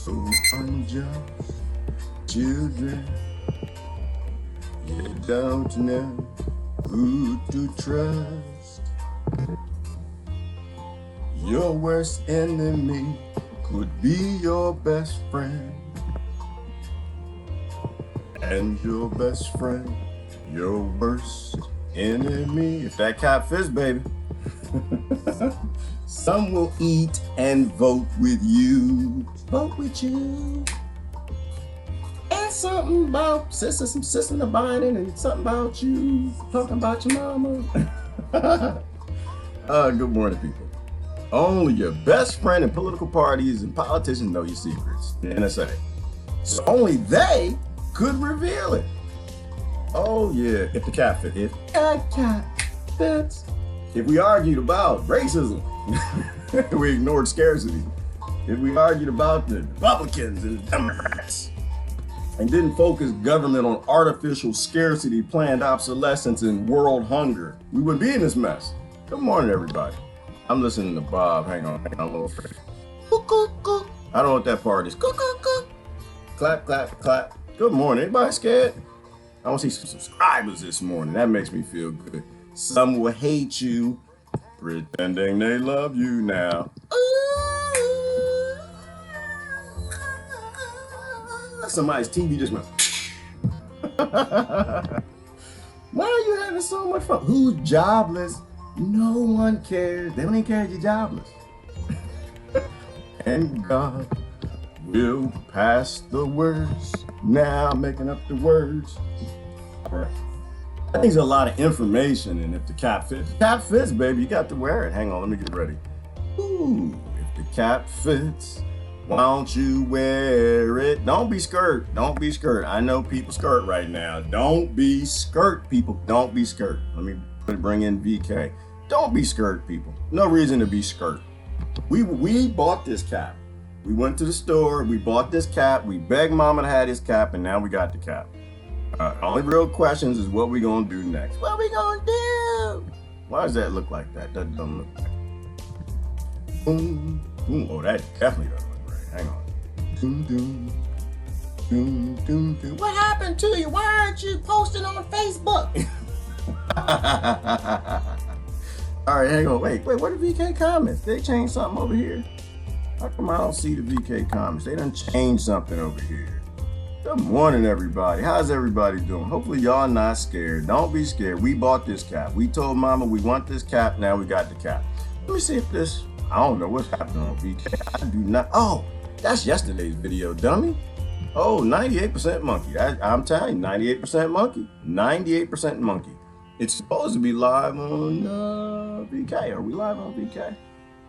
So unjust, children, you don't know who to trust. Your worst enemy could be your best friend, and your best friend, your worst enemy. If that cap fits, baby. Some will eat and vote with you. Vote with you. And something about some sister Biden and something about you. Talking about your mama. Good morning, people. Only your best friend in political parties and politicians know your secrets. The NSA. So only they could reveal it. Oh yeah, if the cap fits. If the cap fits. If we argued about racism, we ignored scarcity. If we argued about the Republicans and the Democrats and didn't focus government on artificial scarcity, planned obsolescence, and world hunger, we wouldn't be in this mess. Good morning, everybody. I'm listening to Bob. Hang on a little second. I don't know what that part is. Clap, clap, clap. Good morning. Anybody scared? I want to see some subscribers this morning. That makes me feel good. Some will hate you, pretending they love you now. Somebody's TV just went. Why are you having so much fun? Who's jobless? No one cares. They don't even care if you're jobless. And God will pass the words. Now I'm making up the words. I think there's a lot of information, and if the cap fits, baby, you got to wear it. Hang on, let me get ready. Ooh, if the cap fits, why don't you wear it? Don't be skirt. Don't be skirt. I know people skirt right now. Don't be skirt, people. Don't be skirt. Let me bring in VK. Don't be skirt, people. No reason to be skirt. We bought this cap. We went to the store. We bought this cap. We begged Mama to have this cap, and now we got the cap. Only real questions is what we gonna do next. What we gonna do? Why does that look like that? That doesn't look right. Oh, that definitely doesn't look right. Hang on. What happened to you? Why aren't you posting on Facebook? All right, hang on. Wait. What are VK comments? They changed something over here. How come I don't see the VK comments? They done changed something over here. Good morning, everybody. How's everybody doing? Hopefully y'all not scared. Don't be scared. We bought this cap. We told Mama we want this cap. Now we got the cap. Let me see if this, I don't know what's happening on VK. I do not, oh, that's yesterday's video, dummy. Oh, 98% monkey. I'm telling you, 98% monkey. 98% monkey. It's supposed to be live on VK. Are we live on VK?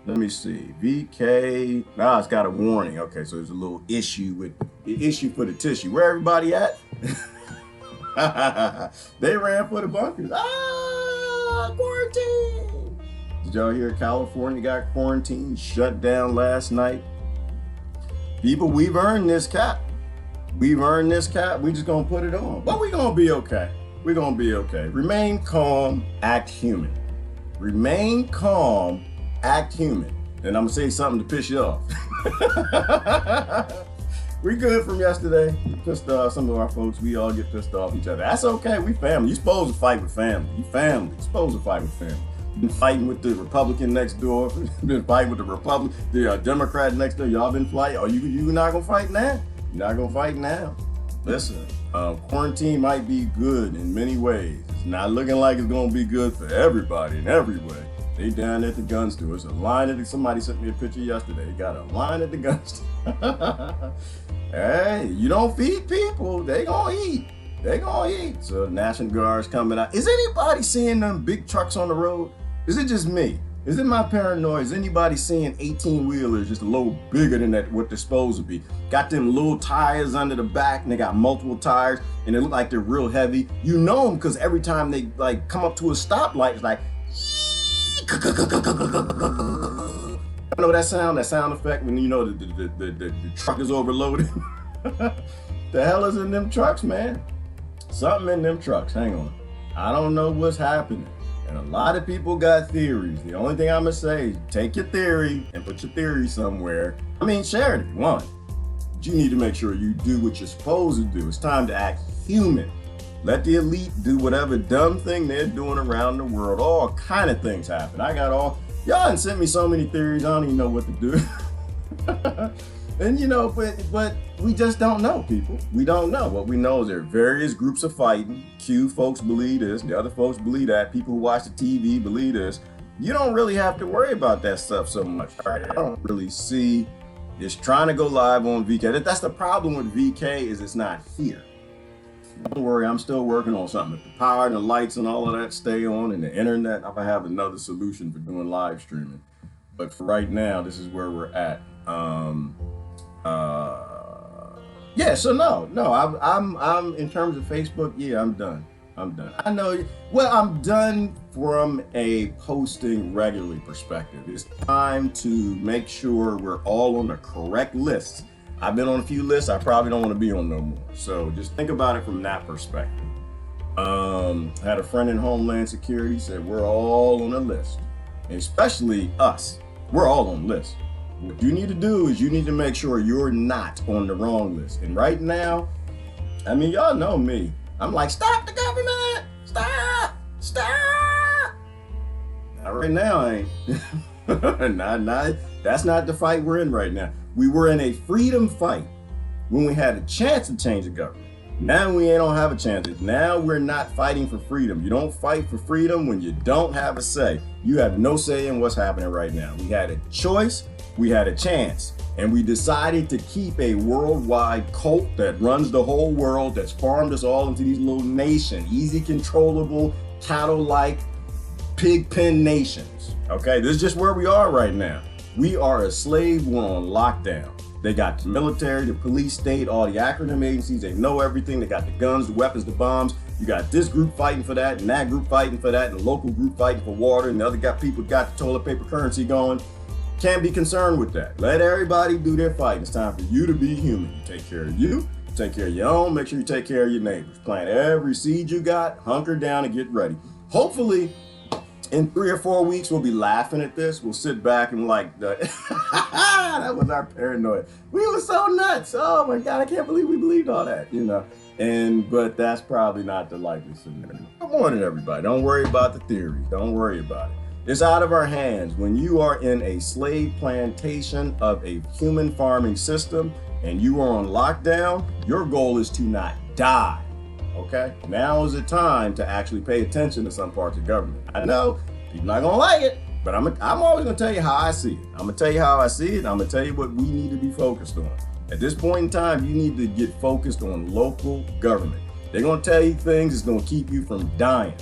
Let me see. VK. Now it's got a warning. Okay, so there's a little issue with the issue for the tissue. Where everybody at? They ran for the bunkers. Quarantine. Did y'all hear California got quarantined, shut down last night? People, we've earned this cap. We've earned this cap. We just gonna put it on. But we gonna be okay. We're gonna be okay. Remain calm, act human. Remain calm, act human. And I'm gonna say something to piss you off. We good from yesterday. We pissed off some of our folks. We all get pissed off each other. That's okay. We family. You're supposed to fight with family. You family. You're supposed to fight with family. You've been fighting with the Republican next door. Been fighting with the Democrat next door. Y'all been fighting. Oh, you not gonna fight now? You're not gonna fight now. Listen, quarantine might be good in many ways. It's not looking like it's gonna be good for everybody in every way. They down at the gun store. It's a line at somebody sent me a picture yesterday. They got a line at the gun store. Hey, you don't feed people, they gonna eat. They gonna eat. So National Guard's coming out. Is anybody seeing them big trucks on the road? Is it just me? Is it my paranoia? Is anybody seeing 18-wheelers just a little bigger than that what they're supposed to be? Got them little tires under the back and they got multiple tires and they look like they're real heavy. You know them because every time they like come up to a stoplight, it's like, you know that sound effect when you know the truck is overloaded? The hell is in them trucks, man? Something in them trucks, hang on. I don't know what's happening. And a lot of people got theories. The only thing I'm gonna say is take your theory and put your theory somewhere. I mean, share it if you want. But you need to make sure you do what you're supposed to do. It's time to act human. Let the elite do whatever dumb thing they're doing around the world. All kind of things happen. Y'all done sent me so many theories, I don't even know what to do. And but we just don't know, people. We don't know. What we know is there are various groups of fighting. Q folks believe this, the other folks believe that. People who watch the TV believe this. You don't really have to worry about that stuff so much. I don't really see it's trying to go live on VK. That's the problem with VK, is it's not here. Don't worry, I'm still working on something. If the power and the lights and all of that stay on and the internet, I'm gonna have another solution for doing live streaming. But for right now, this is where we're at. Yeah, so no, I'm in terms of Facebook, yeah, I'm done. I know, well, I'm done from a posting regularly perspective. It's time to make sure we're all on the correct lists. I've been on a few lists I probably don't want to be on no more. So just think about it from that perspective. I had a friend in Homeland Security said we're all on a list, especially us. We're all on the list. What you need to do is you need to make sure you're not on the wrong list. And right now, I mean, y'all know me. I'm like, stop the government! Stop! Not right now, I ain't. Not, that's not the fight we're in right now. We were in a freedom fight when we had a chance to change the government. Now we don't have a chance. Now we're not fighting for freedom. You don't fight for freedom when you don't have a say. You have no say in what's happening right now. We had a choice, we had a chance, and we decided to keep a worldwide cult that runs the whole world, that's farmed us all into these little nations, easy controllable, cattle-like, pig pen nations. Okay, this is just where we are right now. We are a slave, we're on lockdown. They got the military, the police state, all the acronym agencies, they know everything. They got the guns, the weapons, the bombs. You got this group fighting for that, and that group fighting for that, and the local group fighting for water, and the other people got the toilet paper currency going. Can't be concerned with that. Let everybody do their fighting. It's time for you to be human. You take care of you, take care of your own, make sure you take care of your neighbors. Plant every seed you got, hunker down and get ready. Hopefully, in 3 or 4 weeks, we'll be laughing at this. We'll sit back and like, that was our paranoia. We were so nuts. Oh my God, I can't believe we believed all that, but that's probably not the likely scenario. Good morning, everybody. Don't worry about the theories. Don't worry about it. It's out of our hands. When you are in a slave plantation of a human farming system and you are on lockdown, your goal is to not die. Okay, now is the time to actually pay attention to some parts of government. I know people not gonna like it, but I'm always gonna tell you how I see it. I'm gonna tell you how I see it. I'm gonna tell you what we need to be focused on. At this point in time, you need to get focused on local government. They're gonna tell you things that's gonna keep you from dying.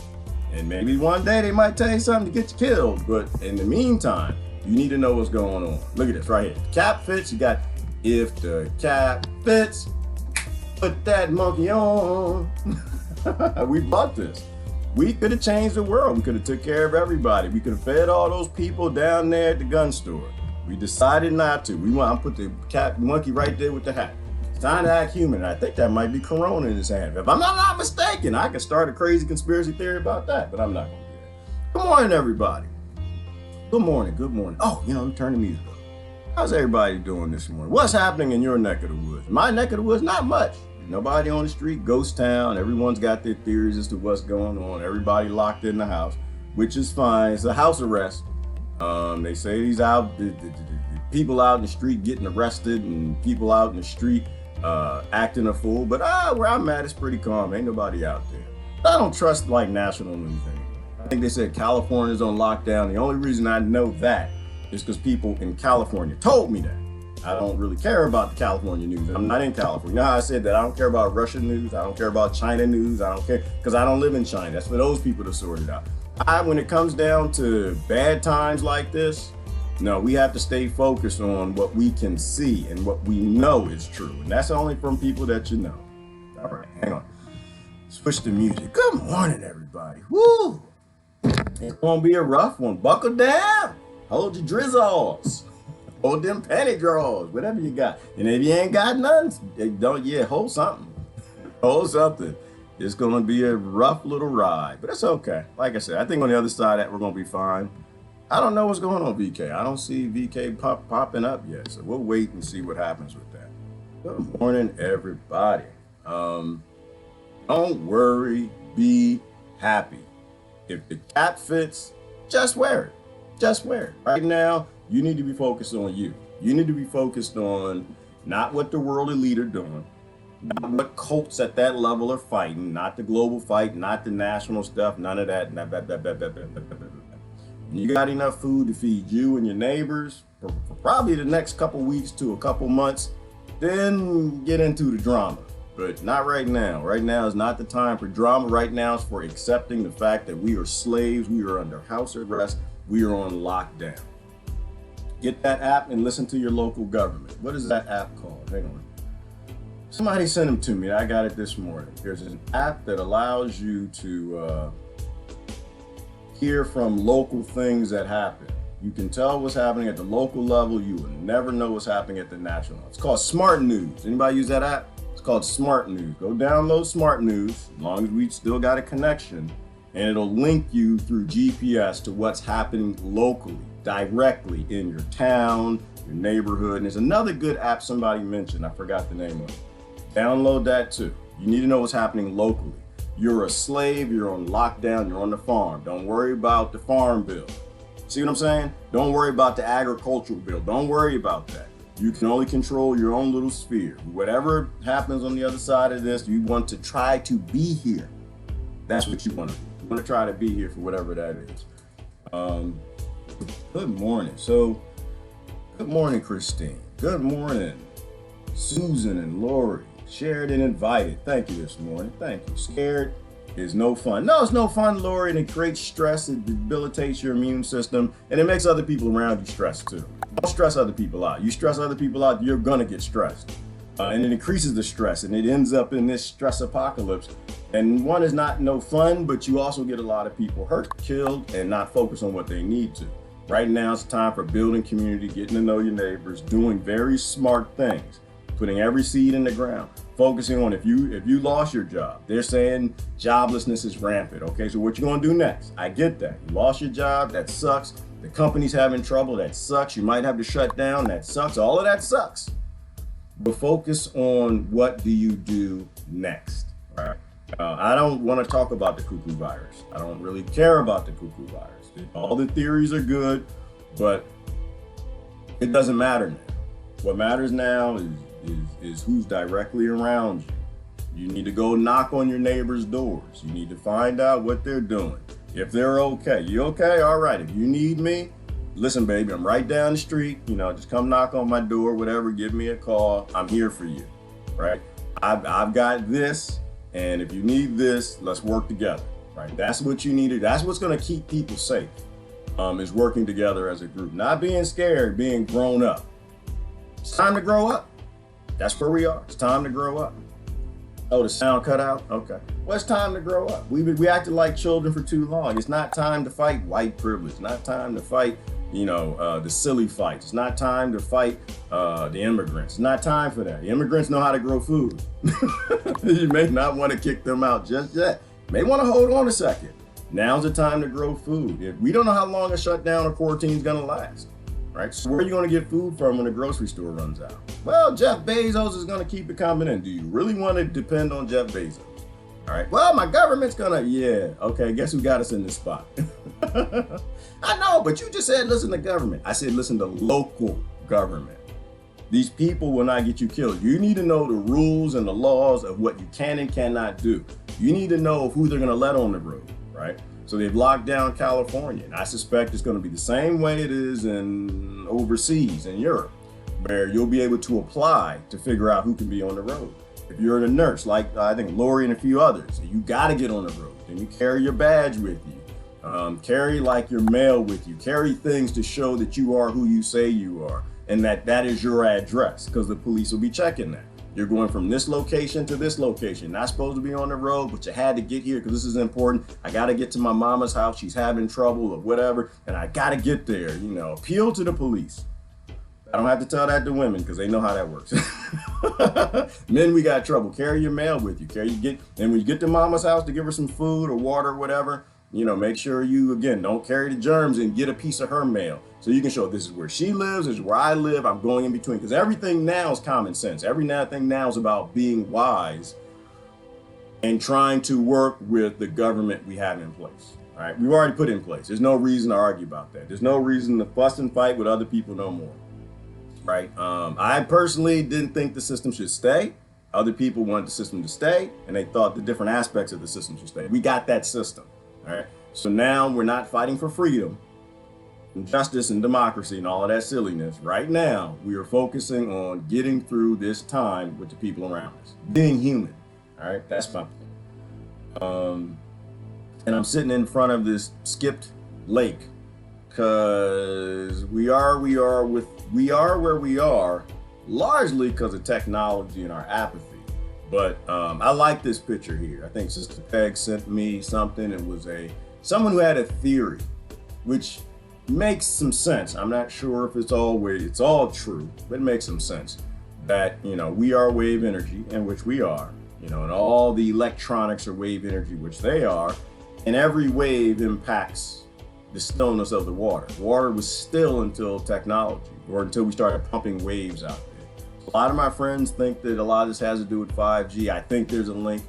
And maybe one day they might tell you something to get you killed. But in the meantime, you need to know what's going on. Look at this right here. The cap fits, you got, if the cap fits, put that monkey on. We bought this. We could have changed the world. We could have took care of everybody. We could have fed all those people down there at the gun store. We decided not to. I put the monkey right there with the hat. It's time to act human. I think that might be Corona in his hand. If I'm not mistaken, I could start a crazy conspiracy theory about that, but I'm not going to do that. Good morning, everybody. Good morning. Good morning. Oh, turn the music up. How's everybody doing this morning? What's happening in your neck of the woods? My neck of the woods, not much. Nobody on the street, ghost town. Everyone's got their theories as to what's going on. Everybody locked in the house, which is fine. It's a house arrest. They say these the people out in the street getting arrested and people out in the street acting a fool. But where I'm at, it's pretty calm. Ain't nobody out there. I don't trust like national news anymore. I think they said California's on lockdown. The only reason I know that is because people in California told me that. I don't really care about the California news. I'm not in California. You know how I said that I don't care about Russian news. I don't care about China news. I don't care because I don't live in China. That's for those people to sort it out. When it comes down to bad times like this, no, we have to stay focused on what we can see and what we know is true. And that's only from people that you know. All right, hang on. Switch the music. Good morning, everybody. Woo! It's gonna be a rough one. Buckle down. Hold your drizzles. Hold them panty drawers, whatever you got. And if you ain't got none, hold something. Hold something. It's gonna be a rough little ride, but it's okay. Like I said, I think on the other side of that, we're gonna be fine. I don't know what's going on, VK. I don't see VK popping up yet, so we'll wait and see what happens with that. Good morning, everybody. Don't worry, be happy. If the cap fits, just wear it. Just wear it. Right now, you need to be focused on you. You need to be focused on not what the world elite are doing, not what cults at that level are fighting, not the global fight, not the national stuff, none of that. You got enough food to feed you and your neighbors for probably the next couple weeks to a couple months, then get into the drama. But not right now. Right now is not the time for drama. Right now is for accepting the fact that we are slaves, we are under house arrest, we are on lockdown. Get that app and listen to your local government. What is that app called? Hang on. Somebody sent them to me. I got it this morning. There's an app that allows you to hear from local things that happen. You can tell what's happening at the local level. You will never know what's happening at the national level. It's called Smart News. Anybody use that app? It's called Smart News. Go download Smart News, as long as we still got a connection, and it'll link you through GPS to what's happening locally, directly in your town, your neighborhood. And there's another good app somebody mentioned. I forgot the name of it. Download that too. You need to know what's happening locally. You're a slave, you're on lockdown, you're on the farm. Don't worry about the farm bill. See what I'm saying? Don't worry about the agricultural bill. Don't worry about that. You can only control your own little sphere. Whatever happens on the other side of this, you want to try to be here. That's what you want to do. You want to try to be here for whatever that is. Good morning. Good morning, Christine. Good morning, Susan and Lori. Shared and invited. Thank you this morning. Thank you. Scared is no fun. No, it's no fun, Lori, and it creates stress. It debilitates your immune system, and it makes other people around you stressed too. Don't stress other people out. You stress other people out, you're gonna get stressed. And it increases the stress, and it ends up in this stress apocalypse. And one is not no fun, but you also get a lot of people hurt, killed, and not focus on what they need to. Right now, it's time for building community, getting to know your neighbors, doing very smart things, putting every seed in the ground, focusing on if you lost your job. They're saying joblessness is rampant. Okay, so what you gonna do next? I get that. You lost your job, that sucks. The company's having trouble, that sucks. You might have to shut down, that sucks. All of that sucks. But focus on what do you do next. All right. I don't want to talk about the cuckoo virus. I don't really care about the cuckoo virus. All the theories are good, but it doesn't matter now. What matters now is who's directly around you. You need to go knock on your neighbor's doors. You need to find out what they're doing. If they're okay. You okay? All right. If you need me, listen, baby, I'm right down the street. Just come knock on my door, whatever. Give me a call. I'm here for you, right? I've got this, and if you need this, let's work together, right? That's what you need. That's what's going to keep people safe, is working together as a group. Not being scared, being grown up. It's time to grow up. That's where we are. It's time to grow up. Oh, the sound cut out? Okay. Well, it's time to grow up. We acted like children for too long. It's not time to fight white privilege. It's not time to fight, the silly fights. It's not time to fight the immigrants. It's not time for that. The immigrants know how to grow food. You may not want to kick them out just yet. You may want to hold on a second. Now's the time to grow food. We don't know how long a shutdown or quarantine is going to last. Right? So where are you going to get food from when the grocery store runs out? Well, Jeff Bezos is going to keep it coming in. Do you really want to depend on Jeff Bezos? All right. Well, my government's going to, yeah. Okay. Guess who got us in this spot? I know, but you just said listen to government. I said listen to local government. These people will not get you killed. You need to know the rules and the laws of what you can and cannot do. You need to know who they're going to let on the road, right? So they've locked down California, and I suspect it's going to be the same way it is in overseas in Europe, where you'll be able to apply to figure out who can be on the road. If you're a nurse, like I think Lori and a few others, you got to get on the road. Then you carry your badge with you, carry like your mail with you, carry things to show that you are who you say you are, and that is your address, because the police will be checking that. You're going from this location to this location. Not supposed to be on the road, but you had to get here because this is important. I got to get to my mama's house. She's having trouble or whatever, and I got to get there. Appeal to the police. I don't have to tell that to women because they know how that works. Men, we got trouble. Carry your mail with you. And when you get to mama's house to give her some food or water or whatever, make sure you, again, don't carry the germs and get a piece of her mail. So you can show this is where she lives, this is where I live, I'm going in between. Because everything now is common sense. Everything now is about being wise and trying to work with the government we have in place. All right, we've already put in place. There's no reason to argue about that. There's no reason to fuss and fight with other people no more. Right? I personally didn't think the system should stay. Other people wanted the system to stay, and they thought the different aspects of the system should stay. We got that system. All right. So now we're not fighting for freedom and justice and democracy and all of that silliness. Right now, we are focusing on getting through this time with the people around us, being human. All right. That's my point. And I'm sitting in front of this skipped lake because we are where we are, largely because of technology and our apathy. But I like this picture here. I think Sister Peg sent me something. It was someone who had a theory, which makes some sense. I'm not sure if it's all true, but it makes some sense that, we are wave energy, and which we are, and all the electronics are wave energy, which they are, and every wave impacts the stillness of the water. Water was still until technology, or until we started pumping waves out there. A lot of my friends think that a lot of this has to do with 5G. I think there's a link.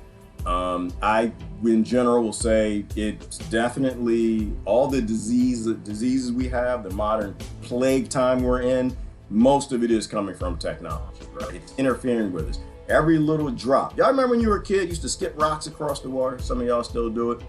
I, in general, will say it's definitely all the diseases we have, the modern plague time we're in, most of it is coming from technology, right? It's interfering with us. Every little drop. Y'all remember when you were a kid, used to skip rocks across the water? Some of y'all still do it.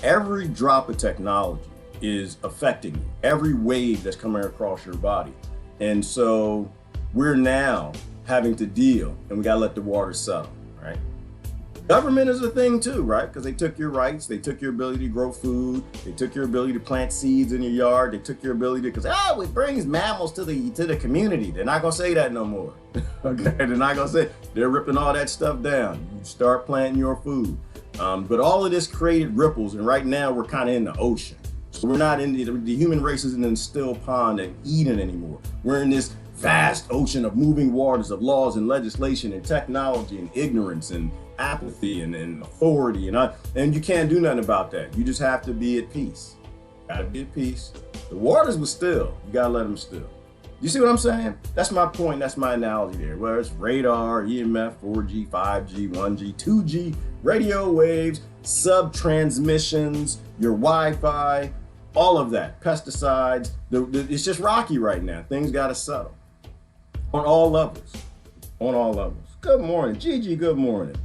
Every drop of technology is affecting you. Every wave that's coming across your body. And so we're now having to deal, and we gotta let the water settle, right? Government is a thing too, right? Because they took your rights, they took your ability to grow food, they took your ability to plant seeds in your yard, they took your ability to, because it brings mammals to the community. They're not gonna say that no more. Okay, they're not gonna say, they're ripping all that stuff down. You start planting your food. But all of this created ripples, and right now we're kind of in the ocean. So we're not in the human race isn't in still pond and Eden anymore. We're in this vast ocean of moving waters of laws and legislation and technology and ignorance and apathy and authority, and you can't do nothing about that. You just have to be at peace. Gotta be at peace. The waters were still. You gotta let them still. You see what I'm saying? That's my point. That's my analogy there. Where it's radar, EMF, 4G, 5G, 1G, 2G, radio waves, sub transmissions, your Wi-Fi, all of that, pesticides. It's just rocky right now. Things got to settle on all levels. On all levels. Good morning, Gigi. Good morning.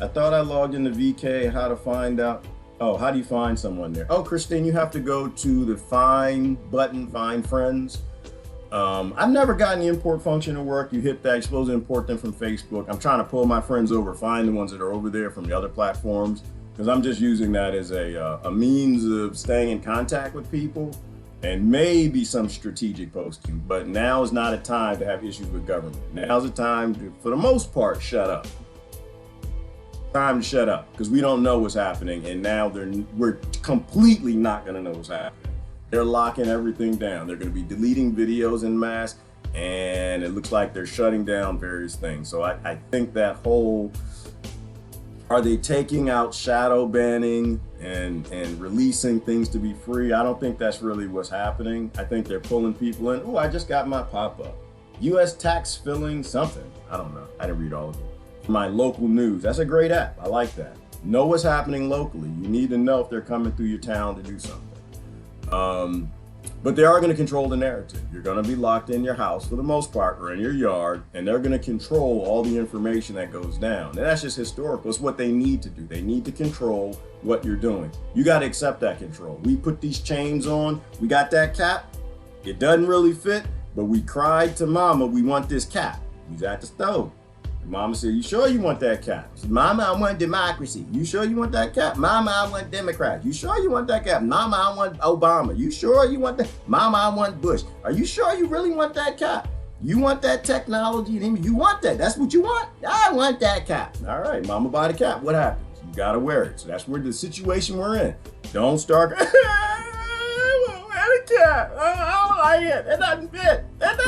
I thought I logged into VK. How to find out? Oh, how do you find someone there? Oh, Christine, you have to go to the find button, find friends. I've never gotten the import function to work. You hit that, you're supposed to import them from Facebook. I'm trying to pull my friends over, find the ones that are over there from the other platforms, because I'm just using that as a means of staying in contact with people and maybe some strategic posting. But now is not a time to have issues with government. Now's a time to, for the most part, shut up. Time to shut up, because we don't know what's happening, and now we're completely not going to know what's happening. They're locking everything down. They're going to be deleting videos en masse, and it looks like they're shutting down various things. So I think that whole, are they taking out shadow banning and releasing things to be free? I don't think that's really what's happening. I think they're pulling people in. Oh, I just got my pop-up. U.S. tax filling something. I don't know. I didn't read all of it. My local news. That's a great app. I like that. Know what's happening locally. You need to know if they're coming through your town to do something. But they are going to control the narrative. You're going to be locked in your house for the most part, or in your yard, and they're going to control all the information that goes down. And that's just historical. It's what they need to do. They need to control what you're doing. You got to accept that control. We put these chains on. We got that cap. It doesn't really fit, but we cried to mama, we want this cap. He's at the stove. Mama said, you sure you want that cap? Said, Mama, I want democracy. You sure you want that cap? Mama, I want Democrats. You sure you want that cap? Mama, I want Obama. You sure you want that? Mama, I want Bush. Are you sure you really want that cap? You want that technology? You want that? That's what you want? I want that cap. All right, Mama, buy the cap. What happens? You gotta wear it. So that's where the situation we're in. Don't start, I won't wear the cap. I don't like it. It doesn't fit. It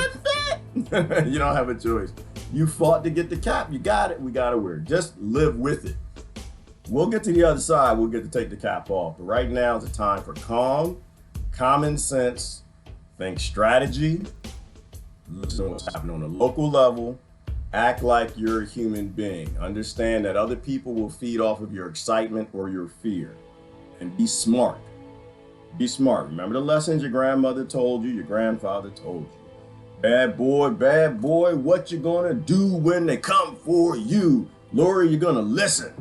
doesn't fit. You don't have a choice. You fought to get the cap. You got it. We got to wear it. Just live with it. We'll get to the other side. We'll get to take the cap off. But right now is a time for calm, common sense, think strategy, listen to what's happening on a local level, act like you're a human being. Understand that other people will feed off of your excitement or your fear. And be smart. Be smart. Remember the lessons your grandmother told you, your grandfather told you. Bad boy, what you gonna do when they come for you? Lori, you're gonna listen.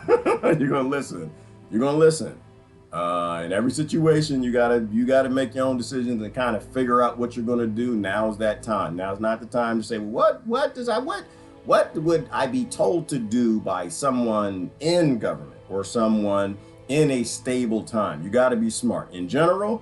You're gonna listen. You're gonna listen. In every situation, you gotta make your own decisions and kind of figure out what you're gonna do. Now's that time. Now's not the time to say, what would I be told to do by someone in government or someone in a stable time? You gotta be smart. In general,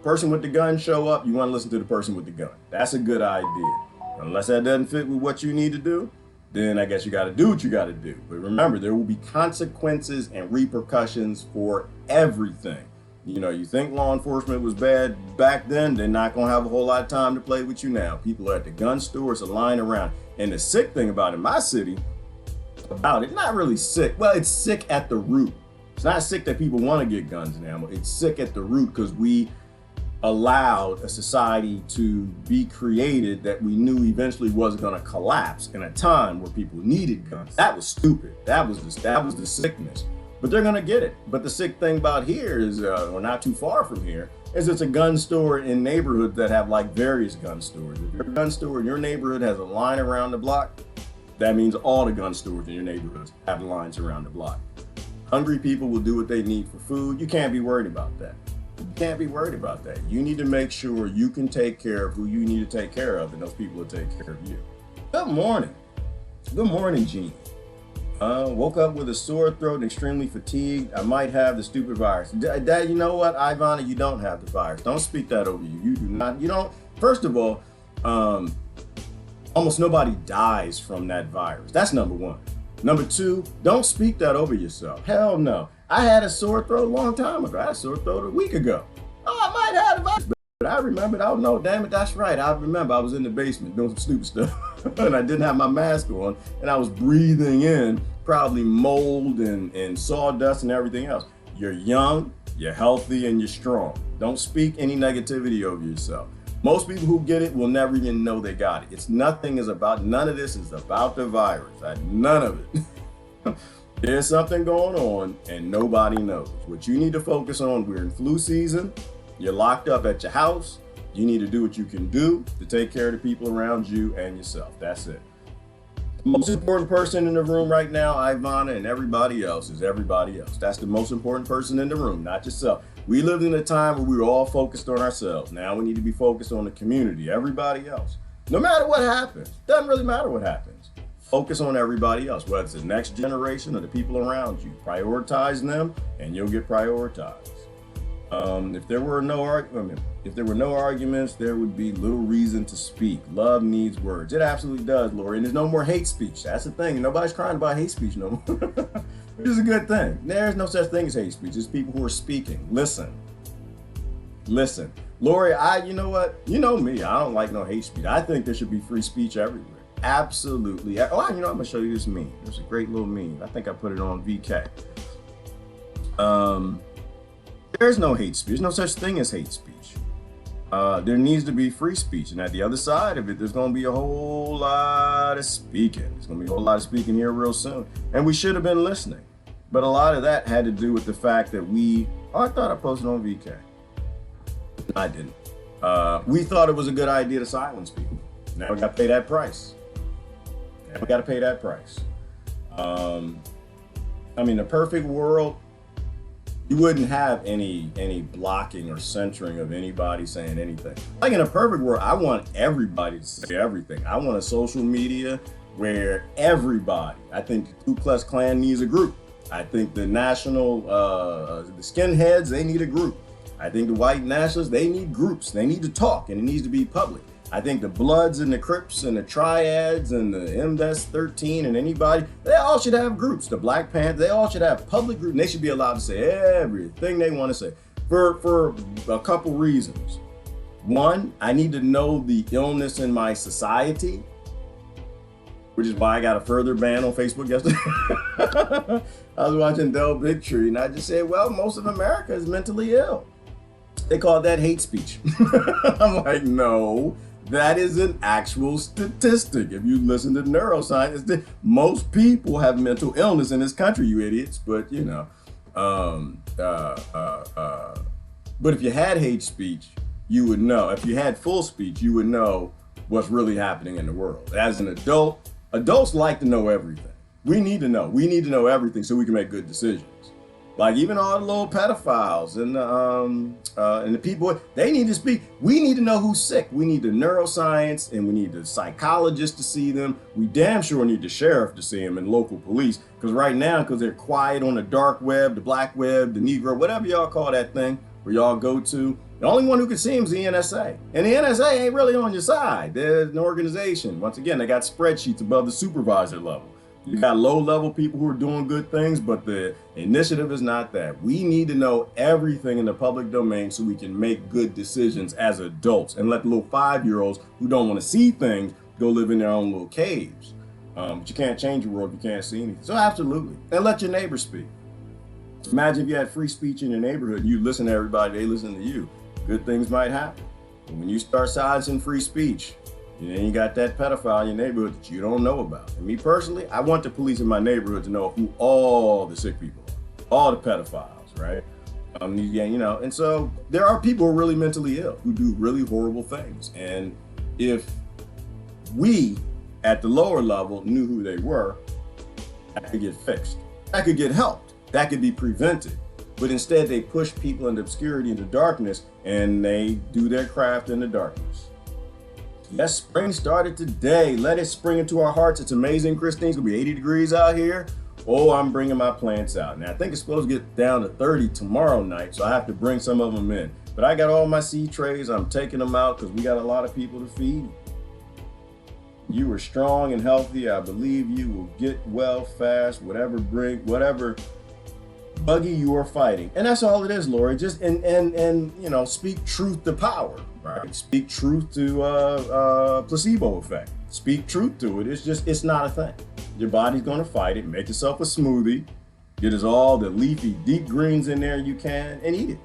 person with the gun show up, you want to listen to the person with the gun. That's a good idea. Unless that doesn't fit with what you need to do, then I guess you got to do what you got to do. But remember, there will be consequences and repercussions for everything. You know, you think law enforcement was bad back then, they're not going to have a whole lot of time to play with you now. People are at the gun stores, a line around. And the sick thing about it, my city, not really sick. Well, it's sick at the root. It's not sick that people want to get guns now. It's sick at the root because we allowed a society to be created that we knew eventually was going to collapse in a time where people needed guns. That was stupid. That was the sickness. But they're going to get it. But the sick thing about here is, or not too far from here, is it's a gun store in neighborhoods that have like various gun stores. If your gun store in your neighborhood has a line around the block, that means all the gun stores in your neighborhoods have lines around the block. Hungry people will do what they need for food. You can't be worried about that. You can't be worried about that. You need to make sure you can take care of who you need to take care of, and those people will take care of you. Good morning. Good morning, Gene. Woke up with a sore throat and extremely fatigued. I might have the stupid virus. Dad, you know what, Ivana, you don't have the virus. Don't speak that over you. You do not. You don't. First of all, almost nobody dies from that virus. That's number one. Number two, don't speak that over yourself. Hell no. I had a sore throat a long time ago. I had a sore throat a week ago. Oh, I might have the virus. But I remembered, oh no, damn it, that's right. I remember I was in the basement doing some stupid stuff and I didn't have my mask on and I was breathing in probably mold and sawdust and everything else. You're young, you're healthy, and you're strong. Don't speak any negativity over yourself. Most people who get it will never even know they got it. None of this is about the virus. None of it. There's something going on and nobody knows. What you need to focus on, we're in flu season. You're locked up at your house. You need to do what you can do to take care of the people around you and yourself. That's it. The most important person in the room right now, Ivana, and everybody else is everybody else. That's the most important person in the room, not yourself. We lived in a time where we were all focused on ourselves. Now we need to be focused on the community, everybody else. No matter what happens, doesn't really matter what happens. Focus on everybody else, whether it's the next generation or the people around you. Prioritize them and you'll get prioritized. If there were no arguments, there would be little reason to speak. Love needs words. It absolutely does, Lori. And there's no more hate speech. That's the thing. Nobody's crying about hate speech no more. Which is a good thing. There's no such thing as hate speech. It's people who are speaking. Listen. Lori, you know what? You know me. I don't like no hate speech. I think there should be free speech everywhere. Absolutely. Oh, I'm going to show you this meme. There's a great little meme. I think I put it on VK. There's no hate speech. There's no such thing as hate speech. There needs to be free speech. And at the other side of it, there's going to be a whole lot of speaking. There's going to be a whole lot of speaking here real soon. And we should have been listening. But a lot of that had to do with the fact that I thought I posted on VK. I didn't. We thought it was a good idea to silence people. Now we got to pay that price. The perfect world, you wouldn't have any blocking or censoring of anybody saying anything. Like in a perfect world, I want everybody to say everything. I want a social media where everybody, I think the Ku Klux Klan needs a group. I think the the skinheads, they need a group. I think the white nationalists, they need groups. They need to talk and it needs to be public. I think the Bloods and the Crips and the Triads and the MS-13 and anybody, they all should have groups. The Black Panthers, they all should have public groups. And they should be allowed to say everything they want to say for a couple reasons. One, I need to know the illness in my society. which is why I got a further ban on Facebook yesterday. I was watching Del Bigtree, and I just said, well, most of America is mentally ill. They call that hate speech. I'm like, no, that is an actual statistic. If you listen to neuroscience, most people have mental illness in this country, you idiots. But, you know, but if you had hate speech, you would know. If you had full speech, you would know what's really happening in the world. As an adult, adults like to know everything. We need to know. We need to know everything so we can make good decisions. Like even all the little pedophiles and the people, they need to speak. We need to know who's sick. We need the neuroscience and we need the psychologist to see them. We damn sure need the sheriff to see them and local police. Because right now, because they're quiet on the dark web, the black web, the Negro, whatever y'all call that thing where y'all go to, the only one who can see them is the NSA. And the NSA ain't really on your side. There's an organization. Once again, they got spreadsheets above the supervisor level. You got low-level people who are doing good things, but the initiative is not that. We need to know everything in the public domain so we can make good decisions as adults and let the little 5-year-olds who don't want to see things go live in their own little caves. But you can't change the world if you can't see anything. So absolutely. And let your neighbors speak. Imagine if you had free speech in your neighborhood, you listen to everybody, they listen to you. Good things might happen. But when you start silencing free speech, then you got that pedophile in your neighborhood that you don't know about. And me personally, I want the police in my neighborhood to know who all the sick people are, all the pedophiles, right? You know, and so there are people who are really mentally ill who do really horrible things. And if we at the lower level knew who they were, that could get fixed. That could get helped. That could be prevented. But instead they push people into obscurity, into darkness, and they do their craft in the darkness. Yes, spring started today. Let it spring into our hearts. It's amazing, Christine. It's gonna be 80 degrees out here. Oh, I'm bringing my plants out. Now, I think it's supposed to get down to 30 tomorrow night, so I have to bring some of them in. But I got all my seed trays. I'm taking them out because we got a lot of people to feed. You are strong and healthy. I believe you will get well fast, whatever buggy you are fighting. And that's all it is, Lori. Just and you know, speak truth to power. Right. Speak truth to placebo effect. Speak truth to it. It's not a thing. Your body's going to fight it. Make yourself a smoothie. Get us all the leafy deep greens in there you can and eat it.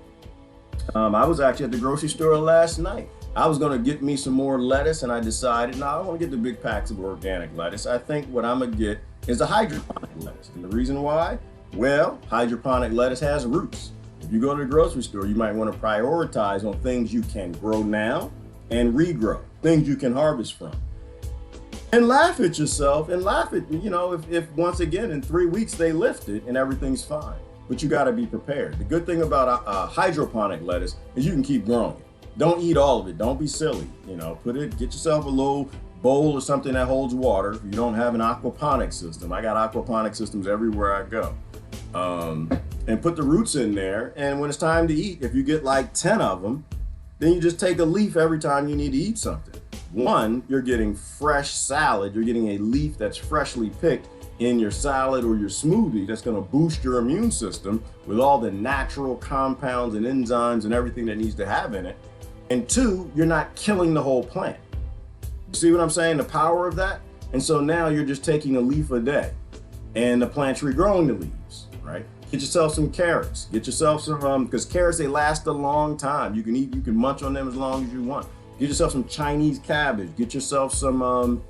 I was actually at the grocery store last night. I was going to get me some more lettuce and I decided, no, I don't want to get the big packs of organic lettuce. I think what I'm going to get is a hydroponic lettuce. And the reason why? Well, hydroponic lettuce has roots. If you go to the grocery store, you might want to prioritize on things you can grow now and regrow, things you can harvest from. And laugh at yourself and laugh at, you know, if once again in 3 weeks they lift it and everything's fine. But you got to be prepared. The good thing about a hydroponic lettuce is you can keep growing it. Don't eat all of it. Don't be silly. You know, get yourself a little bowl or something that holds water. If you don't have an aquaponic system, I got aquaponic systems everywhere I go. And put the roots in there. And when it's time to eat, if you get like 10 of them, then you just take a leaf every time you need to eat something. One, you're getting fresh salad. You're getting a leaf that's freshly picked in your salad or your smoothie that's going to boost your immune system with all the natural compounds and enzymes and everything that needs to have in it. And two, you're not killing the whole plant. You see what I'm saying? The power of that? And so now you're just taking a leaf a day and the plant's regrowing the leaves, right? Get yourself some carrots. Get yourself some, because carrots, they last a long time. You can munch on them as long as you want. Get yourself some Chinese cabbage. Get yourself some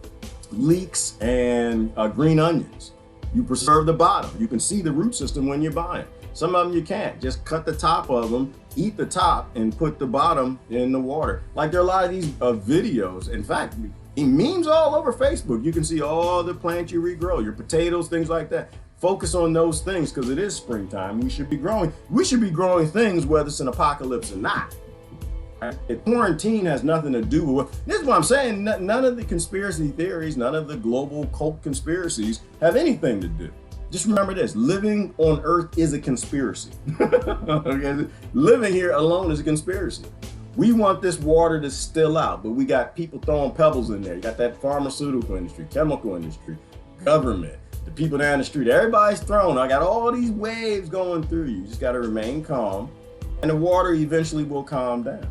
leeks and green onions. You preserve the bottom. You can see the root system when you're buying. Some of them you can't. Just cut the top of them, eat the top, and put the bottom in the water. Like there are a lot of these videos. In fact, memes all over Facebook. You can see all the plants you regrow, your potatoes, things like that. Focus on those things because it is springtime. We should be growing. We should be growing things whether it's an apocalypse or not. Right? Quarantine has nothing to do with. This is what I'm saying. None of the conspiracy theories, none of the global cult conspiracies have anything to do. Just remember this: living on Earth is a conspiracy. Okay? Living here alone is a conspiracy. We want this water to still out, but we got people throwing pebbles in there. You got that pharmaceutical industry, chemical industry, government. The people down the street, everybody's thrown. I got all these waves going through you. You just got to remain calm, and the water eventually will calm down.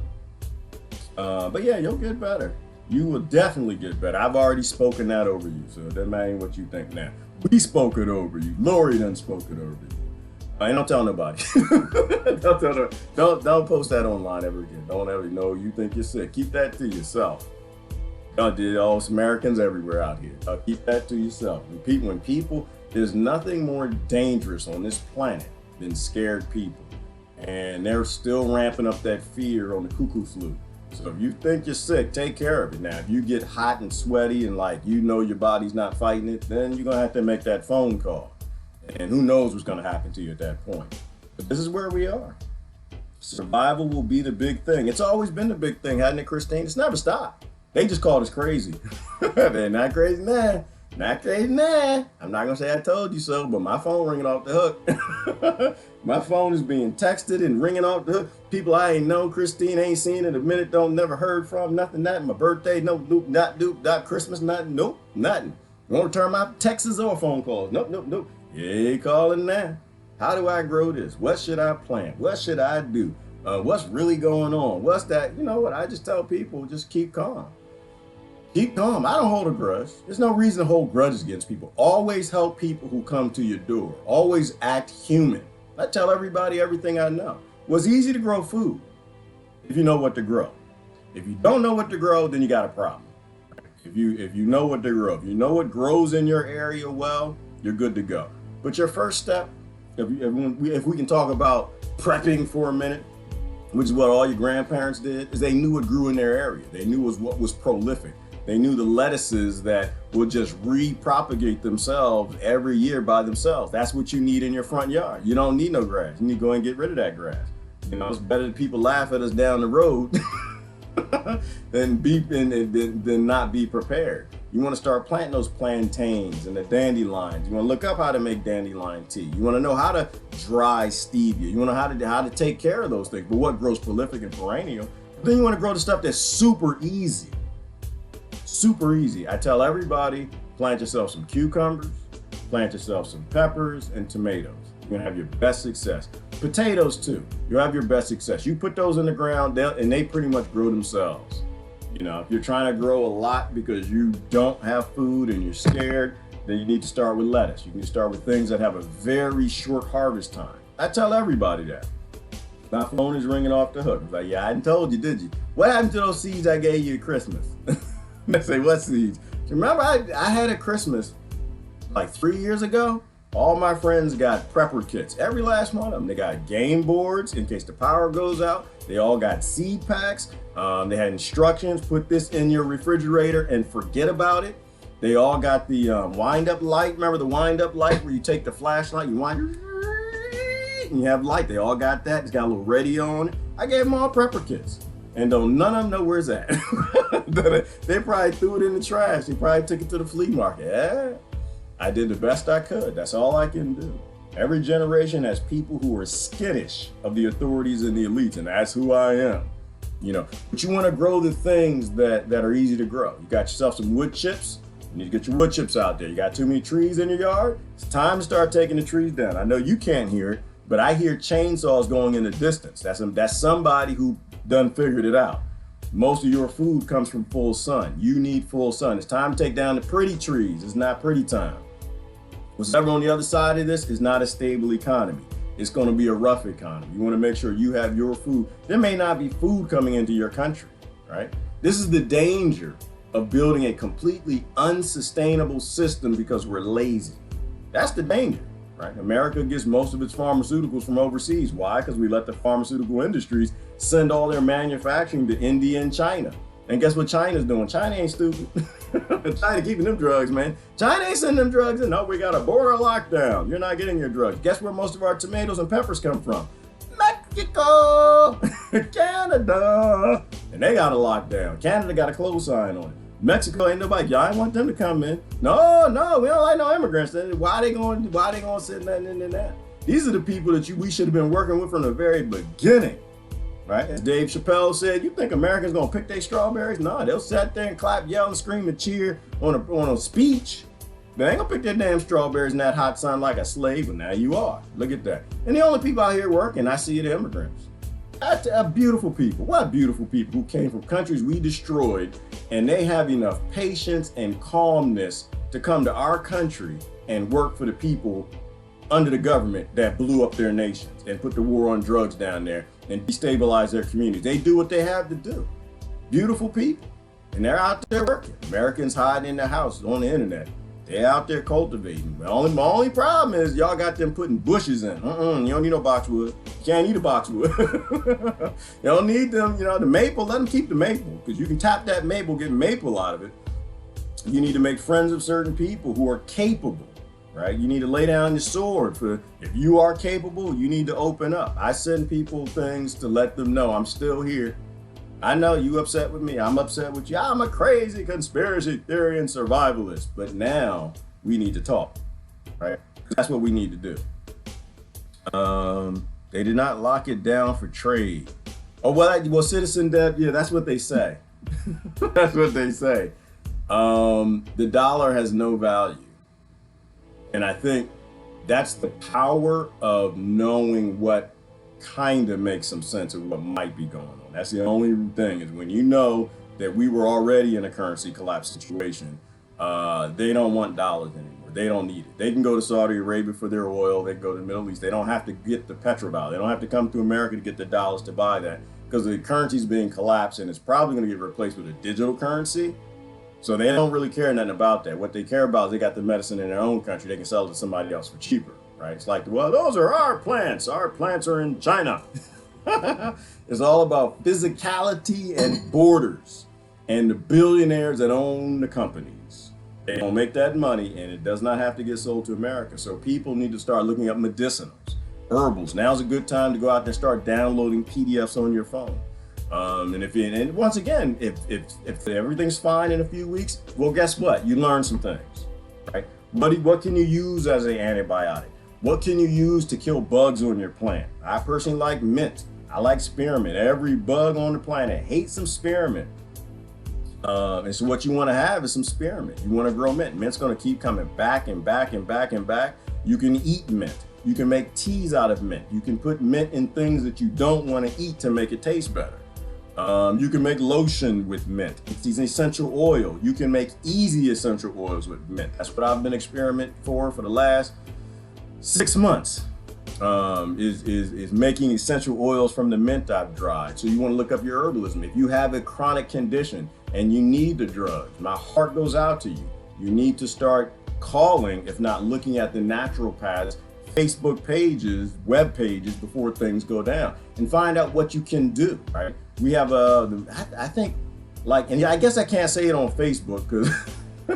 But yeah, you'll get better. You will definitely get better. I've already spoken that over you, so it doesn't matter what you think now. We spoke it over you. Lori done spoke it over you. And don't tell nobody. don't post that online ever again. Don't ever know you think you're sick. Keep that to yourself. All Americans everywhere out here. Keep that to yourself. When people, there's nothing more dangerous on this planet than scared people. And they're still ramping up that fear on the cuckoo flu. So if you think you're sick, take care of it. Now, if you get hot and sweaty and like you know your body's not fighting it, then you're going to have to make that phone call. And who knows what's going to happen to you at that point. But this is where we are. Survival will be the big thing. It's always been the big thing, hasn't it, Christine? It's never stopped. They just called us crazy. They're not crazy now. Not crazy now. I'm not going to say I told you so, but my phone ringing off the hook. My phone is being texted and ringing off the hook. People I ain't know, Christine ain't seen in a minute, don't never heard from, nothing, nothing. My birthday, no, nope, not Christmas, nothing, nope, nothing. Won't return my texts or phone calls. Nope. Yeah, calling now. How do I grow this? What should I plant? What should I do? What's really going on? What's that? You know what? I just tell people, just keep calm. Keep calm. I don't hold a grudge. There's no reason to hold grudges against people. Always help people who come to your door. Always act human. I tell everybody everything I know. Well, it's easy to grow food if you know what to grow. If you don't know what to grow, then you got a problem. If you know what to grow, if you know what grows in your area well, you're good to go. But your first step, if we can talk about prepping for a minute, which is what all your grandparents did, is they knew what grew in their area. They knew what was prolific. They knew the lettuces that would just repropagate themselves every year by themselves. That's what you need in your front yard. You don't need no grass. You need to go and get rid of that grass. You know, it's better that people laugh at us down the road than not be prepared. You want to start planting those plantains and the dandelions. You want to look up how to make dandelion tea. You want to know how to dry stevia. You want to know how to take care of those things. But what grows prolific and perennial? Then you want to grow the stuff that's super easy. Super easy. I tell everybody, plant yourself some cucumbers, plant yourself some peppers and tomatoes. You're gonna have your best success. Potatoes too. You'll have your best success. You put those in the ground, and they pretty much grow themselves. You know, if you're trying to grow a lot because you don't have food and you're scared, then you need to start with lettuce. You can start with things that have a very short harvest time. I tell everybody that. My phone is ringing off the hook. I'm like, yeah, I hadn't told you, did you? What happened to those seeds I gave you at Christmas? They say, what seeds? Remember, I had a Christmas like 3 years ago. All my friends got prepper kits. Every last one of them. They got game boards in case the power goes out. They all got seed packs. They had instructions. Put this in your refrigerator and forget about it. They all got the wind-up light. Remember the wind-up light where you take the flashlight, you wind and you have light. They all got that. It's got a little radio on it. I gave them all prepper kits. And don't none of them know where it's at. They probably threw it in the trash. They probably took it to the flea market. Yeah, I did the best I could. That's all I can do. Every generation has people who are skittish of the authorities and the elites, and that's who I am. You know, but you want to grow the things that are easy to grow. You got yourself some wood chips. You need to get your wood chips out there. You got too many trees in your yard? It's time to start taking the trees down. I know you can't hear it, but I hear chainsaws going in the distance. That's somebody who done figured it out. Most of your food comes from full sun. You need full sun. It's time to take down the pretty trees. It's not pretty time. What's ever on the other side of this is not a stable economy. It's going to be a rough economy. You want to make sure you have your food. There may not be food coming into your country, right? This is the danger of building a completely unsustainable system because we're lazy. That's the danger. Right? America gets most of its pharmaceuticals from overseas. Why? Because we let the pharmaceutical industries send all their manufacturing to India and China. And guess what China's doing? China ain't stupid. China keeping them drugs, man. China ain't sending them drugs in. No, we got a border lockdown. You're not getting your drugs. Guess where most of our tomatoes and peppers come from? Mexico, Canada. And they got a lockdown. Canada got a close sign on it. Mexico ain't nobody. Y'all ain't want them to come in. No, we don't like no immigrants. Why they going sit nothing in that? These are the people that we should have been working with from the very beginning, right? As Dave Chappelle said, you think Americans gonna pick their strawberries? No, they'll sit there and clap, yell, and scream and cheer on a speech. They ain't gonna pick their damn strawberries in that hot sun like a slave, but now you are. Look at that. And the only people out here working, I see, are the immigrants. Beautiful people. What beautiful people who came from countries we destroyed, and they have enough patience and calmness to come to our country and work for the people under the government that blew up their nations and put the war on drugs down there and destabilize their communities. They do what they have to do. Beautiful people. And they're out there working. Americans hiding in their houses on the internet. They're out there cultivating. My only problem is y'all got them putting bushes in. You don't need no boxwood. You can't eat a boxwood. You don't need them, the maple, let them keep the maple, because you can tap that maple, get maple out of it. You need to make friends of certain people who are capable, right? You need to lay down your sword if you are capable, you need to open up. I send people things to let them know I'm still here. I know you upset with me. I'm upset with you. I'm a crazy conspiracy theory and survivalist. But now we need to talk, right? Because that's what we need to do. They did not lock it down for trade. Oh, well, citizen debt. Yeah, that's what they say. That's what they say. The dollar has no value. And I think that's the power of knowing what kind of makes some sense of what might be going on. That's the only thing, is when you know that we were already in a currency collapse situation, they don't want dollars anymore. They don't need it. They can go to Saudi Arabia for their oil. They can go to the Middle East. They don't have to get the petrodollar. They don't have to come to America to get the dollars to buy that, because the currency's being collapsed and it's probably going to get replaced with a digital currency. So they don't really care nothing about that. What they care about is they got the medicine in their own country. They can sell it to somebody else for cheaper, right? It's like, well, those are our plants. Our plants are in China. It's all about physicality and borders and the billionaires that own the companies. They don't make that money, and it does not have to get sold to America. So people need to start looking up medicinals, herbals. Now's a good time to go out there and start downloading PDFs on your phone. And once again, if everything's fine in a few weeks, well, guess what? You learn some things, right? What can you use as an antibiotic? What can you use to kill bugs on your plant? I personally like mint. I like spearmint. Every bug on the planet hates some spearmint. And so what you want to have is some spearmint. You want to grow mint. Mint's going to keep coming back and back and back and back. You can eat mint. You can make teas out of mint. You can put mint in things that you don't want to eat to make it taste better. You can make lotion with mint. It's an essential oil. You can make easy essential oils with mint. That's what I've been experimenting for the last 6 months. Is making essential oils from the mint I've dried. So you want to look up your herbalism. If you have a chronic condition and you need the drugs, my heart goes out to you. You need to start calling, if not looking at the naturopaths, Facebook pages, web pages before things go down, and find out what you can do, right? We have I think, and I guess I can't say it on Facebook because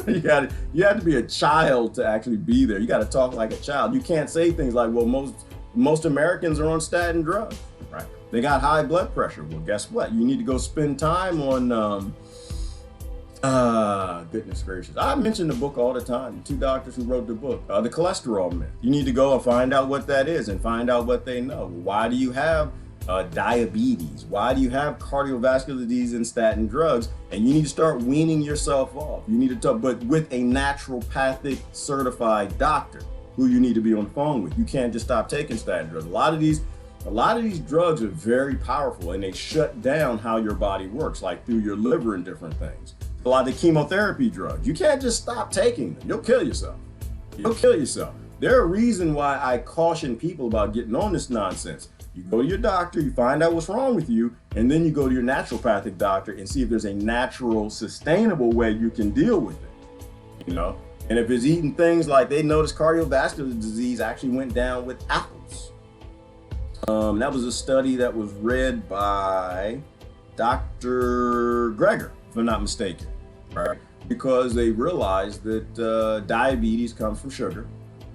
you have to be a child to actually be there. You got to talk like a child. You can't say things like, well, most Americans are on statin drugs, right? They got high blood pressure. Well, guess what? You need to go spend time on, goodness gracious. I mention the book all the time. The two doctors who wrote the book, The Cholesterol Myth. You need to go and find out what that is and find out what they know. Why do you have diabetes? Why do you have cardiovascular disease and statin drugs? And you need to start weaning yourself off. You need to talk, but with a naturopathic certified doctor who you need to be on the phone with. You can't just stop taking statin drugs. A lot of these drugs are very powerful, and they shut down how your body works, like through your liver and different things. A lot of the chemotherapy drugs, you can't just stop taking them. You'll kill yourself. You'll kill yourself. There's a reason why I caution people about getting on this nonsense. You go to your doctor, you find out what's wrong with you, and then you go to your naturopathic doctor and see if there's a natural, sustainable way you can deal with it, And if it's eating things like, they noticed cardiovascular disease actually went down with apples. That was a study that was read by Dr. Greger, if I'm not mistaken, right? Because they realized that diabetes comes from sugar,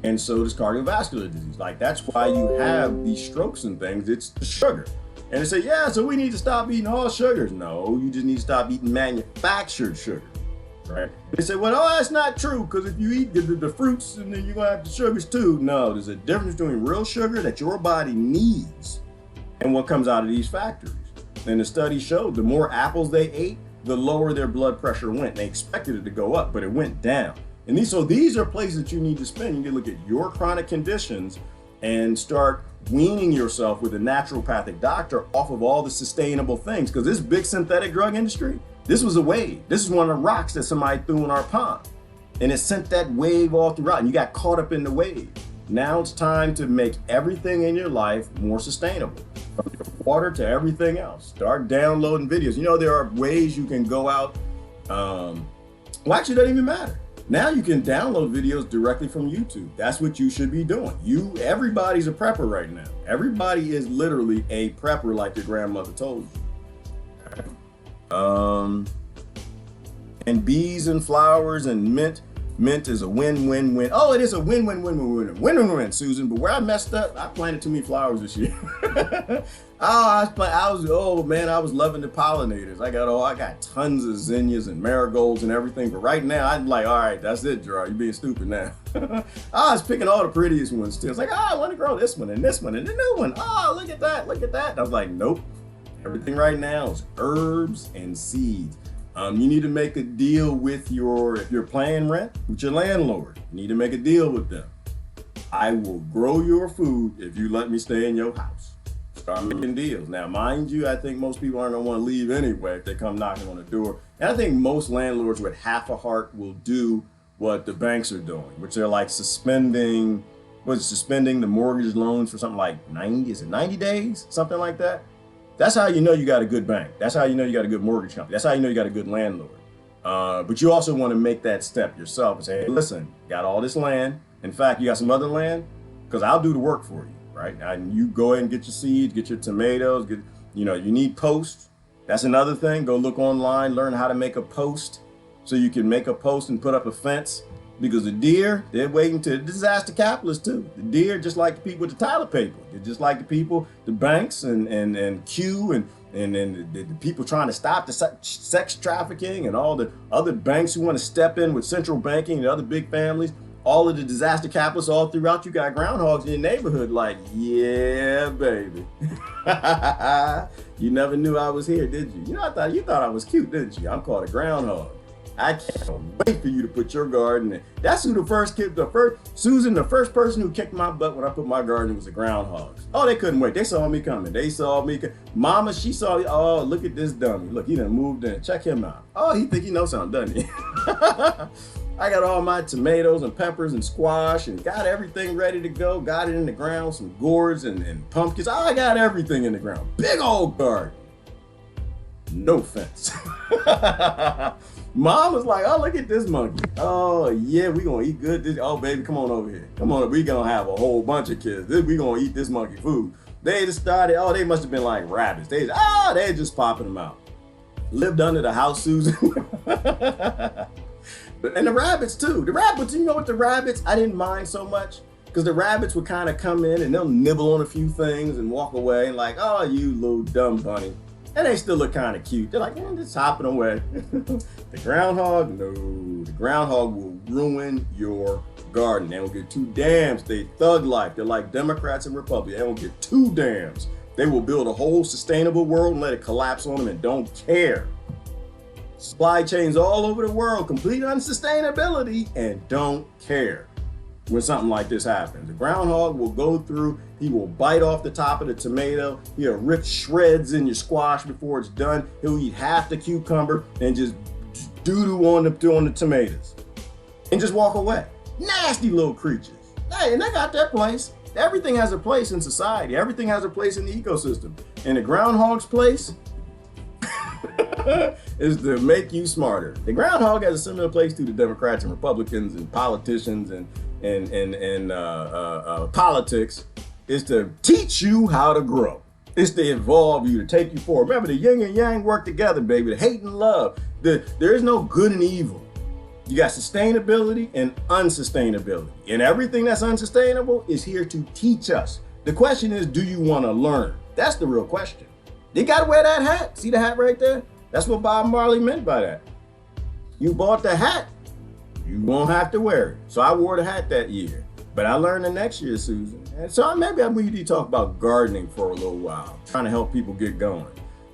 and so does cardiovascular disease. Like, that's why you have these strokes and things, it's the sugar. And they say, yeah, so we need to stop eating all sugars. No, you just need to stop eating manufactured sugar. Right? They say, well, that's not true, because if you eat the fruits, and then you're going to have the sugars too. No, there's a difference between real sugar that your body needs and what comes out of these factories. And the study showed the more apples they ate, the lower their blood pressure went. They expected it to go up, but it went down. And these are places that you need to spend. You need to look at your chronic conditions and start weaning yourself with a naturopathic doctor off of all the sustainable things. Because this big synthetic drug industry, this was a wave. This is one of the rocks that somebody threw in our pond. And it sent that wave all throughout, and you got caught up in the wave. Now it's time to make everything in your life more sustainable. From your water to everything else. Start downloading videos. You know, there are ways you can go out. Well, actually, it doesn't even matter. Now you can download videos directly from YouTube. That's what you should be doing. Everybody's a prepper right now. Everybody is literally a prepper, like your grandmother told you. And bees and flowers and mint. Mint is a win-win-win. Oh, it is a win-win-win-win-win, Susan. But where I messed up, I planted too many flowers this year. I was loving the pollinators. I got tons of zinnias and marigolds and everything. But right now, I'm like, all right, that's it, Gerard. You're being stupid now. I was picking all the prettiest ones still. It's like, I want to grow this one and the new one. Oh, look at that. And I was like, nope. Everything right now is herbs and seeds. You need to make a deal with if you're paying rent with your landlord, you need to make a deal with them. I will grow your food if you let me stay in your house. Start making deals. Now, mind you, I think most people aren't gonna want to leave anyway if they come knocking on the door. And I think most landlords with half a heart will do what the banks are doing, which they're like suspending the mortgage loans for something like 90 days? Something like that. That's how you know you got a good bank. That's how you know you got a good mortgage company. That's how you know you got a good landlord. But you also want to make that step yourself and say, hey, listen, got all this land. In fact, you got some other land? Because I'll do the work for you, right? And you go ahead and get your seeds, get your tomatoes, you need posts. That's another thing. Go look online, learn how to make a post so you can make a post and put up a fence. Because the deer, they're waiting to disaster capitalists too. The deer, just like the people with the toilet paper, they're just like the people, the banks and Q and the people trying to stop the sex trafficking and all the other banks who want to step in with central banking and other big families. All of the disaster capitalists all throughout. You got groundhogs in your neighborhood like, yeah, baby. You never knew I was here, did you? You thought I was cute, didn't you? I'm called a groundhog. I can't wait for you to put your garden in. That's who Susan, the first person who kicked my butt when I put my garden was the groundhogs. Oh, they couldn't wait. They saw me coming. Mama, she saw, oh, look at this dummy. Look, he done moved in. Check him out. Oh, he think he knows something, doesn't he? I got all my tomatoes and peppers and squash and got everything ready to go. Got it in the ground, some gourds and pumpkins. I got everything in the ground. Big old garden. No fence. Mom was like, oh, look at this monkey. Oh, yeah, we gonna eat good. Oh, baby, come on over here. Come on, we gonna have a whole bunch of kids. We gonna eat this monkey food. They just started, they must have been like rabbits. They're just popping them out. Lived under the house, Susan. And the rabbits too. The rabbits, you know what, the rabbits, I didn't mind so much. Because the rabbits would kind of come in and they'll nibble on a few things and walk away and like, oh, you little dumb bunny. And they still look kind of cute. They're like, just hopping away. The groundhog, no. The groundhog will ruin your garden. They don't get two dams. They thug life. They're like Democrats and Republicans. They don't get two dams. They will build a whole sustainable world and let it collapse on them and don't care. Supply chains all over the world, complete unsustainability, and don't care when something like this happens. The groundhog will go through, he will bite off the top of the tomato, he'll rip shreds in your squash before it's done, he'll eat half the cucumber and just doo-doo on the tomatoes and just walk away. Nasty little creatures. Hey, and they got their place. Everything has a place in society. Everything has a place in the ecosystem. And the groundhog's place is to make you smarter. The groundhog has a similar place to the Democrats and Republicans and politicians and politics, is to teach you how to grow. It's to evolve you, to take you forward. Remember, the yin and yang work together, baby. The hate and love. There is no good and evil. You got sustainability and unsustainability. And everything that's unsustainable is here to teach us. The question is, do you want to learn? That's the real question. You got to wear that hat. See the hat right there? That's what Bob Marley meant by that. You bought the hat, you won't have to wear it. So I wore the hat that year. But I learned the next year, Susan. And so maybe we need to talk about gardening for a little while, trying to help people get going.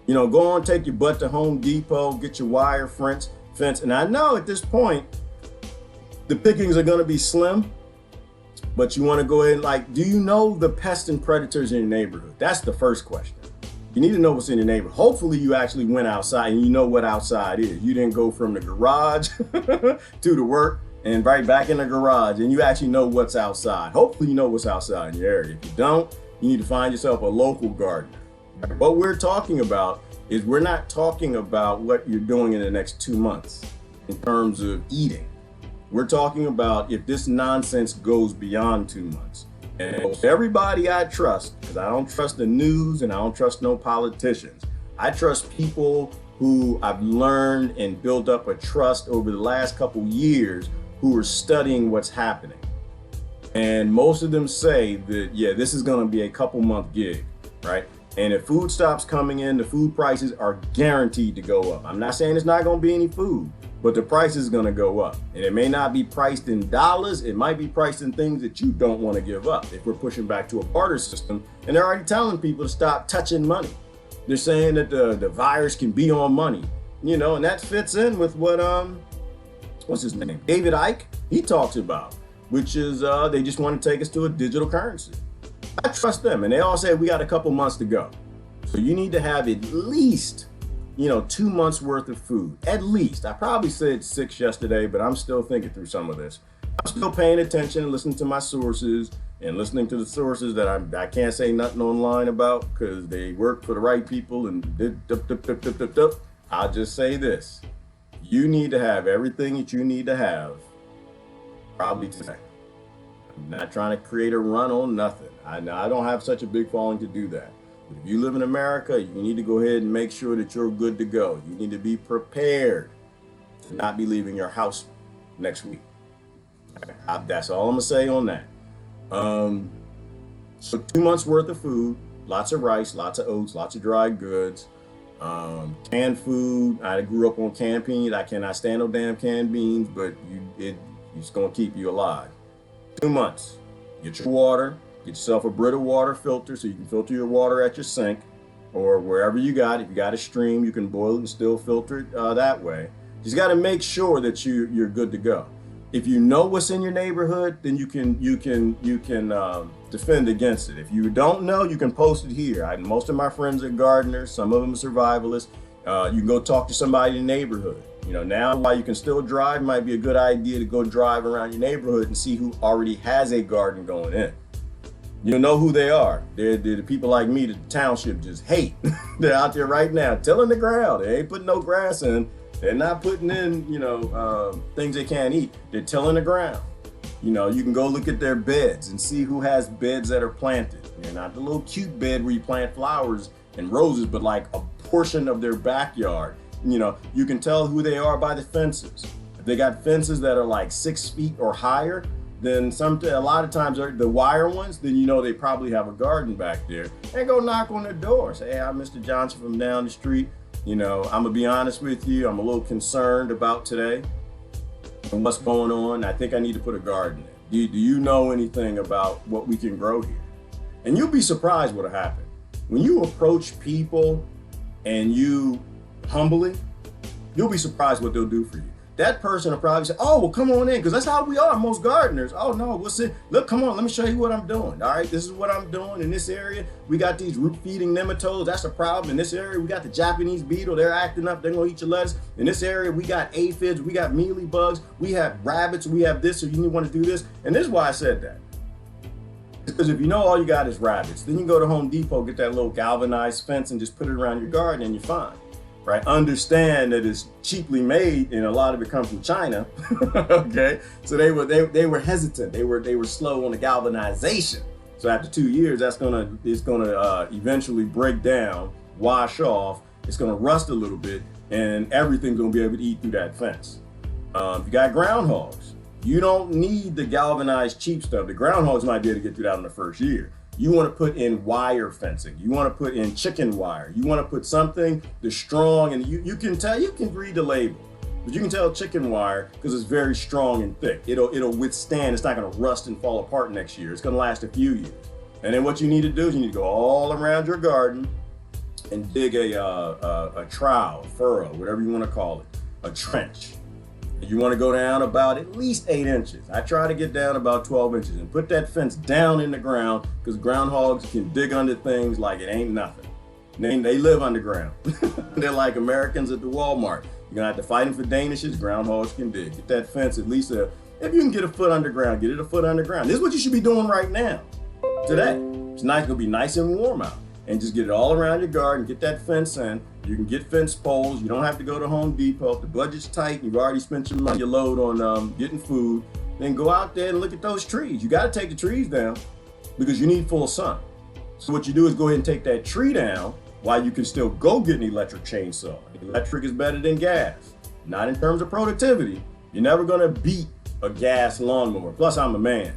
You know, go on, take your butt to Home Depot, get your wire fence. And I know at this point, the pickings are going to be slim. But you want to go ahead and like, do you know the pests and predators in your neighborhood? That's the first question. You need to know what's in your neighborhood. Hopefully you actually went outside and you know what outside is. You didn't go from the garage to the work and right back in the garage, and you actually know what's outside. Hopefully you know what's outside in your area. If you don't, you need to find yourself a local gardener. What we're talking about is we're not talking about what you're doing in the next 2 months in terms of eating. We're talking about if this nonsense goes beyond 2 months. And everybody I trust, because I don't trust the news and I don't trust no politicians. I trust people who I've learned and built up a trust over the last couple years who are studying what's happening. And most of them say that, yeah, this is going to be a couple month gig, right? And if food stops coming in, the food prices are guaranteed to go up. I'm not saying it's not going to be any food, but the price is going to go up. And it may not be priced in dollars. It might be priced in things that you don't want to give up if we're pushing back to a barter system. And they're already telling people to stop touching money. They're saying that the virus can be on money, you know, and that fits in with what, what's his name? David Icke, he talks about, which is they just want to take us to a digital currency. I trust them. And they all say we got a couple months to go. So you need to have at least, 2 months worth of food, at least. I probably said 6 yesterday, but I'm still thinking through some of this. I'm still paying attention and listening to my sources and listening to the sources that I can't say nothing online about because they work for the right people and I'll just say this. You need to have everything that you need to have probably today. I'm not trying to create a run on nothing. I don't have such a big following to do that. But if you live in America, you need to go ahead and make sure that you're good to go. You need to be prepared to not be leaving your house next week. That's all I'm gonna say on that. So 2 months worth of food, lots of rice, lots of oats, lots of dry goods, canned food. I grew up on canned beans. I cannot stand no damn canned beans, but it's gonna keep you alive. 2 months. Get your water. Get yourself a Brita water filter so you can filter your water at your sink or wherever you got it. If you got a stream, you can boil it and still filter it that way. Just got to make sure that you're good to go. If you know what's in your neighborhood, then you can defend against it. If you don't know, you can post it here. Most of my friends are gardeners. Some of them are survivalists. You can go talk to somebody in the neighborhood. Now while you can still drive, might be a good idea to go drive around your neighborhood and see who already has a garden going in. You know who they are. They're the people like me that the township just hate. They're out there right now tilling the ground. They ain't putting no grass in. They're not putting in, things they can't eat. They're tilling the ground. You can go look at their beds and see who has beds that are planted. They're not the little cute bed where you plant flowers and roses, but like a portion of their backyard. You can tell who they are by the fences. If they got fences that are like 6 feet or higher, then a lot of times the wire ones, then they probably have a garden back there. And go knock on their door. Say, hey, I'm Mr. Johnson from down the street. I'm gonna be honest with you. I'm a little concerned about today and what's going on. I think I need to put a garden in. Do you know anything about what we can grow here? And you'll be surprised what'll happen. When you approach people and you humbly, you'll be surprised what they'll do for you. That person will probably say, oh, well, come on in, because that's how we are, most gardeners. Oh, no, what's it? Look, come on, let me show you what I'm doing. All right, this is what I'm doing in this area. We got these root-feeding nematodes. That's a problem. In this area, we got the Japanese beetle. They're acting up. They're going to eat your lettuce. In this area, we got aphids. We got mealy bugs. We have rabbits. We have this, so you want to do this. And this is why I said that. Because if you know all you got is rabbits, then you go to Home Depot, get that little galvanized fence, and just put it around your garden, and you're fine. Right? Understand that it's cheaply made and a lot of it comes from China. Okay. So they were hesitant. They were slow on the galvanization. So after 2 years, it's gonna eventually break down, wash off, it's gonna rust a little bit, and everything's gonna be able to eat through that fence. If you got groundhogs, you don't need the galvanized cheap stuff. The groundhogs might be able to get through that in the first year. You want to put in wire fencing. You want to put in chicken wire. You want to put something that's strong, and you can tell, you can read the label, but you can tell chicken wire because it's very strong and thick. It'll withstand. It's not going to rust and fall apart next year. It's going to last a few years. And then what you need to do is you need to go all around your garden and dig a trowel, furrow, whatever you want to call it, a trench. You want to go down about at least 8 inches. I try to get down about 12 inches and put that fence down in the ground because groundhogs can dig under things like it ain't nothing. They live underground. They're like Americans at the Walmart. You're gonna have to fight them for danishes. Groundhogs can dig. Get that fence at least if you can get a foot underground, get it a foot underground. This is what you should be doing right now, today. It's gonna be nice and warm out. And just get it all around your garden, get that fence in. You can get fence poles. You don't have to go to Home Depot. If the budget's tight, you've already spent your money, your load on getting food, then go out there and look at those trees. You gotta take the trees down because you need full sun. So what you do is go ahead and take that tree down while you can still go get an electric chainsaw. Electric is better than gas. Not in terms of productivity. You're never gonna beat a gas lawnmower. Plus, I'm a man.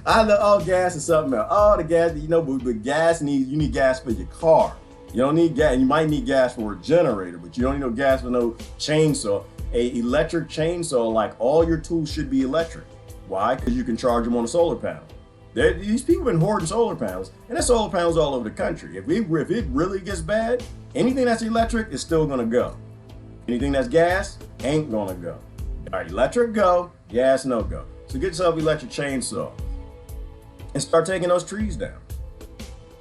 I know all gas is something else. All the gas, but gas you need gas for your car. You don't need gas. You might need gas for a generator, but you don't need no gas for no chainsaw. A electric chainsaw, like all your tools should be electric. Why? Because you can charge them on a solar panel. These people have been hoarding solar panels, and there's solar panels all over the country. If it really gets bad, anything that's electric is still gonna go. Anything that's gas ain't gonna go. All right, electric go, gas no go. So get yourself an electric chainsaw and start taking those trees down.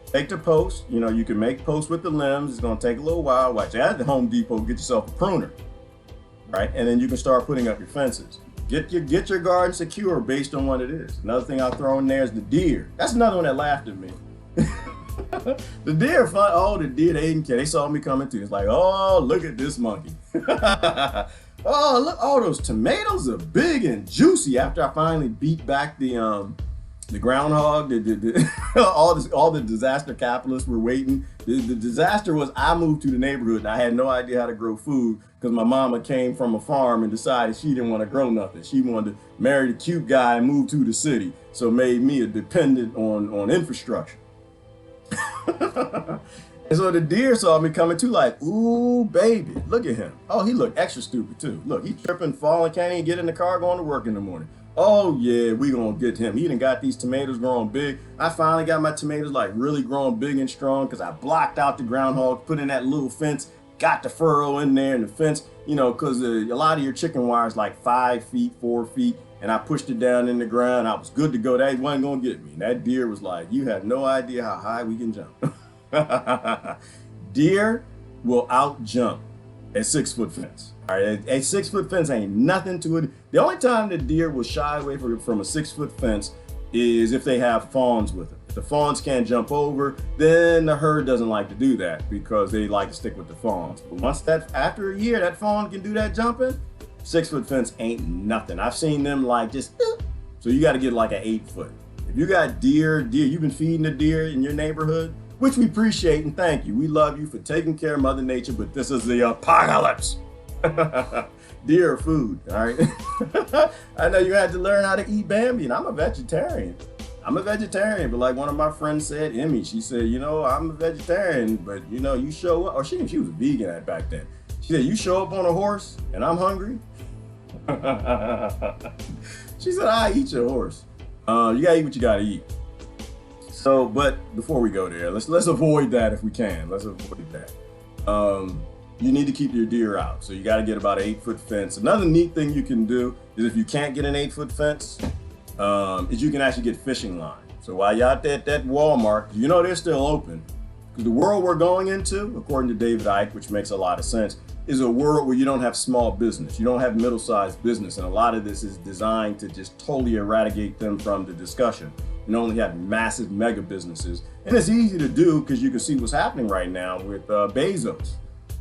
Take the post, you can make posts with the limbs. It's gonna take a little while. Watch at the Home Depot, get yourself a pruner, right? And then you can start putting up your fences. Get your garden secure based on what it is. Another thing I'll throw in there is the deer. That's another one that laughed at me. The deer fun. Oh, the deer, they didn't care. They saw me coming too. It's like, oh, look at this monkey. Oh, look, all those tomatoes are big and juicy. After I finally beat back the groundhog, all the disaster capitalists were waiting. The disaster was I moved to the neighborhood and I had no idea how to grow food because my mama came from a farm and decided she didn't want to grow nothing. She wanted to marry the cute guy and move to the city, so made me a dependent on infrastructure. And so the deer saw me coming too, like, ooh, baby, look at him. Oh, he looked extra stupid too. Look, he's tripping, falling, can't even get in the car, going to work in the morning. Oh yeah, we gonna get him. He done got these tomatoes growing big. I finally got my tomatoes like really growing big and strong because I blocked out the groundhog, put in that little fence, got the furrow in there and the fence, because a lot of your chicken wire is like 5 feet, 4 feet. And I pushed it down in the ground. I was good to go. That wasn't gonna get me. And that deer was like, you have no idea how high we can jump. Deer will out jump a 6-foot fence. All right, a 6-foot fence ain't nothing to it. The only time the deer will shy away from a 6-foot fence is if they have fawns with them. If the fawns can't jump over, then the herd doesn't like to do that because they like to stick with the fawns. But after a year, that fawn can do that jumping, 6-foot fence ain't nothing. I've seen them like just, so you got to get like an 8-foot. If you got deer, you've been feeding the deer in your neighborhood, which we appreciate and thank you. We love you for taking care of Mother Nature, but this is the apocalypse. Deer food, all right? I know you had to learn how to eat Bambi, and I'm a vegetarian. But like one of my friends said, Emmy, she said, I'm a vegetarian, but you show up, or she was a vegan back then. She said, you show up on a horse and I'm hungry. She said, I eat your horse. You gotta eat what you gotta eat. So, but before we go there, let's avoid that if we can. Let's avoid that. You need to keep your deer out. So you gotta get about an 8-foot fence. Another neat thing you can do is if you can't get an 8-foot fence, is you can actually get fishing line. So while you're out there at that Walmart, they're still open. Because the world we're going into, according to David Icke, which makes a lot of sense, is a world where you don't have small business. You don't have middle-sized business. And a lot of this is designed to just totally eradicate them from the discussion. You only have massive mega businesses. And it's easy to do because you can see what's happening right now with Bezos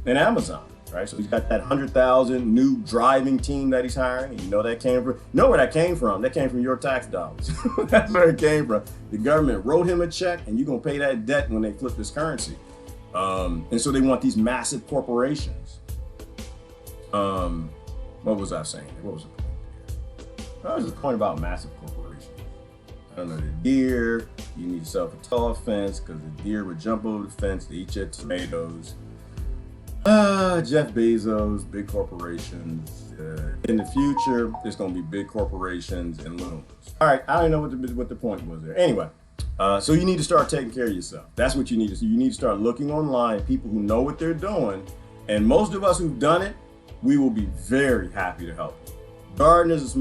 and Amazon, right? So he's got that 100,000 new driving team that he's hiring. And where that came from? That came from your tax dollars. That's where it came from. The government wrote him a check and you're going to pay that debt when they flip this currency. And so they want these massive corporations. What was I saying? What was the point there? What was the point about massive corporations? I don't know, the deer, you need yourself a tall fence because the deer would jump over the fence to eat your tomatoes. Jeff Bezos, big corporations. In the future, there's going to be big corporations and loans. All right, I don't know what the point was there. Anyway, so you need to start taking care of yourself. That's what you need to do. You need to start looking online at people who know what they're doing. And most of us who've done it we will be very happy to help you. Gardeners is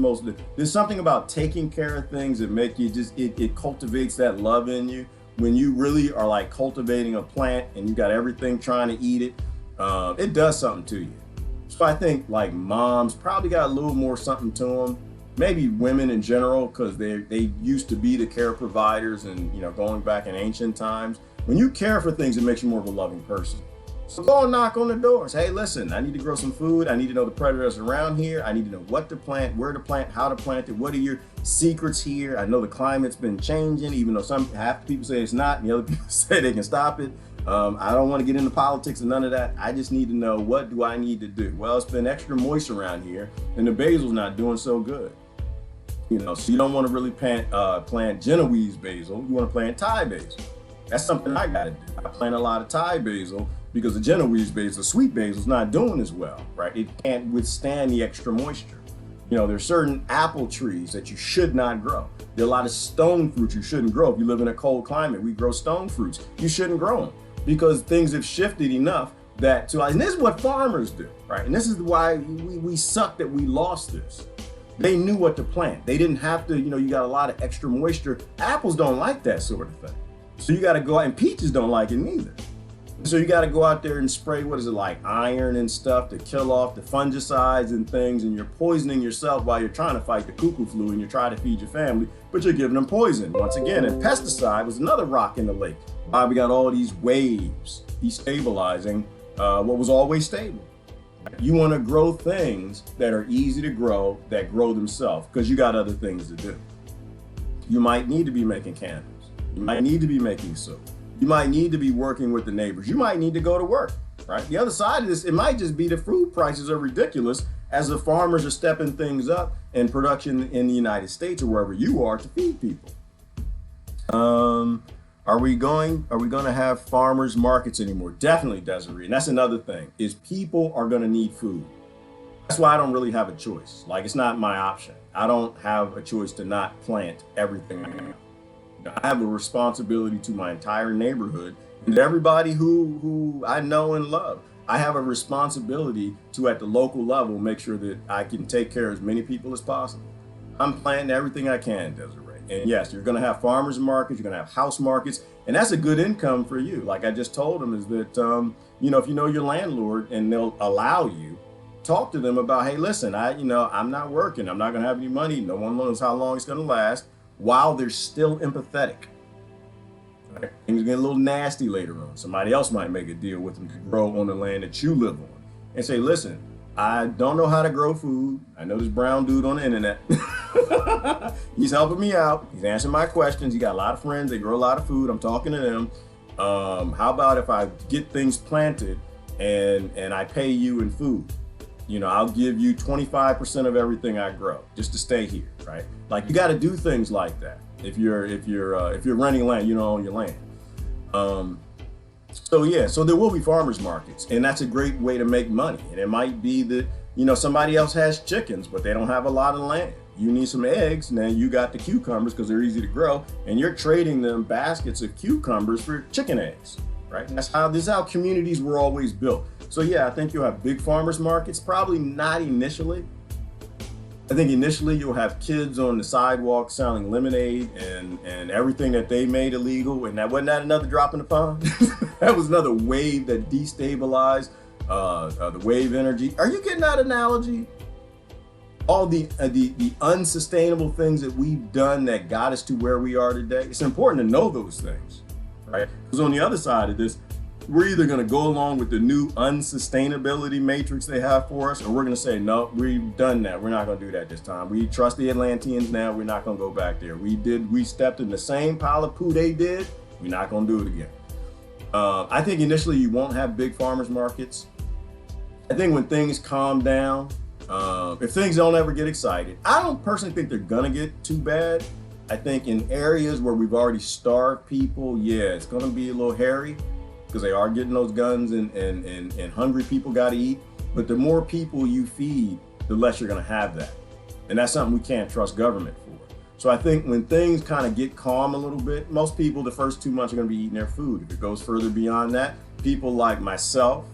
there's something about taking care of things that make you it cultivates that love in you. When you really are like cultivating a plant and you got everything trying to eat it, it does something to you. So I think like moms probably got a little more something to them. Maybe women in general, because they used to be the care providers, and going back in ancient times. When you care for things, it makes you more of a loving person. So go and knock on the doors. Hey, listen, I need to grow some food. I need to know the predators around here. I need to know what to plant, where to plant, how to plant it. What are your secrets here? I know the climate's been changing, even though half the people say it's not, and the other people say they can stop it. I don't want to get into politics and none of that. I just need to know, what do I need to do? Well, it's been extra moist around here, and the basil's not doing so good. So you don't want to really plant Genoese basil. You want to plant Thai basil. That's something I got to do. I plant a lot of Thai basil because the Genoese basil, the sweet basil, is not doing as well, right? It can't withstand the extra moisture. There's certain apple trees that you should not grow. There are a lot of stone fruits you shouldn't grow. If you live in a cold climate, we grow stone fruits. You shouldn't grow them because things have shifted enough and this is what farmers do, right? And this is why we suck that we lost this. They knew what to plant. They didn't have to, you got a lot of extra moisture. Apples don't like that sort of thing. So you got to go out, and peaches don't like it neither. So you got to go out there and spray, iron and stuff to kill off the fungicides and things, and you're poisoning yourself while you're trying to fight the cuckoo flu and you're trying to feed your family, but you're giving them poison once again. And pesticide was another rock in the lake. Why we got all these waves destabilizing what was always stable. You want to grow things that are easy to grow, that grow themselves, because you got other things to do. You might need to be making candles. You might need to be making soap. You might need to be working with the neighbors. You might need to go to work, right? The other side of this, it might just be the food prices are ridiculous as the farmers are stepping things up in production in the United States or wherever you are to feed people. Are we going to have farmers markets anymore? Definitely, Desiree. And that's another thing, is people are going to need food. That's why I don't really have a choice. It's not my option. I don't have a choice to not plant everything I am. I have a responsibility to my entire neighborhood and everybody who I know and love. I have a responsibility to, at the local level, make sure that I can take care of as many people as possible. I'm planting everything I can, Desiree. And yes, you're going to have farmers markets, you're going to have house markets, and that's a good income for you. Like I just told them, is that, if you know your landlord and they'll allow you, talk to them about, hey, listen, I'm not working. I'm not going to have any money. No one knows how long it's going to last, while they're still empathetic. Right? Things get a little nasty later on. Somebody else might make a deal with them to grow on the land that you live on and say, listen, I don't know how to grow food. I know this brown dude on the internet. He's helping me out. He's answering my questions. He got a lot of friends. They grow a lot of food. I'm talking to them. How about if I get things planted and I pay you in food? I'll give you 25% of everything I grow just to stay here, right? You got to do things like that. If you're renting land, you don't own your land. So there will be farmers markets, and that's a great way to make money. And it might be that, somebody else has chickens, but they don't have a lot of land. You need some eggs, now you got the cucumbers because they're easy to grow, and you're trading them baskets of cucumbers for chicken eggs, right? This is how communities were always built. So yeah, I think you'll have big farmers markets, probably not initially. I think initially you'll have kids on the sidewalk selling lemonade and everything that they made illegal. And wasn't that another drop in the pond? That was another wave that destabilized the wave energy. Are you getting that analogy? All the unsustainable things that we've done that got us to where we are today. It's important to know those things, right? Because on the other side of this, we're either going to go along with the new unsustainability matrix they have for us, or we're going to say, no, we've done that. We're not going to do that this time. We trust the Atlanteans now. We're not going to go back there. We stepped in the same pile of poo they did. We're not going to do it again. I think initially you won't have big farmers markets. I think when things calm down, if things don't ever get excited, I don't personally think they're going to get too bad. I think in areas where we've already starved people, yeah, it's going to be a little hairy, because they are getting those guns and hungry people got to eat. But the more people you feed, the less you're going to have that. And that's something we can't trust government for. So I think when things kind of get calm a little bit, most people the first 2 months are going to be eating their food. If it goes further beyond that, people like myself,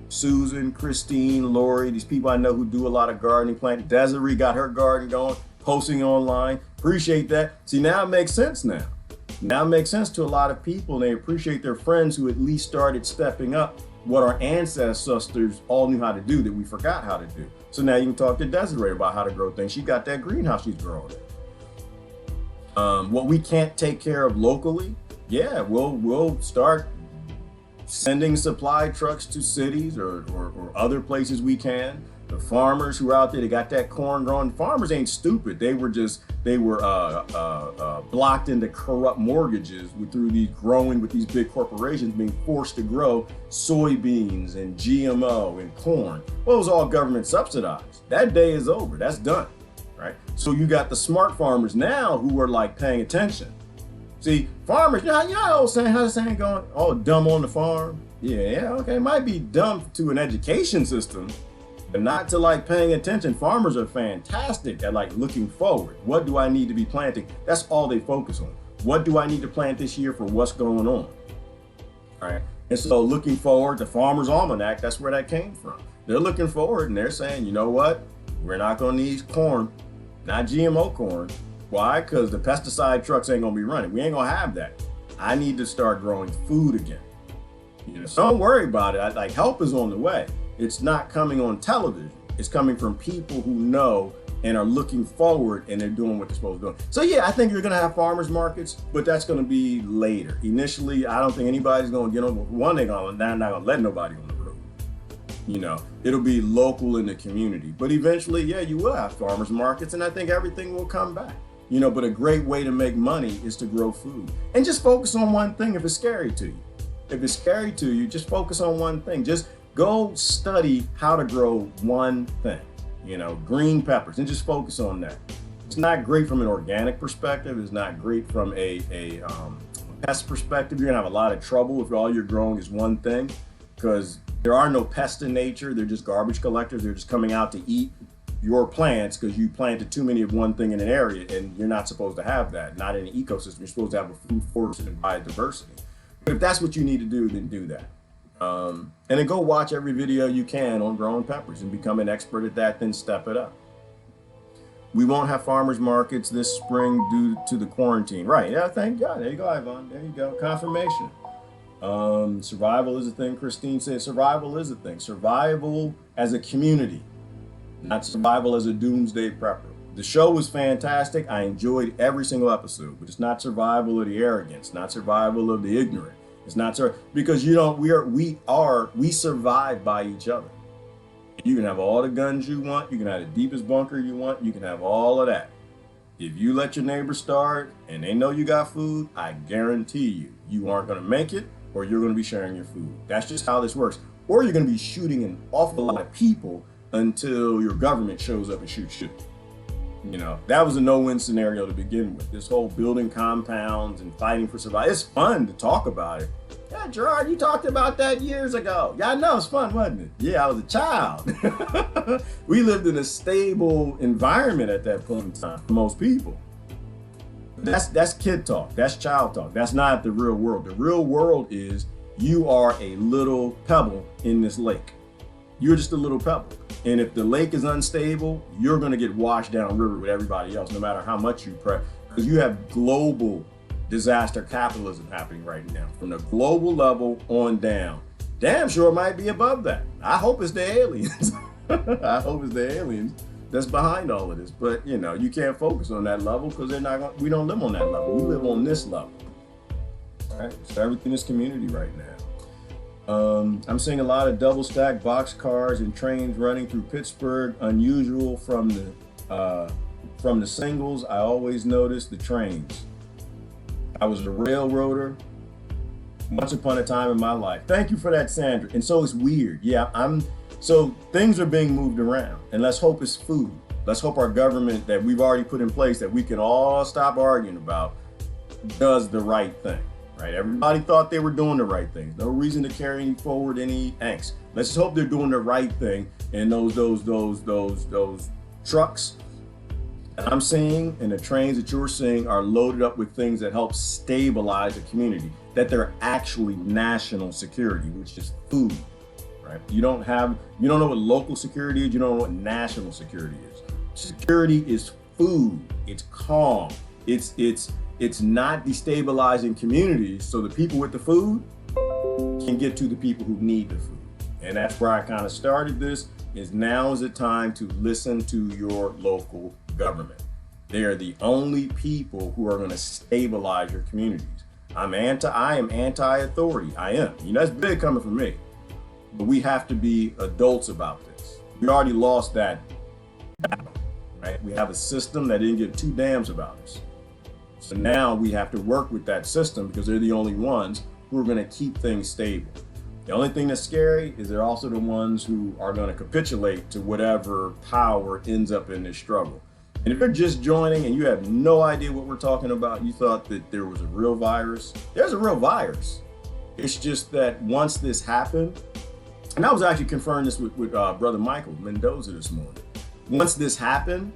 Susan, Christine, Lori, these people I know who do a lot of gardening, planting. Desiree got her garden going, posting online. Appreciate that. See, now it makes sense now. Now it makes sense to a lot of people, and they appreciate their friends who at least started stepping up what our ancestors all knew how to do that we forgot how to do. So now you can talk to Desiree about how to grow things. She got that greenhouse she's growing in. What we can't take care of locally, yeah, we'll start sending supply trucks to cities or other places we can. The farmers who are out there, they got that corn growing. Farmers ain't stupid. They were blocked into corrupt mortgages through these growing with these big corporations being forced to grow soybeans and GMO and corn. Well, it was all government subsidized. That day is over. That's done, right? So you got the smart farmers now who are like paying attention. See, farmers, y'all saying, how's the saying going? Oh, dumb on the farm? Yeah, okay. Might be dumb to an education system, but not to like paying attention. Farmers are fantastic at like looking forward. What do I need to be planting? That's all they focus on. What do I need to plant this year for what's going on? All right. And so looking forward, the Farmer's Almanac, that's where that came from. They're looking forward and they're saying, you know what? We're not going to need corn, not GMO corn. Why? Because the pesticide trucks ain't gonna be running. We ain't gonna have that. I need to start growing food again. So don't worry about it. Like help is on the way. It's not coming on television. It's coming from people who know and are looking forward and they're doing what they're supposed to do. So yeah, I think you're gonna have farmers markets, but that's gonna be later. Initially, I don't think anybody's gonna get on. One, they're not gonna let nobody on the road. It'll be local in the community. But eventually, yeah, you will have farmers markets, and I think everything will come back. But a great way to make money is to grow food and just focus on one thing if it's scary to you. If it's scary to you, just focus on one thing. Just go study how to grow one thing, green peppers, and just focus on that. It's not great from an organic perspective. It's not great from a pest perspective. You're gonna have a lot of trouble if all you're growing is one thing, because there are no pests in nature. They're just garbage collectors. They're just coming out to eat your plants because you planted too many of one thing in an area, and you're not supposed to have that. Not in an ecosystem. You're supposed to have a food forest and biodiversity. But if that's what you need to do, then do that. And then go watch every video you can on growing peppers and become an expert at that, then step it up. We won't have farmers markets this spring due to the quarantine. Right, yeah, thank God. There you go, Ivan. There you go, confirmation. Survival is a thing. Christine said survival is a thing. Survival as a community, not survival as a doomsday prepper. The show was fantastic. I enjoyed every single episode, but it's not survival of the arrogance, not survival of the ignorant. It's not because we survive by each other. You can have all the guns you want. You can have the deepest bunker you want. You can have all of that. If you let your neighbor starve and they know you got food, I guarantee you aren't going to make it, or you're going to be sharing your food. That's just how this works. Or you're going to be shooting an awful lot of people until your government shows up and shoots you. That was a no-win scenario to begin with. This whole building compounds and fighting for survival. It's fun to talk about it. Yeah, Gerard, you talked about that years ago. Yeah, I know, it's fun, wasn't it? Yeah, I was a child. We lived in a stable environment at that point in time for most people. That's kid talk. That's child talk. That's not the real world. The real world is you are a little pebble in this lake. You're just a little pebble. And if the lake is unstable, you're going to get washed downriver with everybody else, no matter how much you prep. Because you have global disaster capitalism happening right now, from the global level on down. Damn sure it might be above that. I hope it's the aliens. I hope it's the aliens that's behind all of this. But you can't focus on that level because we don't live on that level. We live on this level. All right, so everything is community right now. I'm seeing a lot of double stack box cars and trains running through Pittsburgh. Unusual from the singles. I always notice the trains. I was a railroader once upon a time in my life. Thank you for that, Sandra. And so it's weird. Yeah, so things are being moved around, and let's hope it's food. Let's hope our government that we've already put in place that we can all stop arguing about does the right thing. Right? Everybody thought they were doing the right thing. No reason to carry forward any angst. Let's just hope they're doing the right thing. And those trucks that I'm seeing and the trains that you're seeing are loaded up with things that help stabilize the community. That they're actually national security, which is food. right? You don't know what local security is. You don't know what national security is. Security is food. It's calm. It's not destabilizing communities so the people with the food can get to the people who need the food. And that's where I kind of started this, is now is the time to listen to your local government. They are the only people who are going to stabilize your communities. I am anti-authority. I am. That's big coming from me. But we have to be adults about this. We already lost that battle, right? We have a system that didn't give two damns about us. So now we have to work with that system because they're the only ones who are going to keep things stable. The only thing that's scary is they're also the ones who are going to capitulate to whatever power ends up in this struggle. And if you're just joining and you have no idea what we're talking about, you thought that there was a real virus. There's a real virus. It's just that once this happened, and I was actually confirming this with Brother Michael Mendoza this morning. Once this happened,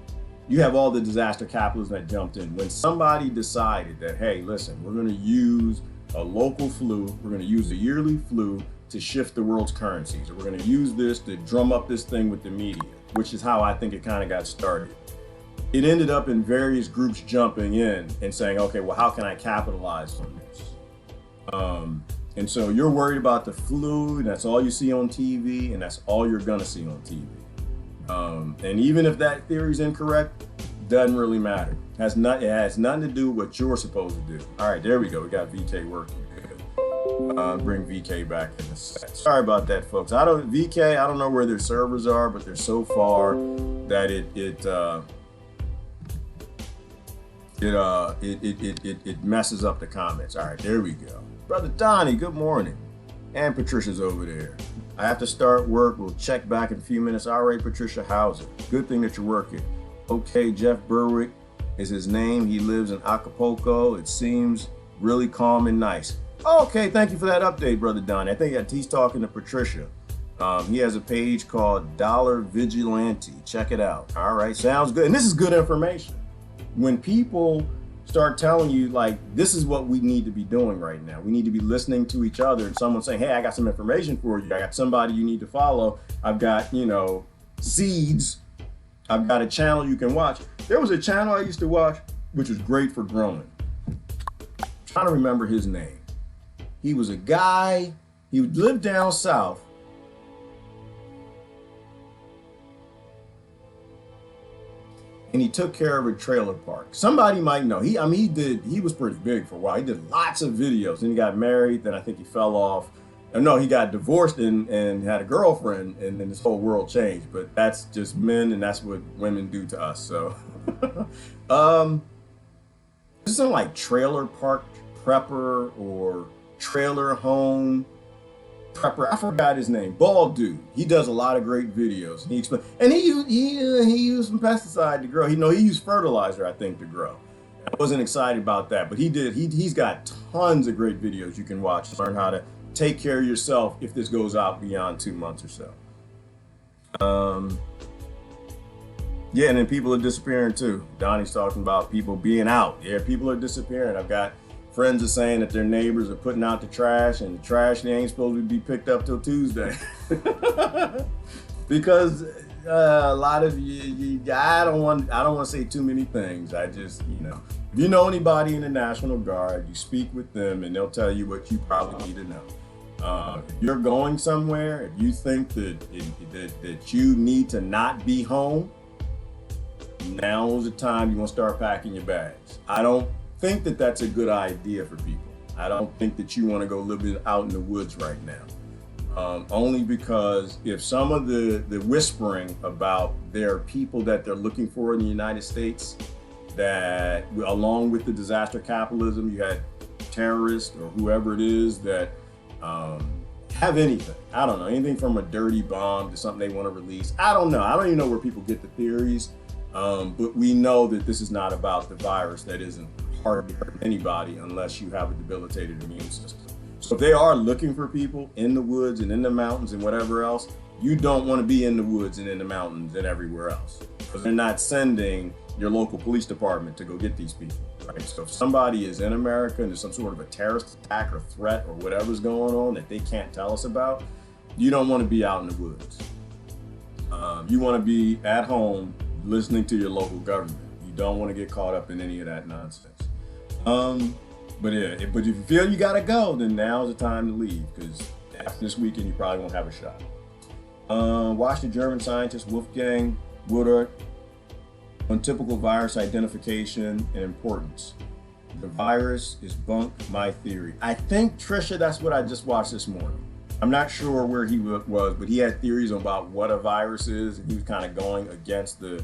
you have all the disaster capitalism that jumped in. When somebody decided that, hey, listen, we're going to use a local flu, we're going to use a yearly flu to shift the world's currencies, or we're going to use this to drum up this thing with the media, which is how I think it kind of got started. It ended up in various groups jumping in and saying, okay, well, how can I capitalize on this? And so you're worried about the flu, and that's all you see on TV, and that's all you're going to see on TV. And even if that theory is incorrect, doesn't really matter. It has nothing to do with what you're supposed to do. All right, there we go. We got VK working. Bring VK back in a sec. Sorry about that, folks. I don't know where their servers are, but they're so far that it messes up the comments. All right, there we go. Brother Donnie, good morning. And Patricia's over there. I have to start work. We'll check back in a few minutes. All right, Patricia Hauser. Good thing that you're working. Okay, Jeff Berwick is his name. He lives in Acapulco. It seems really calm and nice. Okay, thank you for that update, Brother Donnie. I think he's talking to Patricia. He has a page called Dollar Vigilante. Check it out. All right, sounds good. And this is good information. When people start telling you, like, this is what we need to be doing right now. We need to be listening to each other, and someone saying, hey, I got some information for you. I got somebody you need to follow. I've got, seeds. I've got a channel you can watch. There was a channel I used to watch, which was great for growing. I'm trying to remember his name. He was a guy, he lived down south. And he took care of a trailer park. Somebody might know. He was pretty big for a while. He did lots of videos. Then he got married. Then I think he fell off. No, he got divorced and had a girlfriend, and then his whole world changed. But that's just men, and that's what women do to us. So, this isn't like Trailer Park Prepper or Trailer Home Prepper. I forgot his name. Bald dude. He does a lot of great videos. He explained, and he used some pesticide to grow. He used fertilizer, I think, to grow. I wasn't excited about that, but he did. He's got tons of great videos you can watch to learn how to take care of yourself if this goes out beyond 2 months or so. Yeah, and then people are disappearing too. Donnie's talking about people being out. Yeah, people are disappearing. I've got friends are saying that their neighbors are putting out the trash, and the trash ain't supposed to be picked up till Tuesday. Because a lot of you, I don't want to say too many things. I just, if you know anybody in the National Guard, you speak with them and they'll tell you what you probably need to know. If you're going somewhere, if you think that you need to not be home, now is the time you want to start packing your bags. I don't think that that's a good idea for people. I don't think that you want to go live out in the woods right now. Only because if some of the whispering about there are people that they're looking for in the United States, that along with the disaster capitalism, you had terrorists or whoever it is that have anything. I don't know, anything from a dirty bomb to something they want to release. I don't know. I don't even know where people get the theories. But we know that this is not about the virus that isn't hardly hurt anybody unless you have a debilitated immune system. So if they are looking for people in the woods and in the mountains and whatever else, you don't want to be in the woods and in the mountains and everywhere else, because they're not sending your local police department to go get these people, right? So if somebody is in America and there's some sort of a terrorist attack or threat or whatever's going on that they can't tell us about, you don't want to be out in the woods. You want to be at home listening to your local government. You don't want to get caught up in any of that nonsense. But if you feel you gotta go, then now's the time to leave, because after this weekend you probably won't have a shot. Watch the German scientist Wolfgang Woodard on typical virus identification and importance. The virus is bunked my theory. I think, Trisha, that's what I just watched this morning. I'm not sure where he was, but he had theories about what a virus is, and he was kind of going against the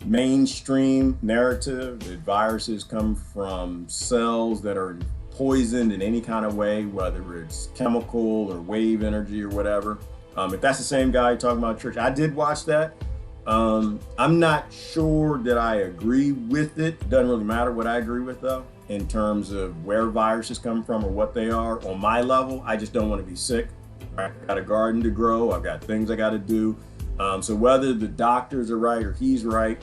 mainstream narrative that viruses come from cells that are poisoned in any kind of way, whether it's chemical or wave energy or whatever. If that's the same guy talking about church, I did watch that. I'm not sure that I agree with it. It doesn't really matter what I agree with, though, in terms of where viruses come from or what they are. On my level, I just don't want to be sick. I've got a garden to grow. I've got things I got to do. So whether the doctors are right or he's right,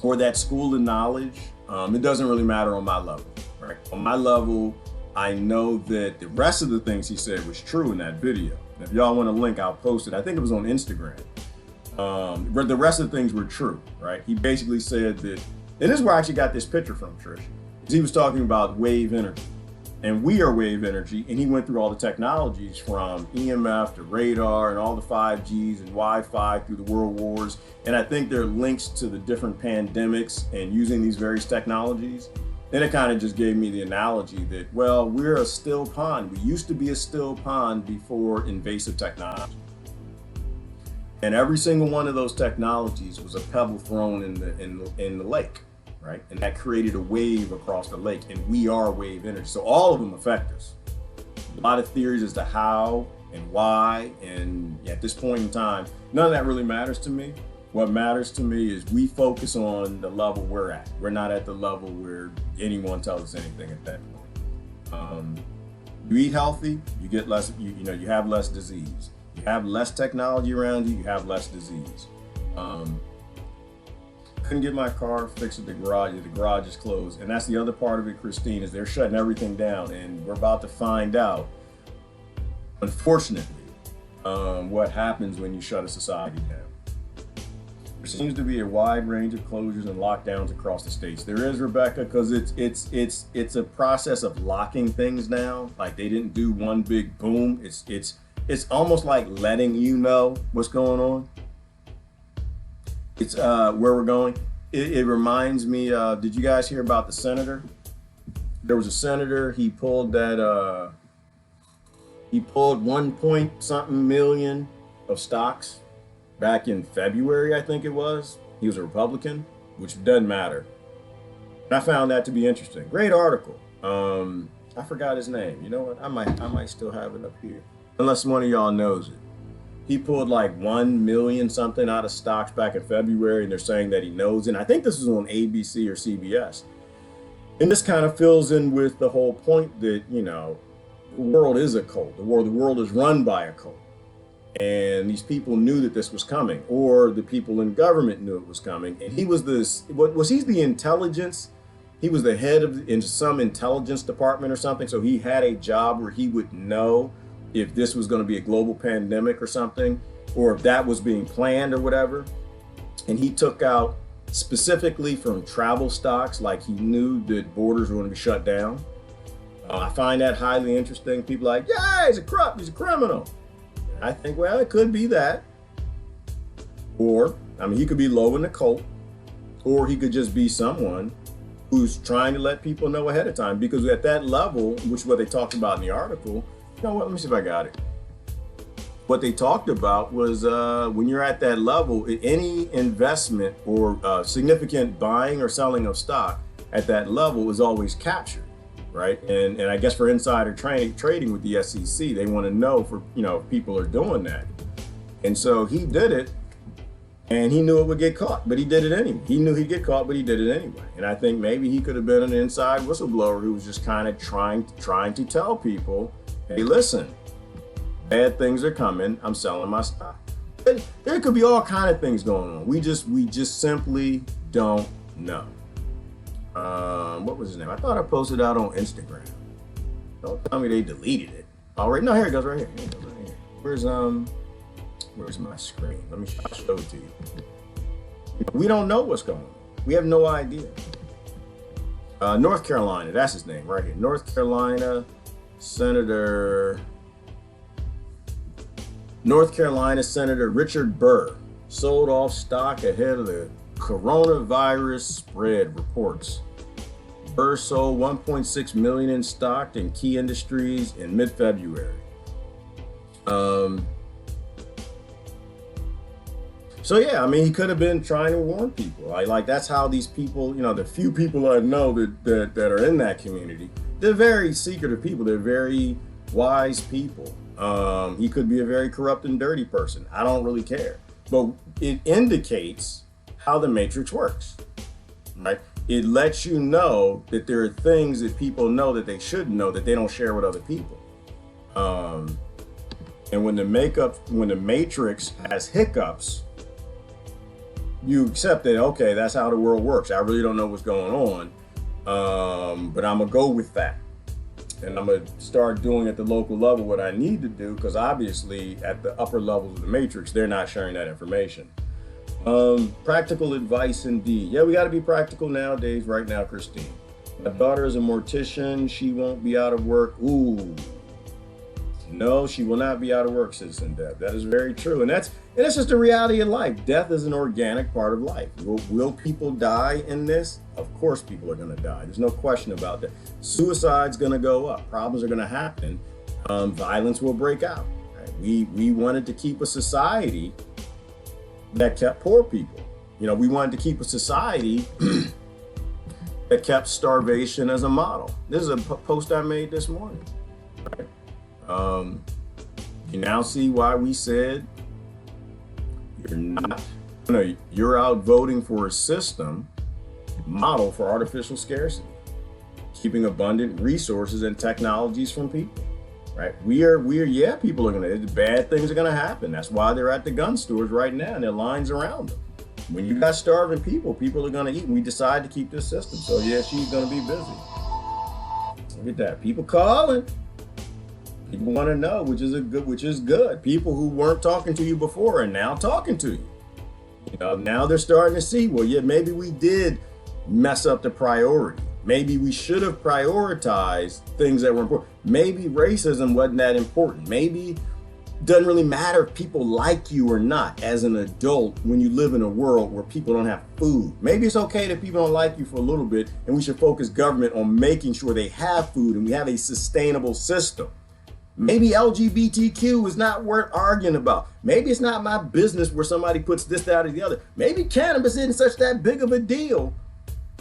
or that school of knowledge, it doesn't really matter on my level, right? On my level, I know that the rest of the things he said was true in that video. And if y'all want a link, I'll post it. I think it was on Instagram. But the rest of the things were true, right? He basically said that, and this is where I actually got this picture from, Trish. He was talking about wave energy, and we are wave energy, and he went through all the technologies from EMF to radar and all the 5Gs and Wi-Fi through the world wars. And I think there are links to the different pandemics and using these various technologies. Then it kind of just gave me the analogy that, well, we're a still pond. We used to be a still pond before invasive technology. And every single one of those technologies was a pebble thrown in the lake, right? And that created a wave across the lake, and we are wave energy. So all of them affect us. A lot of theories as to how and why, and at this point in time, none of that really matters to me. What matters to me is we focus on the level we're at. We're not at the level where anyone tells us anything at that point. You eat healthy, you get less, you have less disease. You have less technology around you, you have less disease. Couldn't get my car fixed at the garage is closed. And that's the other part of it, Christine, is they're shutting everything down, and we're about to find out, unfortunately, what happens when you shut a society down. There seems to be a wide range of closures and lockdowns across the states. There is, Rebecca, because it's a process of locking things down. Like, they didn't do one big boom. It's almost like letting you know what's going on. It's where we're going. It reminds me of, did you guys hear about the senator? There was a senator, he pulled 1 point something million of stocks back in February, I think it was. He was a Republican, which doesn't matter. And I found that to be interesting. Great article. I forgot his name. You know what? I might still have it up here, unless one of y'all knows it. He pulled like 1 million something out of stocks back in February, and they're saying that he knows it. And I think this was on ABC or CBS. And this kind of fills in with the whole point that, the world is a cult. The world is run by a cult. And these people knew that this was coming, or the people in government knew it was coming. And he was the intelligence? He was the head in some intelligence department or something. So he had a job where he would know if this was going to be a global pandemic or something, or if that was being planned or whatever. And he took out specifically from travel stocks, like he knew that borders were going to be shut down. I find that highly interesting. People are like, yeah, he's a criminal. And I think, well, it could be that. Or, he could be low in the cult, or he could just be someone who's trying to let people know ahead of time. Because at that level, which is what they talked about in the article, let me see if I got it. What they talked about was when you're at that level, any investment or significant buying or selling of stock at that level is always captured, right? And I guess for insider trading with the SEC, they want to know if people are doing that. And so he did it, and he knew it would get caught, but he did it anyway. He knew he'd get caught, but he did it anyway. And I think maybe he could have been an inside whistleblower who was just kind of trying to tell people, hey, listen, bad things are coming. I'm selling my stock. There could be all kind of things going on. We just simply don't know. What was his name? I thought I posted out on Instagram. Don't tell me they deleted it. All right, no, here it goes right here. where's my screen? Let me show it to you. We don't know what's going on. We have no idea. North Carolina, that's his name right here. North Carolina Senator Richard Burr sold off stock ahead of the coronavirus spread, reports. Burr sold 1.6 million in stock in key industries in mid-February. So yeah, I mean, he could have been trying to warn people. Like that's how these people, the few people I know that are in that community, they're very secretive people. They're very wise people. He could be a very corrupt and dirty person. I don't really care. But it indicates how the matrix works, right? It lets you know that there are things that people know that they should know that they don't share with other people. And when the matrix has hiccups, you accept that, okay, that's how the world works. I really don't know what's going on, but I'm gonna go with that. And I'm gonna start doing at the local level what I need to do, because obviously at the upper levels of the matrix, they're not sharing that information. Practical advice indeed. Yeah, we gotta be practical nowadays, right now, Christine. My daughter is a mortician. She won't be out of work. Ooh. No, she will not be out of work, Citizen Deb. That is very true. And that's just the reality of life. Death is an organic part of life. Will people die in this? Of course people are going to die. There's no question about that. Suicide's going to go up. Problems are going to happen. Violence will break out. Right? We wanted to keep a society that kept poor people. We wanted to keep a society that kept starvation as a model. This is a post I made this morning. Right? You now see why we said you're out voting for a system model for artificial scarcity, keeping abundant resources and technologies from people, right? Yeah, people are bad things are gonna happen. That's why they're at the gun stores right now and there are lines around them. When you got starving people are gonna eat, and we decide to keep this system. So yeah, she's gonna be busy. Look at that, people calling. People want to know, which is good. People who weren't talking to you before are now talking to you. Now they're starting to see, well, yeah, maybe we did mess up the priority. Maybe we should have prioritized things that were important. Maybe racism wasn't that important. Maybe it doesn't really matter if people like you or not as an adult when you live in a world where people don't have food. Maybe it's okay that people don't like you for a little bit, and we should focus government on making sure they have food and we have a sustainable system. Maybe LGBTQ is not worth arguing about. Maybe it's not my business where somebody puts this, that, or the other. Maybe cannabis isn't such that big of a deal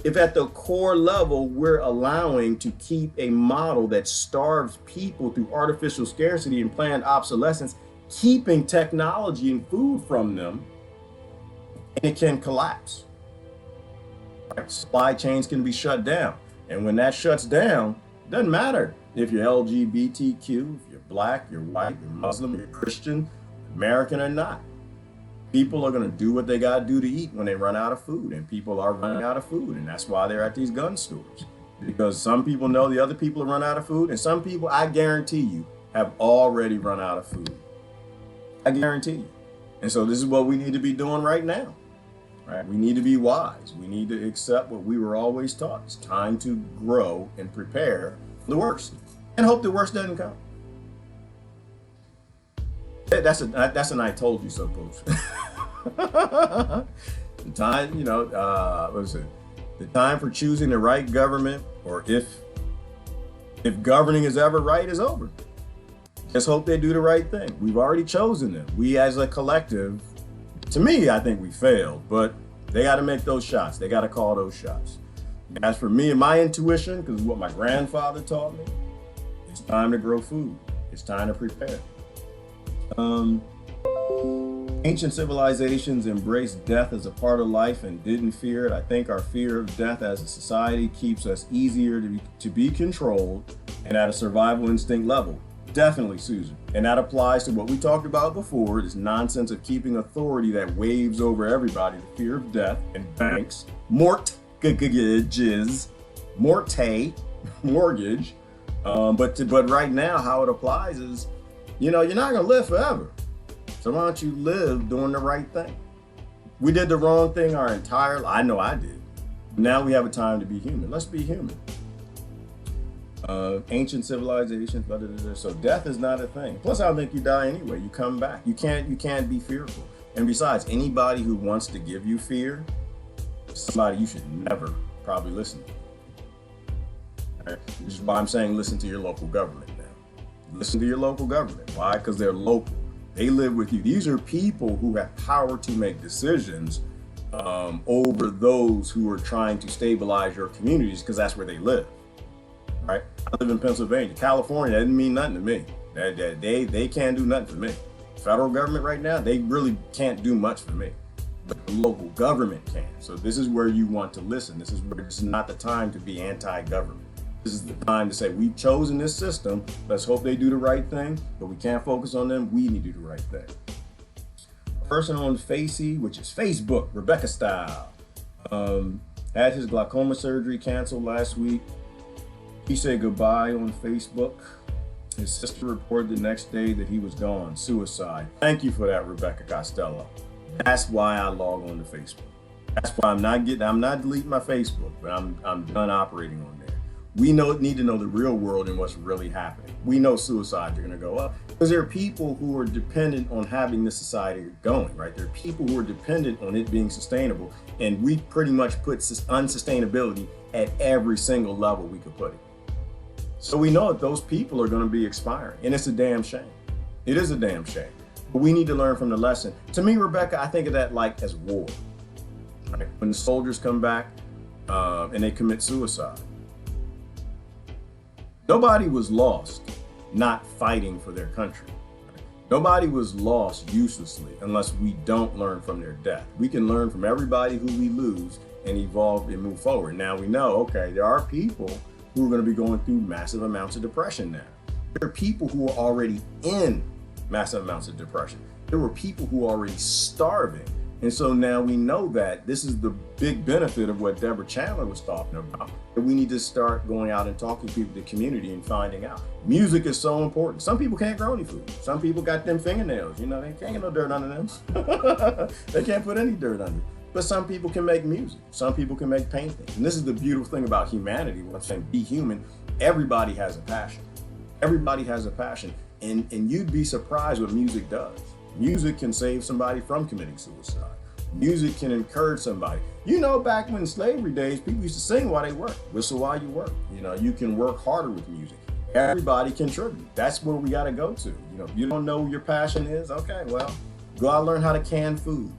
if at the core level we're allowing to keep a model that starves people through artificial scarcity and planned obsolescence, keeping technology and food from them, and it can collapse. Right? Supply chains can be shut down. And when that shuts down, it doesn't matter if you're LGBTQ, if you're black, you're white, you're Muslim, you're Christian, American or not. People are going to do what they got to do to eat when they run out of food, and people are running out of food, and that's why they're at these gun stores. Because some people know the other people have run out of food, and some people, I guarantee you, have already run out of food. I guarantee you. And so this is what we need to be doing right now. Right? We need to be wise. We need to accept what we were always taught. It's time to grow and prepare for the worst, and hope the worst doesn't come. That's an I told you so post. The time, what is it? The time for choosing the right government, or if governing is ever right, is over. Just hope they do the right thing. We've already chosen them. We as a collective, to me, I think we failed, but they got to make those shots. They got to call those shots. As for me and my intuition, because what my grandfather taught me, it's time to grow food. It's time to prepare. Ancient civilizations embraced death as a part of life and didn't fear it. I think our fear of death as a society keeps us easier to be controlled and at a survival instinct level. Definitely, Susan. And that applies to what we talked about before, this nonsense of keeping authority that waves over everybody, the fear of death and banks, mortgage. But right now, how it applies is You know, you're not going to live forever. So why don't you live doing the right thing? We did the wrong thing our entire life. I know I did. Now we have a time to be human. Let's be human. Ancient civilizations, blah, blah, blah, blah. So death is not a thing. Plus, I don't think you die anyway. You come back. You can't be fearful. And besides, anybody who wants to give you fear, somebody you should never probably listen to. Right? Which is why I'm saying listen to your local government now. Listen to your local government. Why? Because they're local. They live with you. These are people who have power to make decisions over those who are trying to stabilize your communities, because that's where they live. Right? I live in Pennsylvania. California, that didn't mean nothing to me. They can't do nothing for me. Federal government right now, they really can't do much for me. But the local government can. So this is where you want to listen. This is not the time to be anti-government. This is the time to say, we've chosen this system. Let's hope they do the right thing, but we can't focus on them. We need to do the right thing. A person on Facey, which is Facebook, Rebecca Style, had his glaucoma surgery canceled last week. He said goodbye on Facebook. His sister reported the next day that he was gone, suicide. Thank you for that, Rebecca Costello. That's why I log on to Facebook. That's why I'm not deleting my Facebook, but I'm done operating on there. We need to know the real world and what's really happening. We know suicides are going to go up because there are people who are dependent on having this society going, right? There are people who are dependent on it being sustainable, and we pretty much put unsustainability at every single level we could put it. So we know that those people are going to be expiring, and it's a damn shame. It is a damn shame. But we need to learn from the lesson. To me, Rebecca, I think of that like as war. Right? When the soldiers come back and they commit suicide. Nobody was lost not fighting for their country. Right? Nobody was lost uselessly unless we don't learn from their death. We can learn from everybody who we lose and evolve and move forward. Now we know, okay, there are people who are going to be going through massive amounts of depression now. There are people who are already in massive amounts of depression. There were people who are already starving. And so now we know that this is the big benefit of what Deborah Chandler was talking about, that we need to start going out and talking to people, the community, and finding out. Music is so important. Some people can't grow any food. Some people got them fingernails, they can't get no dirt under them. They can't put any dirt under. But some people can make music. Some people can make paintings. And this is the beautiful thing about humanity. When I'm saying be human, everybody has a passion. Everybody has a passion. And you'd be surprised what music does. Music can save somebody from committing suicide. Music can encourage somebody. Back when slavery days, people used to sing while they work, whistle while you work. You can work harder with music. Everybody contribute. That's where we got to go to. If you don't know what your passion is, okay, well, go out and learn how to can food.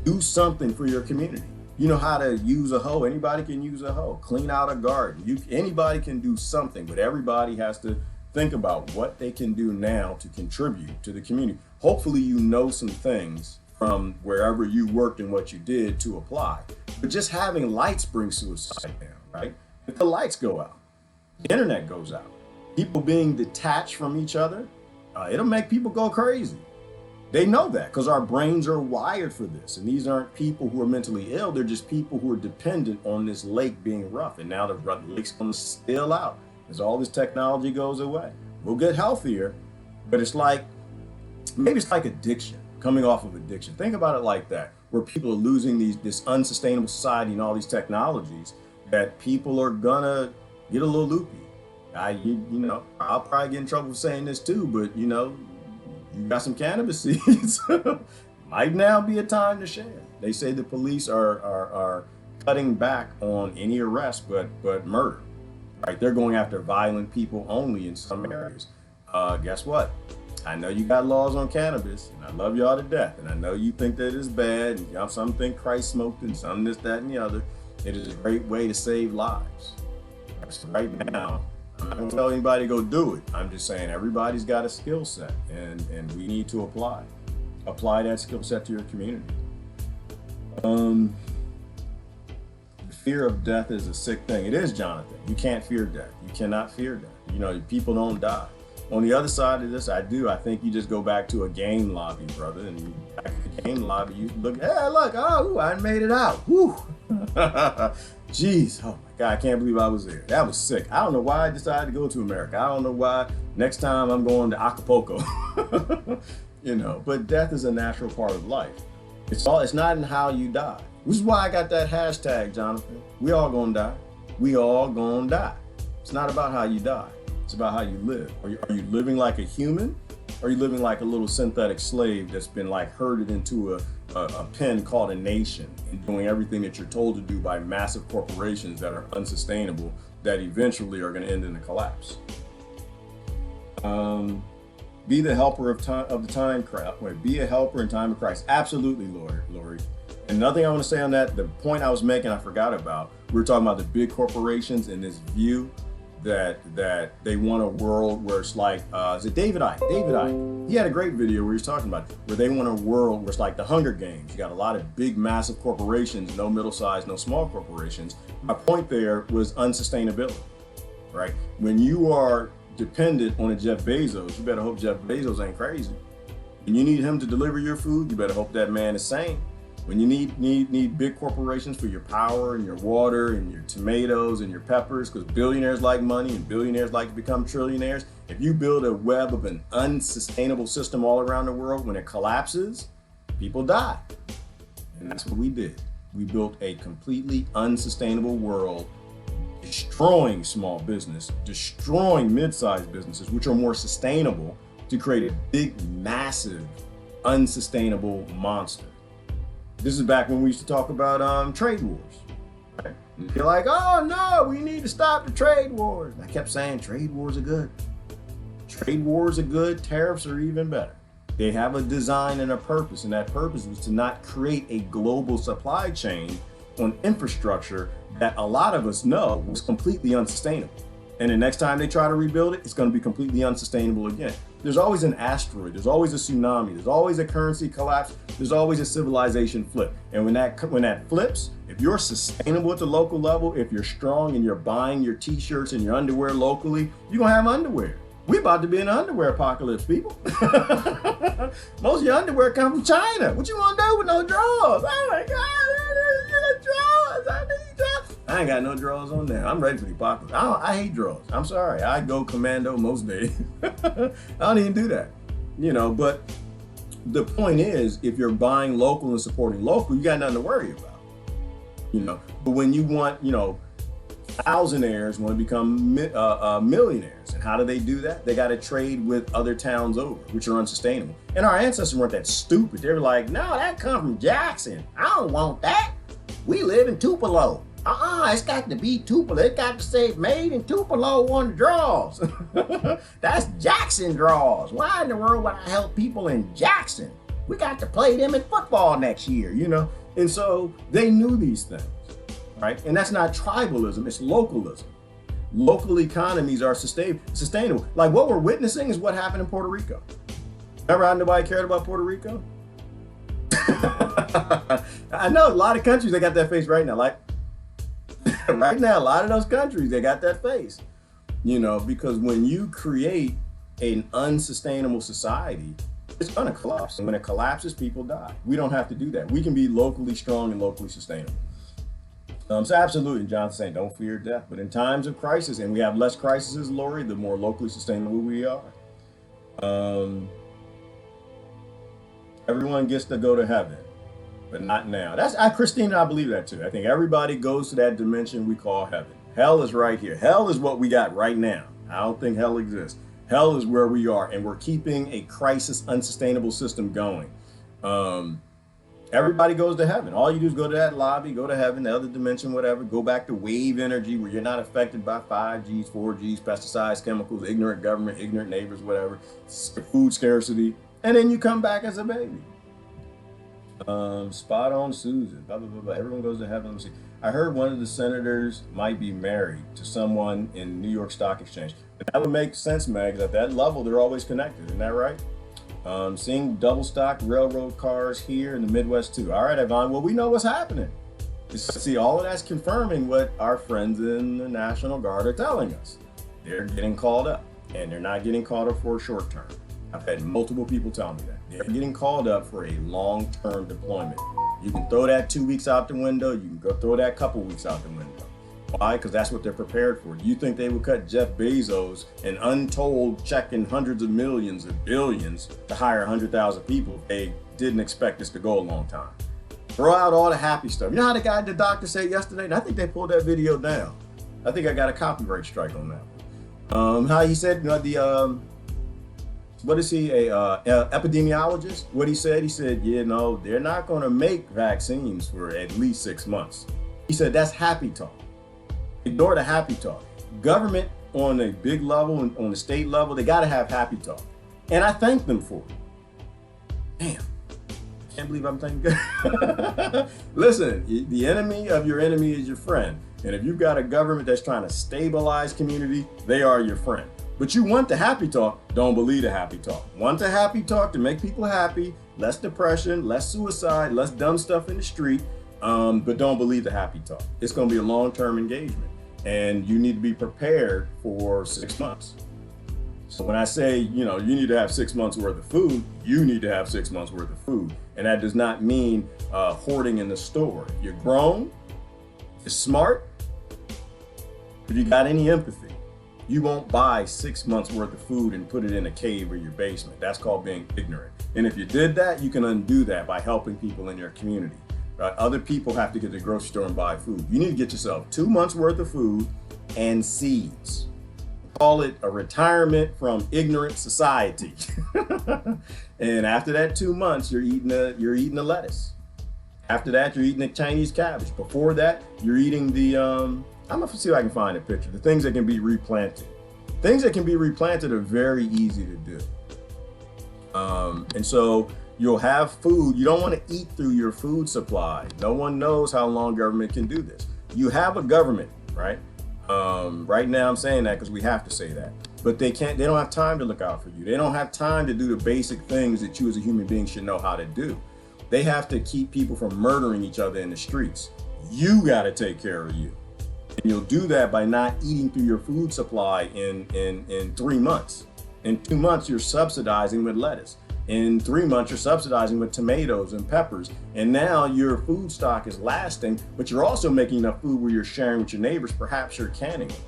Do something for your community. You know how to use a hoe. Anybody can use a hoe. Clean out a garden. Anybody can do something, but everybody has to think about what they can do now to contribute to the community. Hopefully you know some things from wherever you worked and what you did to apply. But just having lights brings suicide down, right? If the lights go out, the internet goes out, people being detached from each other, it'll make people go crazy. They know that because our brains are wired for this. And these aren't people who are mentally ill. They're just people who are dependent on this lake being rough. And now the lake's going to spill out as all this technology goes away. We'll get healthier, but maybe it's like addiction, coming off of addiction. Think about it like that, where people are losing this unsustainable society and all these technologies, that people are gonna get a little loopy. I'll probably get in trouble for saying this too, but you got some cannabis seeds. Might now be a time to share. They say the police are cutting back on any arrest but murder. Right? They're going after violent people only in some areas. Guess what? I know you got laws on cannabis, and I love y'all to death, and I know you think that it's bad, and some think Christ smoked, and some this, that, and the other. It is a great way to save lives. So right now, I'm not going to tell anybody to go do it. I'm just saying everybody's got a skill set, and we need to apply that skill set to your community. The fear of death is a sick thing. It is, Jonathan. You can't fear death. You cannot fear death. People don't die. On the other side of this, I think you just go back to a game lobby, brother, and back to the game lobby, you look, hey, look, I made it out. Whew. Jeez, oh my God, I can't believe I was there. That was sick. I don't know why I decided to go to America. I don't know why. Next time I'm going to Acapulco. But death is a natural part of life. It's not in how you die. Which is why I got that hashtag, Jonathan. We all gonna die. We all gonna die. It's not about how you die. It's about how you live. Are you living like a human? Or are you living like a little synthetic slave that's been like herded into a pen called a nation and doing everything that you're told to do by massive corporations that are unsustainable, that eventually are going to end in a collapse? Be the helper of the time. Be a helper in time of Christ. Absolutely, Lori. And nothing I want to say on that. The point I was making, I forgot about. We were talking about the big corporations and this view that they want a world where it's like, is it David Icke? He had a great video where he's talking about where they want a world where it's like the Hunger Games. You got a lot of big, massive corporations, no middle-sized, no small corporations. My point there was unsustainability, right? When you are dependent on a Jeff Bezos, you better hope Jeff Bezos ain't crazy. When you need him to deliver your food, you better hope that man is sane. When you need big corporations for your power and your water and your tomatoes and your peppers, because billionaires like money and billionaires like to become trillionaires. If you build a web of an unsustainable system all around the world, when it collapses, people die. And that's what we did. We built a completely unsustainable world, destroying small business, destroying mid-sized businesses, which are more sustainable, to create a big, massive, unsustainable monster. This is back when we used to talk about trade wars. Right? And you're like, oh no, we need to stop the trade wars. And I kept saying trade wars are good. Trade wars are good, tariffs are even better. They have a design and a purpose, and that purpose was to not create a global supply chain on infrastructure that a lot of us know was completely unsustainable. And the next time they try to rebuild it, it's going to be completely unsustainable again. There's always an asteroid, there's always a tsunami, there's always a currency collapse, there's always a civilization flip. And when that flips, if you're sustainable at the local level, if you're strong and you're buying your t-shirts and your underwear locally, you're going to have underwear. We're about to be in an underwear apocalypse, people. Most of your underwear come from China. What you want to do with no drawers? Oh my God, drawers. I need drawers. I ain't got no drawers on there. I'm ready for the apocalypse. I hate drawers. I'm sorry. I go commando most days. I don't even do that. But the point is, if you're buying local and supporting local, you got nothing to worry about. But when you want, thousandaires want to become millionaires. And how do they do that? They got to trade with other towns over, which are unsustainable. And our ancestors weren't that stupid. They were like, no, that come from Jackson. I don't want that. We live in Tupelo. It's got to be Tupelo. It got to say made in Tupelo on the draws. That's Jackson draws. Why in the world would I help people in Jackson? We got to play them in football next year, And so they knew these things. Right? And that's not tribalism, it's localism. Local economies are sustainable. Like what we're witnessing is what happened in Puerto Rico. Remember how nobody cared about Puerto Rico? I know a lot of countries, they got that face right now. Like right now, a lot of those countries, they got that face. Because when you create an unsustainable society, it's gonna collapse. And when it collapses, people die. We don't have to do that. We can be locally strong and locally sustainable. So absolutely, John's saying, don't fear death. But in times of crisis, and we have less crises, Lori, the more locally sustainable we are. Everyone gets to go to heaven, but not now. Christina, I believe that too. I think everybody goes to that dimension we call heaven. Hell is right here. Hell is what we got right now. I don't think hell exists. Hell is where we are, and we're keeping a crisis, unsustainable system going. Everybody goes to heaven. All you do is go to that lobby, go to heaven, the other dimension, whatever. Go back to wave energy where you're not affected by 5Gs, 4Gs, pesticides, chemicals, ignorant government, ignorant neighbors, whatever, food scarcity. And then you come back as a baby. Spot on, Susan. Blah, blah, blah, blah. Everyone goes to heaven. Let me see. I heard one of the senators might be married to someone in New York Stock Exchange. That would make sense, Meg. At that level, they're always connected. Isn't that right? Seeing double stock railroad cars here in the Midwest too. All right, Yvonne. Well, we know what's happening. See, all of that's confirming what our friends in the National Guard are telling us. They're getting called up, and they're not getting called up for a short term. I've had multiple people tell me that. They're getting called up for a long-term deployment. You can throw that 2 weeks out the window. You can go throw that couple weeks out the window. Why? Because that's what they're prepared for. You think they would cut Jeff Bezos an untold check in hundreds of millions or billions to hire 100,000 people if they didn't expect this to go a long time? Throw out all the happy stuff. You know how the doctor said yesterday? And I think they pulled that video down. I think I got a copyright strike on that. How he said, what is he, a epidemiologist? What he said, they're not going to make vaccines for at least 6 months. He said that's happy talk. Ignore the happy talk. Government on a big level and on the state level, they got to have happy talk. And I thank them for it. Damn. Can't believe I'm thanking God. Listen, the enemy of your enemy is your friend. And if you've got a government that's trying to stabilize community, they are your friend. But you want the happy talk, don't believe the happy talk. Want the happy talk to make people happy, less depression, less suicide, less dumb stuff in the street, but don't believe the happy talk. It's going to be a long-term engagement. And you need to be prepared for 6 months. So when I say, you need to have 6 months worth of food, you need to have 6 months worth of food. And that does not mean hoarding in the store. If you're grown, you're smart, if you got any empathy, you won't buy 6 months worth of food and put it in a cave or your basement. That's called being ignorant. And if you did that, you can undo that by helping people in your community. Other people have to get to the grocery store and buy food. You need to get yourself 2 months worth of food and seeds. Call it a retirement from ignorant society. And after that 2 months, you're eating the lettuce. After that, you're eating the Chinese cabbage. Before that, you're eating the, I'm gonna see if I can find a picture. The things that can be replanted. Things that can be replanted are very easy to do. And so you'll have food. You don't want to eat through your food supply. No one knows how long government can do this. You have a government, right? Right now I'm saying that because we have to say that. But they don't have time to look out for you. They don't have time to do the basic things that you as a human being should know how to do. They have to keep people from murdering each other in the streets. You got to take care of you. And you'll do that by not eating through your food supply in 3 months. In 2 months, you're subsidizing with lettuce. In 3 months, you're subsidizing with tomatoes and peppers. And now your food stock is lasting, but you're also making enough food where you're sharing with your neighbors. Perhaps you're canning it.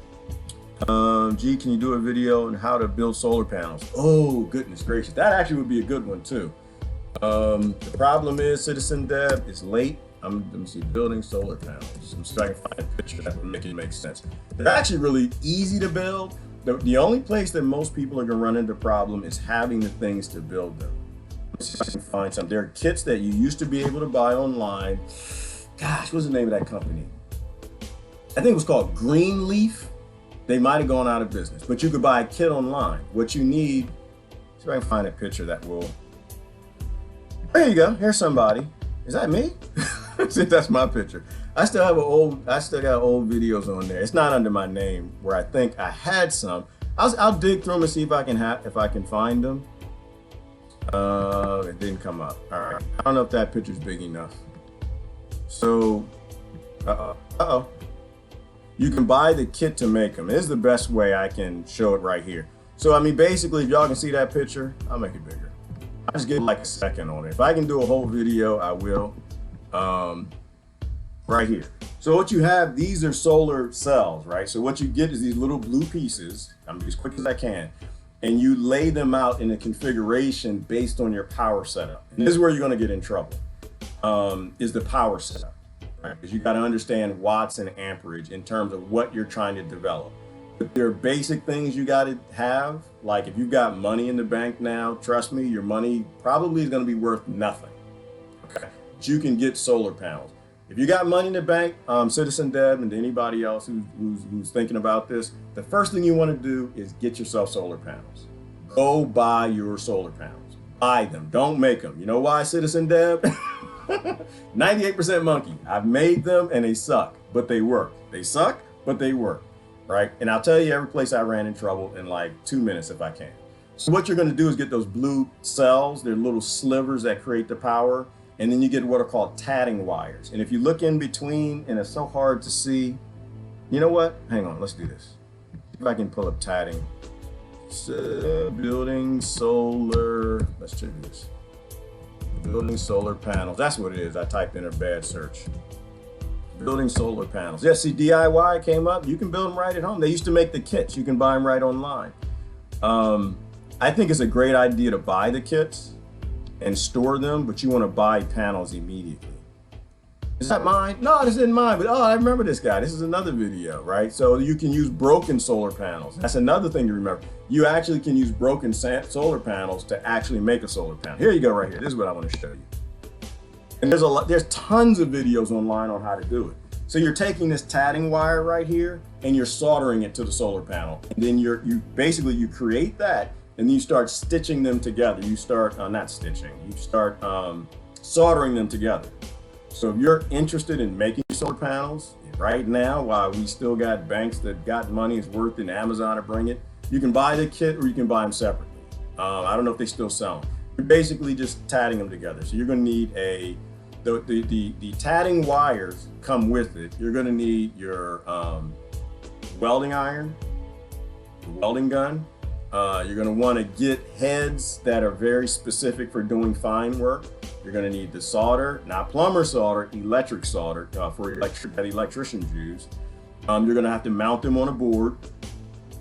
Gee, can you do a video on how to build solar panels? Oh, goodness gracious. That actually would be a good one too. The problem is, Citizen Deb, is late. Let me see, building solar panels. I'm trying to find a picture that would make it make sense. They're actually really easy to build. The only place that most people are gonna run into problem is having the things to build them. Let's see if I can find some. There are kits that you used to be able to buy online. Gosh, what's the name of that company? I think it was called Greenleaf. They might have gone out of business, but you could buy a kit online. What you need, see if I can find a picture that will. There you go, here's somebody. Is that me? See, that's my picture. I still got old videos on there. It's not under my name where I think I had some. I'll dig through them and see if I can find them. It didn't come up. All right. I don't know if that picture's big enough. So, uh-oh. You can buy the kit to make them. This is the best way I can show it right here. So, I mean, basically, if y'all can see that picture, I'll make it bigger. I'll just get like a second on it. If I can do a whole video, I will. Right here. So what you have, these are solar cells, right? So what you get is these little blue pieces. I'm as quick as I can. And you lay them out in a configuration based on your power setup. And this is where you're going to get in trouble, is the power setup, right? Because you got to understand watts and amperage in terms of what you're trying to develop. But there are basic things you got to have. Like if you've got money in the bank now, trust me, your money probably is going to be worth nothing. Okay. But you can get solar panels. If you got money in the bank, Citizen Deb and anybody else who's thinking about this, the first thing you want to do is get yourself solar panels. Go buy your solar panels. Buy them. Don't make them. You know why, Citizen Deb? 98% monkey. I've made them and they suck, but they work. They suck, but they work, right? And I'll tell you every place I ran in trouble in like 2 minutes if I can. So what you're going to do is get those blue cells. They're little slivers that create the power. And then you get what are called tatting wires. And if you look in between, and it's so hard to see, you know what? Hang on, let's do this. If I can pull up tatting. So, building solar, let's check this. Building solar panels. That's what it is. I typed in a bad search. Building solar panels. Yeah, see, DIY came up. You can build them right at home. They used to make the kits. You can buy them right online. I think it's a great idea to buy the kits and store them, but you want to buy panels immediately. Is that mine? No, this isn't mine, but oh, I remember this guy. This is another video, right? So you can use broken solar panels. That's another thing to remember. You actually can use broken solar panels to actually make a solar panel. Here you go right here. This is what I want to show you. And there's tons of videos online on how to do it. So you're taking this tatting wire right here and you're soldering it to the solar panel. And then you basically create that and then you start stitching them together. You start, not stitching, you start soldering them together. So if you're interested in making solar panels right now, while we still got banks that got money is worth in Amazon to bring it, you can buy the kit or you can buy them separately. I don't know if they still sell them. You're basically just tatting them together. So you're gonna need the tatting wires come with it. You're gonna need your welding iron, welding gun. You're gonna wanna get heads that are very specific for doing fine work. You're gonna need the solder, not plumber solder, electric solder for that electricians use. You're gonna have to mount them on a board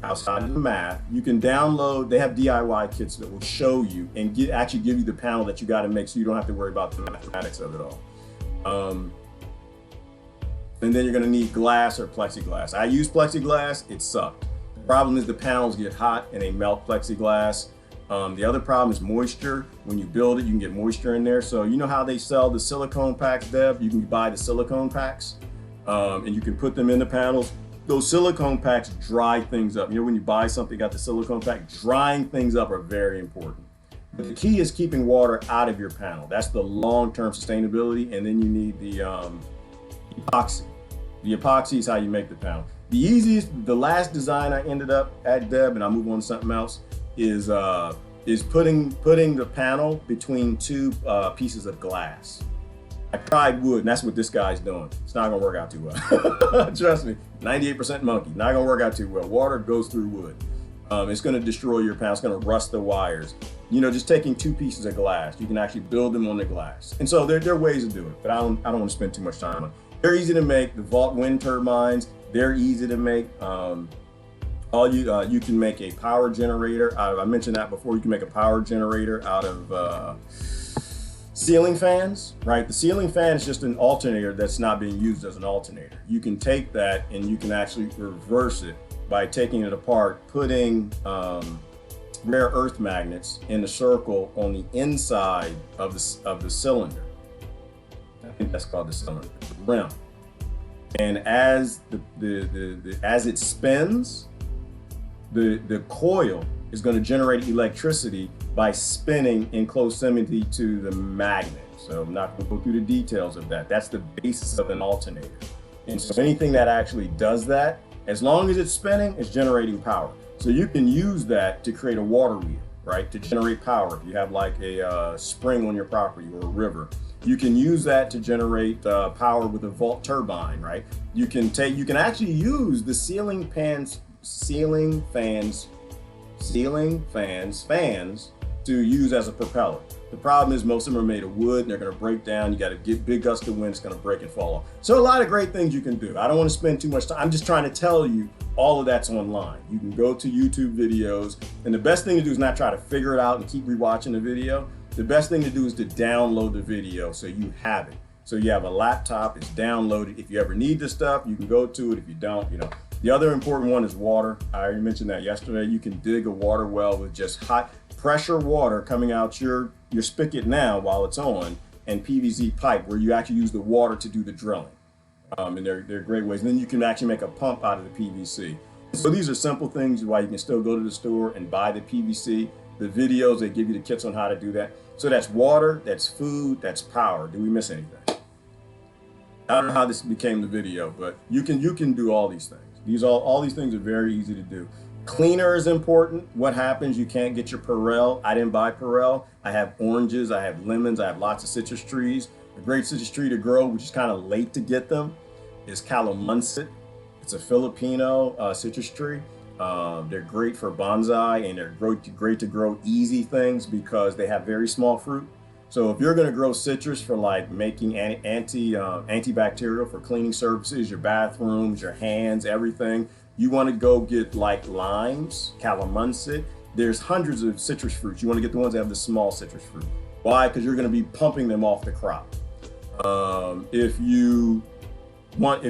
outside of the math. You can download, they have DIY kits that will show you and actually give you the panel that you gotta make so you don't have to worry about the mathematics of it all. And then you're gonna need glass or plexiglass. I use plexiglass, it sucked. The problem is the panels get hot and they melt plexiglass. The other problem is moisture. When you build it, you can get moisture in there. So you know how they sell the silicone packs, Deb? You can buy the silicone packs and you can put them in the panels. Those silicone packs dry things up. You know, when you buy something, got the silicone pack, drying things up are very important. But the key is keeping water out of your panel. That's the long-term sustainability. And then you need the epoxy. The epoxy is how you make the panel. The easiest, the last design I ended up at, Deb, and I'll move on to something else, is putting the panel between two pieces of glass. I tried wood, and that's what this guy's doing. It's not gonna work out too well. Trust me, 98% monkey, not gonna work out too well. Water goes through wood. It's gonna destroy your panel, it's gonna rust the wires. You know, just taking two pieces of glass, you can actually build them on the glass. And so there are ways to do it, but I don't wanna spend too much time on it. They're easy to make, the Vault wind turbines, they're easy to make. You can make a power generator out of, I mentioned that before, you can make a power generator out of ceiling fans, right? The ceiling fan is just an alternator that's not being used as an alternator. You can take that and you can actually reverse it by taking it apart, putting rare earth magnets in a circle on the inside of the cylinder. I think that's called the cylinder, the rim. And as as it spins, the coil is going to generate electricity by spinning in close proximity to the magnet. So I'm not going to go through the details of that. That's the basis of an alternator. And so anything that actually does that, as long as it's spinning, it's generating power. So you can use that to create a water wheel, right? To generate power. If you have like a spring on your property or a river, you can use that to generate power with a Vault turbine, right? You can actually use the ceiling fans to use as a propeller. The problem is most of them are made of wood and they're gonna break down. You gotta get big gust of wind, it's gonna break and fall off. So a lot of great things you can do. I don't wanna spend too much time. I'm just trying to tell you all of that's online. You can go to YouTube videos, and the best thing to do is not try to figure it out and keep rewatching the video. The best thing to do is to download the video so you have it. So you have a laptop, it's downloaded. If you ever need this stuff, you can go to it. If you don't, you know. The other important one is water. I already mentioned that yesterday. You can dig a water well with just hot pressure water coming out your spigot now while it's on, and PVC pipe where you actually use the water to do the drilling. And they're great ways. And then you can actually make a pump out of the PVC. So these are simple things why you can still go to the store and buy the PVC. The videos, they give you the kits on how to do that. So that's water, that's food, that's power. Did we miss anything? I don't know how this became the video, but you can do all these things. All these things are very easy to do. Cleaner is important. What happens? You can't get your Perel. I didn't buy Perel. I have oranges, I have lemons, I have lots of citrus trees. A great citrus tree to grow, which is kind of late to get them, is Calamansit. It's a Filipino citrus tree. They're great for bonsai, and they're great to grow easy things because they have very small fruit. So if you're going to grow citrus for like making antibacterial for cleaning surfaces, your bathrooms, your hands, everything, you want to go get like limes, calamansi. There's hundreds of citrus fruits. You want to get the ones that have the small citrus fruit. Why? Because you're going to be pumping them off the crop. If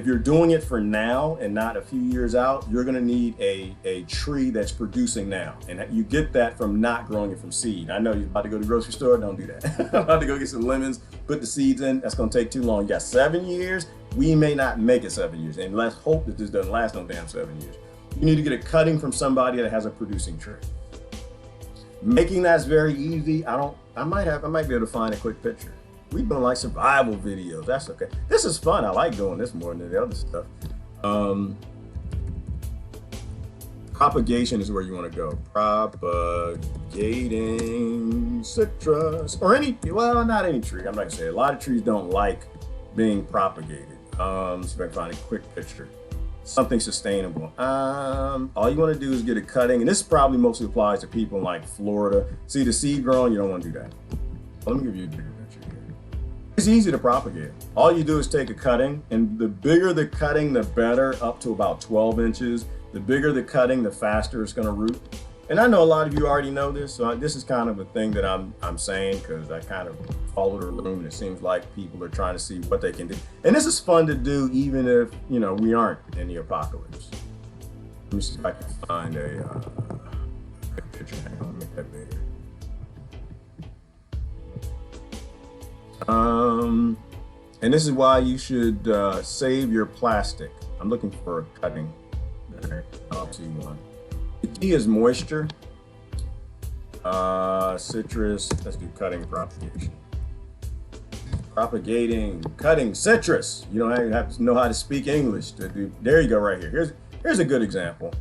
you're doing it for now and not a few years out, you're going to need a tree that's producing now. And you get that from not growing it from seed. I know you're about to go to the grocery store. Don't do that. I'm about to go get some lemons, put the seeds in. That's going to take too long. You got 7 years. We may not make it 7 years. And let's hope that this doesn't last no damn 7 years. You need to get a cutting from somebody that has a producing tree. Making that's very easy. I might be able to find a quick picture. We've done like survival videos. That's okay. This is fun. I like doing this more than the other stuff. Propagation is where you want to go. Propagating citrus or not any tree. I'm not gonna say a lot of trees don't like being propagated. Let's see if I can find a quick picture. Something sustainable. All you want to do is get a cutting, and this probably mostly applies to people in like Florida. See the seed growing, you don't want to do that. Well, let me give you a bigger picture here. It's easy to propagate. All you do is take a cutting, and the bigger the cutting, the better, up to about 12 inches. The bigger the cutting, the faster it's going to root. And I know a lot of you already know this, so this is kind of a thing that I'm saying because I kind of followed the room, and it seems like people are trying to see what they can do. And this is fun to do even if, we aren't in the apocalypse. Let me see if I can find a picture. Hang on, make that bigger. And this is why you should save your plastic. I'm looking for a cutting. I'll see one. The key is moisture. Citrus. Let's do cutting propagation. Propagating, cutting citrus. You don't have to know how to speak English to do. There you go, right here. Here's a good example.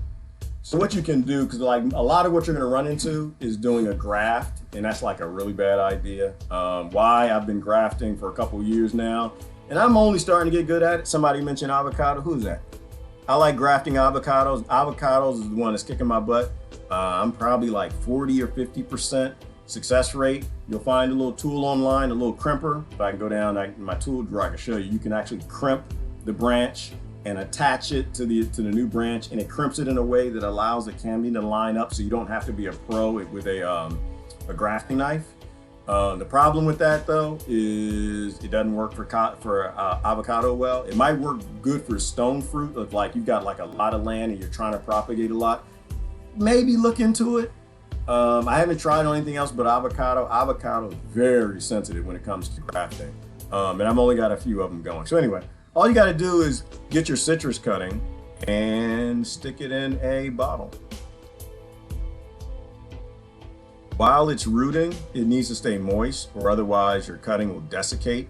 So what you can do, because like a lot of what you're going to run into is doing a graft, and that's like a really bad idea. Why? I've been grafting for a couple years now, and I'm only starting to get good at it. Somebody mentioned avocado. Who's that? I like grafting avocados. Avocados is the one that's kicking my butt. I'm probably like 40 or 50% success rate. You'll find a little tool online, a little crimper. If I can go down my tool drawer, I can show you. You can actually crimp the branch and attach it to the new branch, and it crimps it in a way that allows the cambium to line up, so you don't have to be a pro with a grafting knife. The problem with that though is it doesn't work for avocado well. It might work good for stone fruit, if like you've got like a lot of land and you're trying to propagate a lot. Maybe look into it. I haven't tried on anything else but avocado. Avocado is very sensitive when it comes to grafting, and I've only got a few of them going. So anyway, all you got to do is get your citrus cutting and stick it in a bottle. While it's rooting, it needs to stay moist, or otherwise your cutting will desiccate.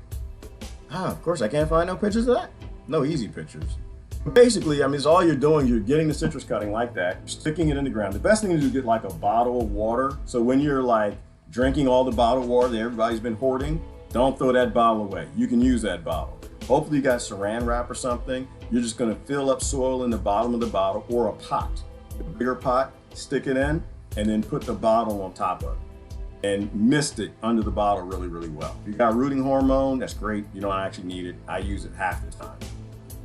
Of course, I can't find no pictures of that. No easy pictures. But basically, it's all you're doing, you're getting the citrus cutting like that, you're sticking it in the ground. The best thing to do is get like a bottle of water. So when you're like drinking all the bottled water that everybody's been hoarding, don't throw that bottle away. You can use that bottle. Hopefully you got saran wrap or something. You're just gonna fill up soil in the bottom of the bottle or a pot. A bigger pot, stick it in, and then put the bottle on top of it and mist it under the bottle really, really well. If you got rooting hormone, that's great. You don't actually need it. I use it half the time.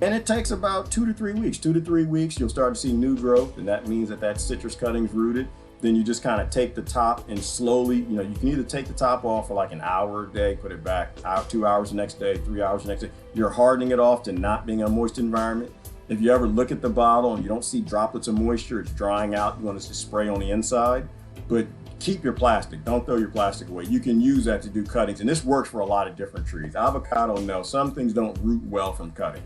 And it takes about 2 to 3 weeks. 2 to 3 weeks, you'll start to see new growth, and that means that citrus cutting's rooted. Then you just kind of take the top and slowly, you can either take the top off for like an hour a day, put it back, 2 hours the next day, 3 hours the next day. You're hardening it off to not being a moist environment. If you ever look at the bottle and you don't see droplets of moisture, it's drying out, you want to just spray on the inside. But keep your plastic, don't throw your plastic away. You can use that to do cuttings, and this works for a lot of different trees. Avocado, no, some things don't root well from cutting.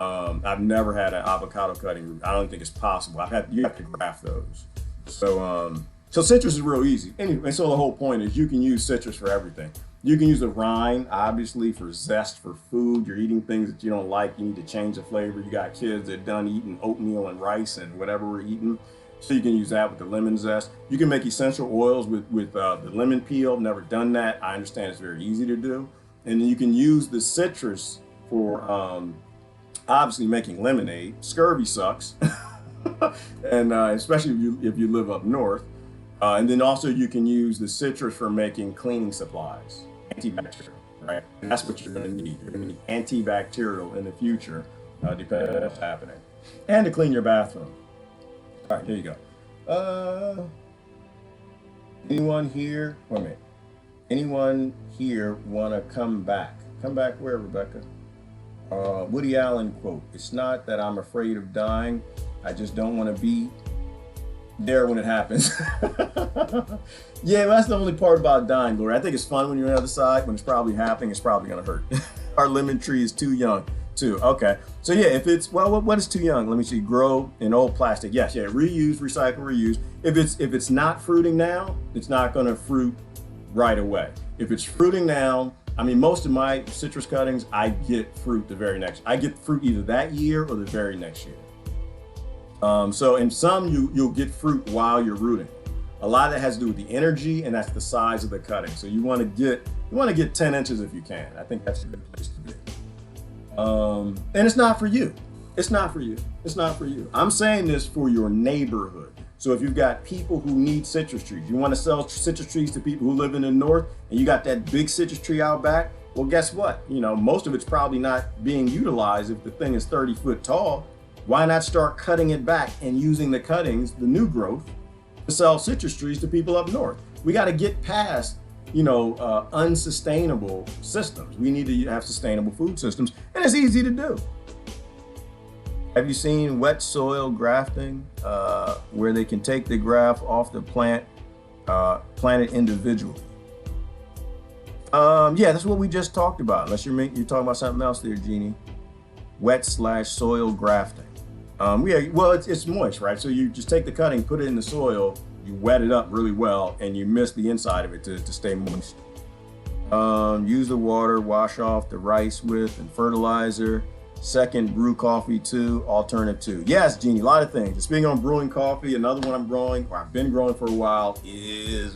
I've never had an avocado cutting root. I don't think it's possible. You have to graft those. So citrus is real easy. Anyway, so the whole point is you can use citrus for everything. You can use the rind, obviously, for zest for food. You're eating things that you don't like. You need to change the flavor. You got kids that are done eating oatmeal and rice and whatever we're eating. So you can use that with the lemon zest. You can make essential oils with the lemon peel. Never done that. I understand it's very easy to do. And then you can use the citrus for obviously making lemonade. Scurvy sucks. And especially if you live up north. And then also you can use the citrus for making cleaning supplies. antibacterial, right? And that's what you're going to need. You're going to need antibacterial in the future, depending on what's happening. And to clean your bathroom. All right, here you go. Anyone here? Wait a minute. Anyone here want to come back? Come back where, Rebecca? Woody Allen quote, "It's not that I'm afraid of dying. I just don't want to be there when it happens." Yeah, that's the only part about dying, Gloria. I think it's fun when you're on the other side. When it's probably happening, it's probably going to hurt. Our lemon tree is too young, too. Okay. So yeah, if it's, well, what is too young? Let me see. Grow in old plastic. Yes, yeah. Reuse, recycle, reuse. If it's not fruiting now, it's not going to fruit right away. If it's fruiting now, I mean, most of my citrus cuttings, I get fruit the very next. I get fruit either that year or the very next year. So in some, you'll get fruit while you're rooting. A lot of that has to do with the energy, and that's the size of the cutting. So you want to get 10 inches if you can. I think that's a good place to be. And it's not for you. It's not for you. It's not for you. I'm saying this for your neighborhood. So if you've got people who need citrus trees, you want to sell citrus trees to people who live in the north, and you got that big citrus tree out back, well, guess what? You know, most of it's probably not being utilized if the thing is 30 foot tall. Why not start cutting it back and using the cuttings, the new growth, to sell citrus trees to people up north? We got to get past, unsustainable systems. We need to have sustainable food systems, and it's easy to do. Have you seen wet soil grafting, where they can take the graft off the plant, plant it individually? Yeah, that's what we just talked about. Unless you're talking about something else there, Jeannie. Wet/soil grafting. Yeah, well, it's moist, right? So you just take the cutting, put it in the soil, you wet it up really well, and you mist the inside of it to stay moist. Use the water, wash off the rice with, and fertilizer. Second, brew coffee too, alternative two. Yes, Jeannie, a lot of things. And speaking on brewing coffee, another one I'm growing, or I've been growing for a while,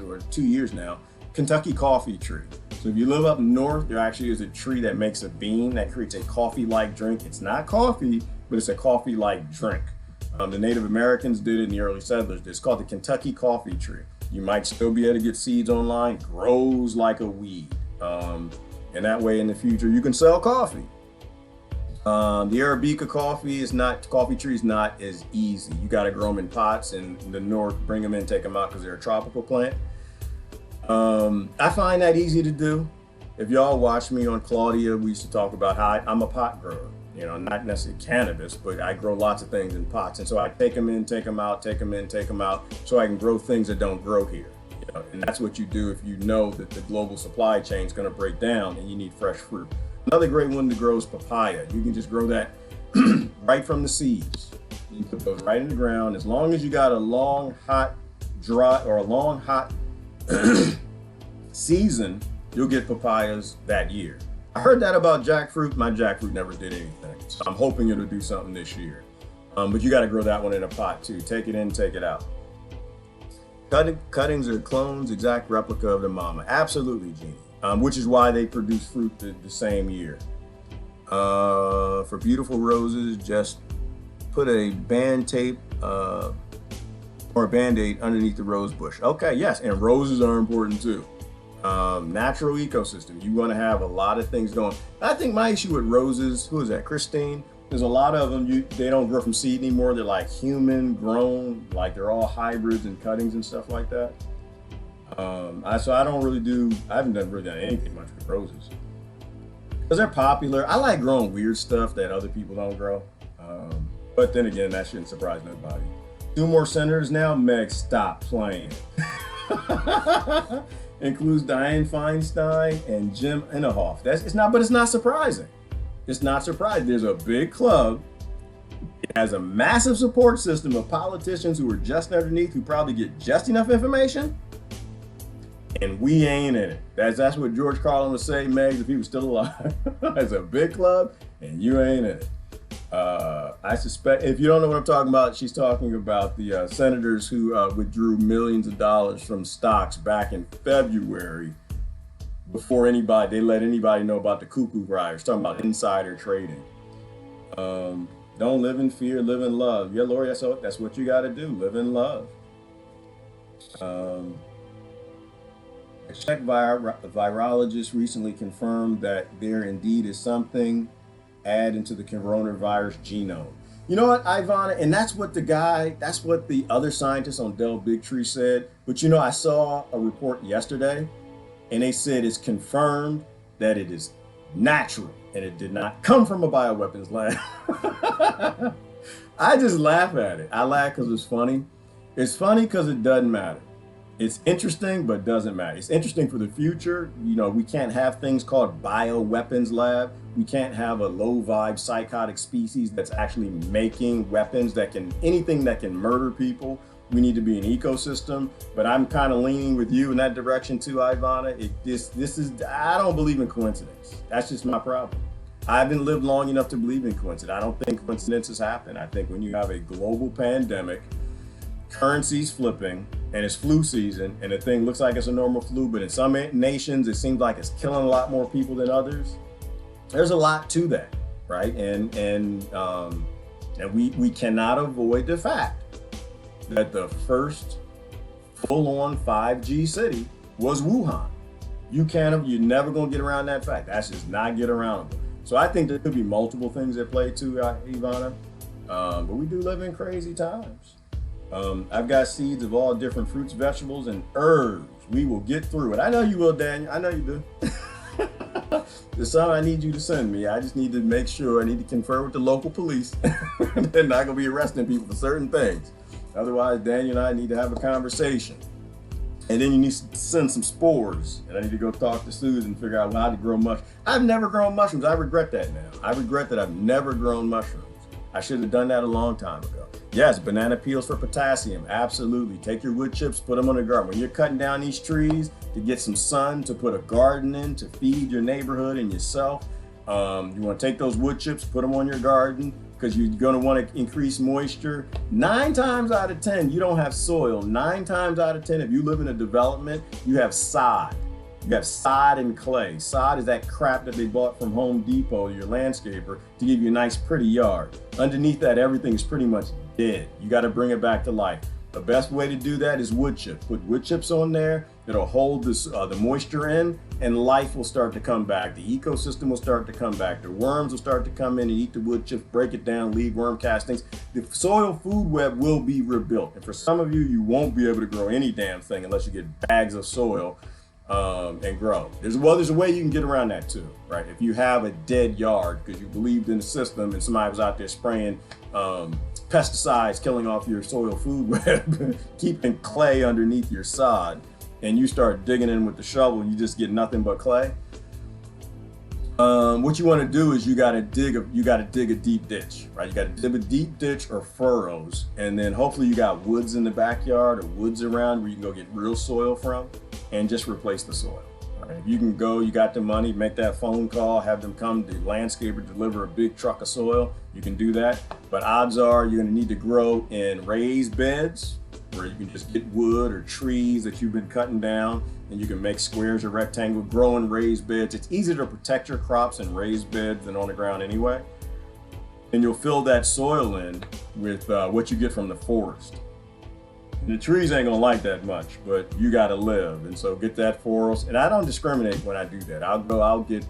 or 2 years now, Kentucky coffee tree. So if you live up north, there actually is a tree that makes a bean that creates a coffee-like drink. It's not coffee, but it's a coffee-like drink. The Native Americans did it, and the early settlers did. It's called the Kentucky coffee tree. You might still be able to get seeds online. Grows like a weed. And that way in the future, you can sell coffee. The Arabica coffee tree is not as easy. You got to grow them in pots in the north, bring them in, take them out because they're a tropical plant. I find that easy to do. If y'all watch me on Claudia, we used to talk about how I'm a pot grower. Not necessarily cannabis, but I grow lots of things in pots. And so I take them in, take them out, take them in, take them out, so I can grow things that don't grow here. And that's what you do if you know that the global supply chain is going to break down and you need fresh fruit. Another great one to grow is papaya. You can just grow that right from the seeds. You put those right in the ground. As long as you got a long, hot, dry, or a long, hot season, you'll get papayas that year. I heard that about jackfruit. My jackfruit never did anything. So I'm hoping it'll do something this year. But you got to grow that one in a pot too. Take it in, take it out. Cuttings are clones, exact replica of the mama. Absolutely, Jeannie. Which is why they produce fruit the same year. For beautiful roses, just put a band tape or a band-aid underneath the rose bush. Okay, yes, and roses are important too. Natural ecosystem. You want to have a lot of things going. I think my issue with roses, who is that? Christine. There's a lot of them. They don't grow from seed anymore. They're like human grown, like they're all hybrids and cuttings and stuff like that. So I haven't really done anything much with roses because they're popular. I like growing weird stuff that other people don't grow. But then again, that shouldn't surprise nobody. 2 more senators now. Meg, stop playing. Includes Dianne Feinstein and Jim Inhofe. It's not surprising. It's not surprising. There's a big club. It has a massive support system of politicians who are just underneath, who probably get just enough information, and we ain't in it. That's what George Carlin would say, Meg, if he was still alive. It's a big club, and you ain't in it. I suspect, if you don't know what I'm talking about, she's talking about the senators who withdrew millions of dollars from stocks back in February before they let anybody know about the cuckoo riders, talking about insider trading. Don't live in fear, live in love. Yeah, Lori, that's what you got to do, live in love. A Czech virologist recently confirmed that there indeed is something add into the coronavirus genome. You know what, Ivana? And that's what the other scientists on Del Bigtree said. But you know, I saw a report yesterday and they said it's confirmed that it is natural and it did not come from a bioweapons lab. I just laugh at it. I laugh because it's funny. It's funny because it doesn't matter. It's interesting, but doesn't matter. It's interesting for the future. You know, we can't have things called bioweapons lab. We can't have a low vibe psychotic species that's actually making weapons that can, anything that can murder people. We need to be an ecosystem, but I'm kind of leaning with you in that direction too, Ivana. I don't believe in coincidence. That's just my problem. I haven't lived long enough to believe in coincidence. I don't think coincidences happen. I think when you have a global pandemic, currency's flipping, and it's flu season, and the thing looks like it's a normal flu, but in some nations, it seems like it's killing a lot more people than others. There's a lot to that, right? And we cannot avoid the fact that the first full-on 5G city was Wuhan. You're never gonna get around that fact. That's just not get around it. So I think there could be multiple things at play too, Ivana. But we do live in crazy times. I've got seeds of all different fruits, vegetables, and herbs. We will get through it. I know you will, Daniel. I know you do. There's some I need you to send me. I just need to make sure. I need to confer with the local police. They're not going to be arresting people for certain things. Otherwise, Daniel and I need to have a conversation. And then you need to send some spores. And I need to go talk to Susan and figure out how to grow mushrooms. I've never grown mushrooms. I regret that now. I regret that I've never grown mushrooms. I should have done that a long time ago. Yes, banana peels for potassium. Absolutely. Take your wood chips, put them on the garden. When you're cutting down these trees to get some sun, to put a garden in, to feed your neighborhood and yourself, you want to take those wood chips, put them on your garden, because you're going to want to increase moisture. 9 times out of 10, you don't have soil. 9 times out of 10, if you live in a development, you have sod. You have sod and clay. Sod is that crap that they bought from Home Depot, your landscaper, to give you a nice, pretty yard. Underneath that, everything is pretty much dead. You got to bring it back to life. The best way to do that is wood chips. Put wood chips on there. It'll hold this, the moisture in, and life will start to come back. The ecosystem will start to come back. The worms will start to come in and eat the wood chips, break it down, leave worm castings. The soil food web will be rebuilt. And for some of you, you won't be able to grow any damn thing unless you get bags of soil and grow. There's a way you can get around that too, right? If you have a dead yard because you believed in the system and somebody was out there spraying pesticides, killing off your soil food web, keeping clay underneath your sod, and you start digging in with the shovel, you just get nothing but clay. What you want to do is you got to dig a deep ditch, right? You got to dig a deep ditch or furrows, and then hopefully you got woods in the backyard or woods around where you can go get real soil from, and just replace the soil. Right? If you can go, you got the money, make that phone call, have them come, the landscaper deliver a big truck of soil. You can do that, but odds are you're going to need to grow in raised beds where you can just get wood or trees that you've been cutting down, and you can make squares or rectangles, grow in raised beds. It's easier to protect your crops in raised beds than on the ground anyway. And you'll fill that soil in with what you get from the forest. And the trees ain't gonna like that much, but you gotta live. And so get that forest. And I don't discriminate when I do that. I'll get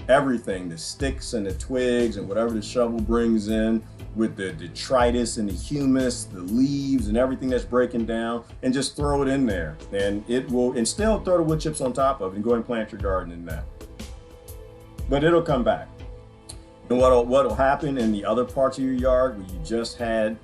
everything, the sticks and the twigs and whatever the shovel brings in, with the detritus and the humus, the leaves and everything that's breaking down, and just throw it in there. And it will, and still throw the wood chips on top of it and go ahead and plant your garden in that. But it'll come back. And what'll happen in the other parts of your yard where you just had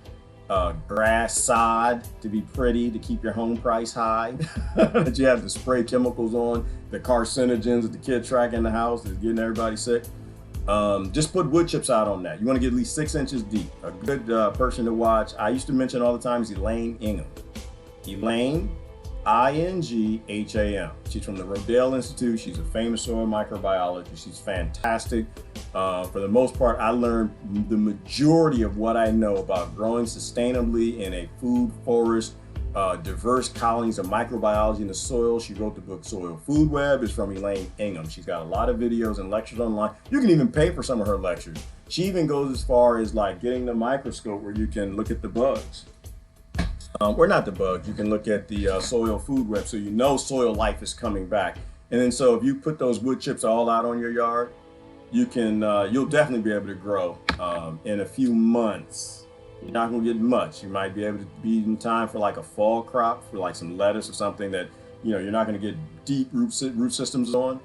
grass, sod to be pretty, to keep your home price high, that you have to spray chemicals on, the carcinogens that the kid track in the house is getting everybody sick. Just put wood chips out on that. You want to get at least 6 inches deep. A good person to watch, I used to mention all the time, is Elaine Ingham. Elaine, Ingham. She's from the Rodale Institute. She's a famous soil microbiologist. She's fantastic. For the most part, I learned the majority of what I know about growing sustainably in a food forest, diverse colonies of microbiology in the soil. She wrote the book Soil Food Web. It's from Elaine Ingham. She's got a lot of videos and lectures online. You can even pay for some of her lectures. She even goes as far as like getting the microscope where you can look at the bugs. Or not the bugs. You can look at the soil food web, so you know soil life is coming back. And then so if you put those wood chips all out on your yard, you can you'll definitely be able to grow in a few months. You're not going to get much. You might be able to be in time for like a fall crop for like some lettuce or something that you're not going to get deep root systems on.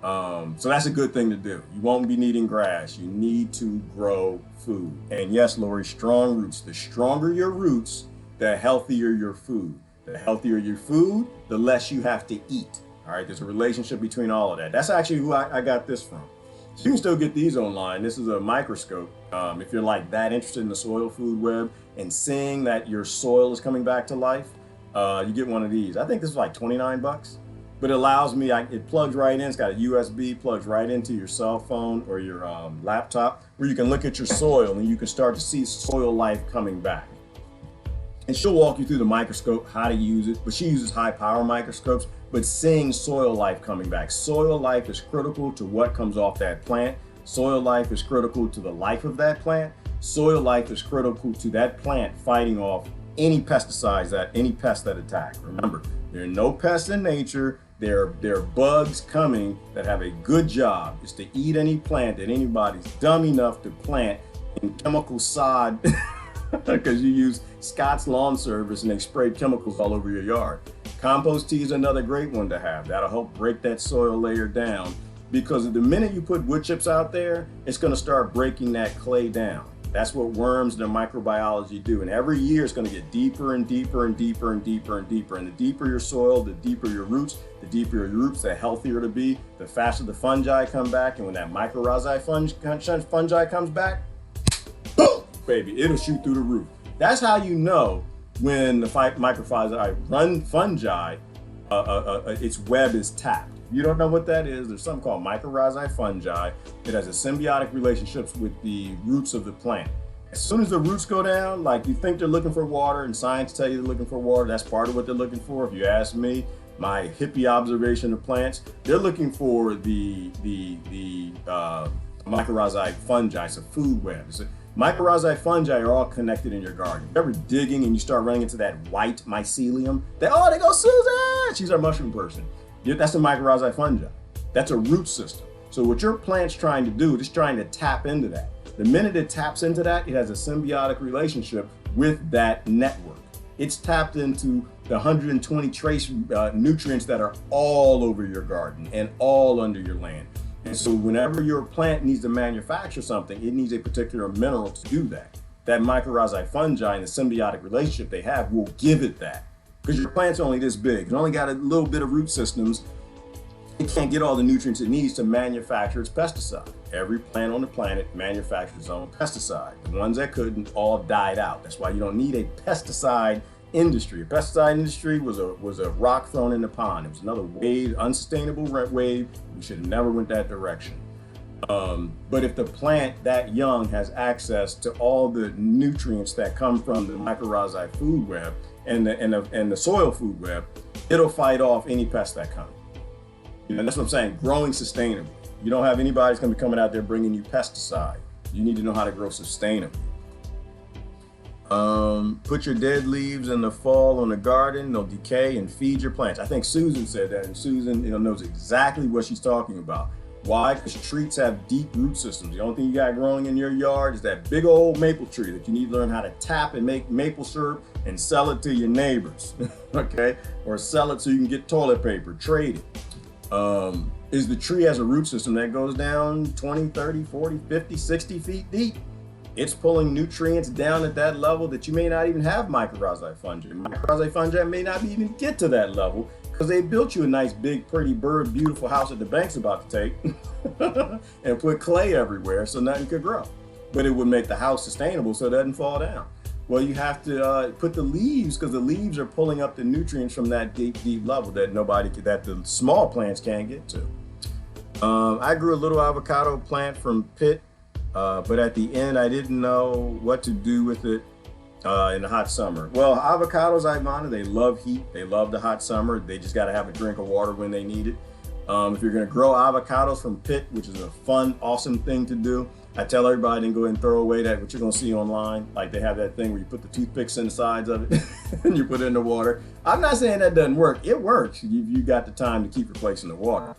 So that's a good thing to do. You won't be needing grass. You need to grow food. And yes, Lori, strong roots. The stronger your roots, the healthier your food. The healthier your food, the less you have to eat. All right, there's a relationship between all of that. That's actually who I got this from. So you can still get these online. This is a microscope. If you're like that interested in the soil food web and seeing that your soil is coming back to life, you get one of these. I think this is like 29 bucks, but it allows me, it plugs right in. It's got a USB, plugs right into your cell phone or your laptop, where you can look at your soil and you can start to see soil life coming back. And she'll walk you through the microscope, how to use it, but she uses high power microscopes, but seeing soil life coming back. Soil life is critical to what comes off that plant. Soil life is critical to the life of that plant. Soil life is critical to that plant fighting off any pesticides, any pests that attack. Remember, there are no pests in nature. There are bugs coming that have a good job. It's to eat any plant that anybody's dumb enough to plant in chemical sod because you use Scott's Lawn Service and they spray chemicals all over your yard. Compost tea is another great one to have. That'll help break that soil layer down, because the minute you put wood chips out there, it's going to start breaking that clay down. That's what worms and their microbiology do. And every year it's going to get deeper and deeper and deeper and deeper and deeper. And the deeper your soil, the deeper your roots, the healthier it'll be, the faster the fungi come back. And when that mycorrhizae fungi comes back, boom, baby, it'll shoot through the roof. That's how you know when the fungi, its web is tapped. If you don't know what that is, there's something called mycorrhizae fungi. It has a symbiotic relationships with the roots of the plant. As soon as the roots go down, like you think they're looking for water and science tell you they're looking for water, that's part of what they're looking for. If you ask me, my hippie observation of plants, they're looking for the mycorrhizae fungi. It's a food web. Mycorrhizae fungi are all connected in your garden. If you're ever digging and you start running into that white mycelium, there goes Susan! She's our mushroom person. That's the mycorrhizae fungi. That's a root system. So what your plant's trying to do is trying to tap into that. The minute it taps into that, it has a symbiotic relationship with that network. It's tapped into the 120 trace nutrients that are all over your garden and all under your land. And so whenever your plant needs to manufacture something, it needs a particular mineral to do that. That mycorrhizae fungi and the symbiotic relationship they have will give it that. Because your plant's only this big. It's only got a little bit of root systems. It can't get all the nutrients it needs to manufacture its pesticide. Every plant on the planet manufactures its own pesticide. The ones that couldn't all died out. That's why you don't need a pesticide industry. A pesticide industry was a rock thrown in the pond. It was another wave, unsustainable wave. We should have never went that direction. But if the plant that young has access to all the nutrients that come from the mycorrhizae food web and the soil food web, it'll fight off any pests that come. And that's what I'm saying, growing sustainably. You don't have anybody that's gonna be coming out there bringing you pesticide. You need to know how to grow sustainably. Put your dead leaves in the fall on the garden, they'll decay and feed your plants. I think Susan said that, and Susan knows exactly what she's talking about. Why? Because trees have deep root systems. The only thing you got growing in your yard is that big old maple tree that you need to learn how to tap and make maple syrup and sell it to your neighbors, okay? Or sell it so you can get toilet paper, trade it. Is the tree has a root system that goes down 20, 30, 40, 50, 60 feet deep. It's pulling nutrients down at that level that you may not even have mycorrhizae fungi. Mycorrhizae fungi may not even get to that level because they built you a nice, big, pretty, beautiful house that the bank's about to take and put clay everywhere so nothing could grow. But it would make the house sustainable so it doesn't fall down. Well, you have to put the leaves, because the leaves are pulling up the nutrients from that deep level that that the small plants can't get to. I grew a little avocado plant from Pitt, but at the end, I didn't know what to do with it in the hot summer. Well, avocados, Ivana, they love heat. They love the hot summer. They just got to have a drink of water when they need it. If you're gonna grow avocados from pit, which is a fun, awesome thing to do, I tell everybody to go ahead and throw away that, what you're gonna see online. Like they have that thing where you put the toothpicks in the sides of it and you put it in the water. I'm not saying that doesn't work. It works. You got the time to keep replacing the water.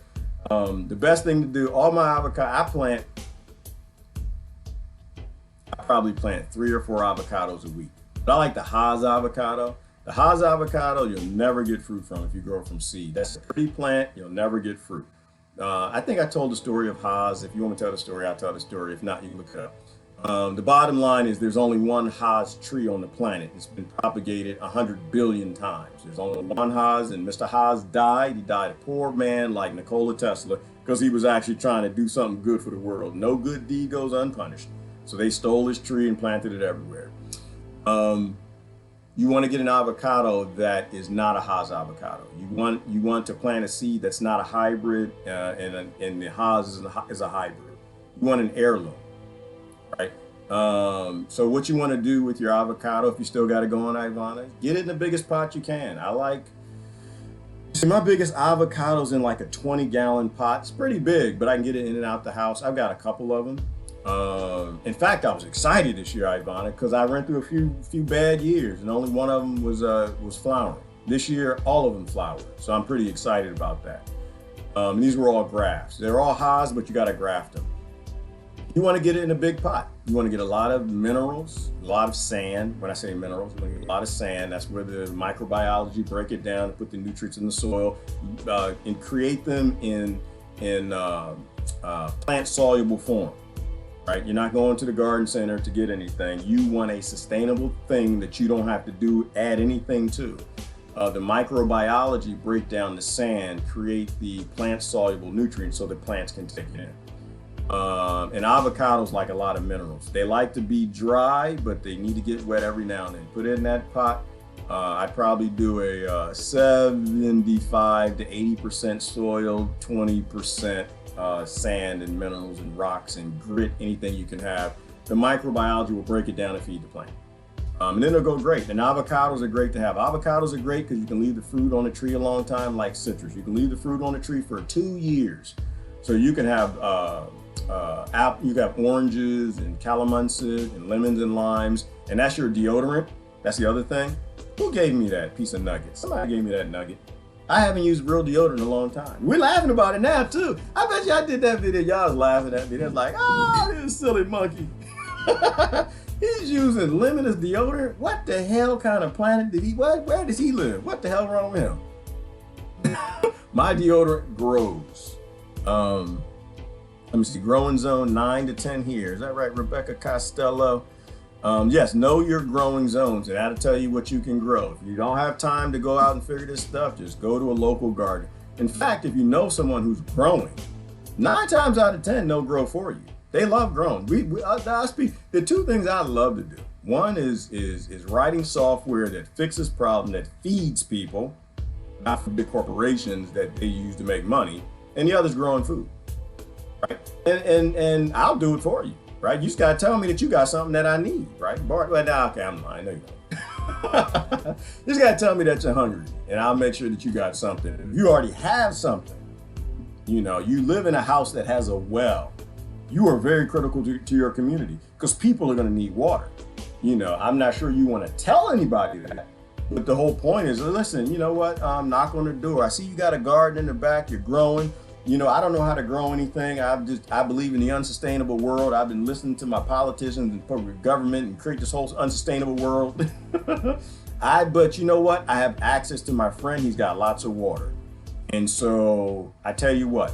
The best thing to do, all my avocado, I probably plant 3 or 4 avocados a week. But I like the Hass avocado. The Hass avocado, you'll never get fruit from if you grow it from seed. That's a pretty plant, you'll never get fruit. I think I told the story of Hass. If you want me to tell the story, I'll tell the story. If not, you can look it up. The bottom line is there's only one Hass tree on the planet. It's been propagated 100 billion times. There's only one Hass, and Mr. Hass died. He died a poor man like Nikola Tesla because he was actually trying to do something good for the world. No good deed goes unpunished. So they stole his tree and planted it everywhere. You want to get an avocado that is not a Hass avocado. You want to plant a seed that's not a hybrid, and the Hass is a hybrid. You want an heirloom, right? So what you want to do with your avocado, if you still got it going, Ivana, get it in the biggest pot you can. My biggest avocado's in like a 20-gallon pot. It's pretty big, but I can get it in and out the house. I've got a couple of them. In fact, I was excited this year, Ivana, because I ran through a few bad years, and only one of them was flowering. This year, all of them flowered, so I'm pretty excited about that. These were all grafts. They're all Hass, but you got to graft them. You want to get it in a big pot. You want to get a lot of minerals, a lot of sand. When I say minerals, you want to get a lot of sand. That's where the microbiology break it down and put the nutrients in the soil and create them in plant-soluble form. Right? You're not going to the garden center to get anything. You want a sustainable thing that you don't have to add anything to. The microbiology break down the sand, create the plant-soluble nutrients so the plants can take it in. And avocados like a lot of minerals. They like to be dry, but they need to get wet every now and then. Put it in that pot. I'd probably do a 75 to 80% soil, 20% sand and minerals and rocks and grit, anything you can have. The microbiology will break it down and feed the plant. And then it'll go great. And avocados are great to have. Avocados are great because you can leave the fruit on the tree a long time, like citrus. You can leave the fruit on the tree for 2 years. So you can have you got oranges and calamansi and lemons and limes, and that's your deodorant. That's the other thing. Who gave me that piece of nugget? Somebody gave me that nugget. I haven't used real deodorant in a long time. We're laughing about it now too. I bet you I did that video. Y'all was laughing at me. They're like, oh, this silly monkey. He's using lemon as deodorant. What the hell kind of planet did he, where does he live? What the hell wrong with him? My deodorant grows. Let me see, growing zone 9 to 10 here. Is that right, Rebecca Costello? Yes, know your growing zones, and that'll tell you what you can grow. If you don't have time to go out and figure this stuff, just go to a local garden. In fact, if you know someone who's growing, 9 times out of 10, they'll grow for you. They love growing. I speak. The 2 things I love to do. One is writing software that fixes problems, that feeds people, not for big corporations that they use to make money, and the other is growing food. Right? And I'll do it for you. Right? You just gotta tell me that you got something that I need, right? Bart, well, nah, okay, I'm lying. No, you don't. You just gotta tell me that you're hungry, and I'll make sure that you got something. If you already have something, you live in a house that has a well, you are very critical to your community because people are gonna need water. I'm not sure you wanna tell anybody that, but the whole point is, listen, you know what? Knock on the door. I see you got a garden in the back, you're growing. I don't know how to grow anything. I believe in the unsustainable world. I've been listening to my politicians and public government and create this whole unsustainable world. But you know what? I have access to my friend. He's got lots of water. And so I tell you what,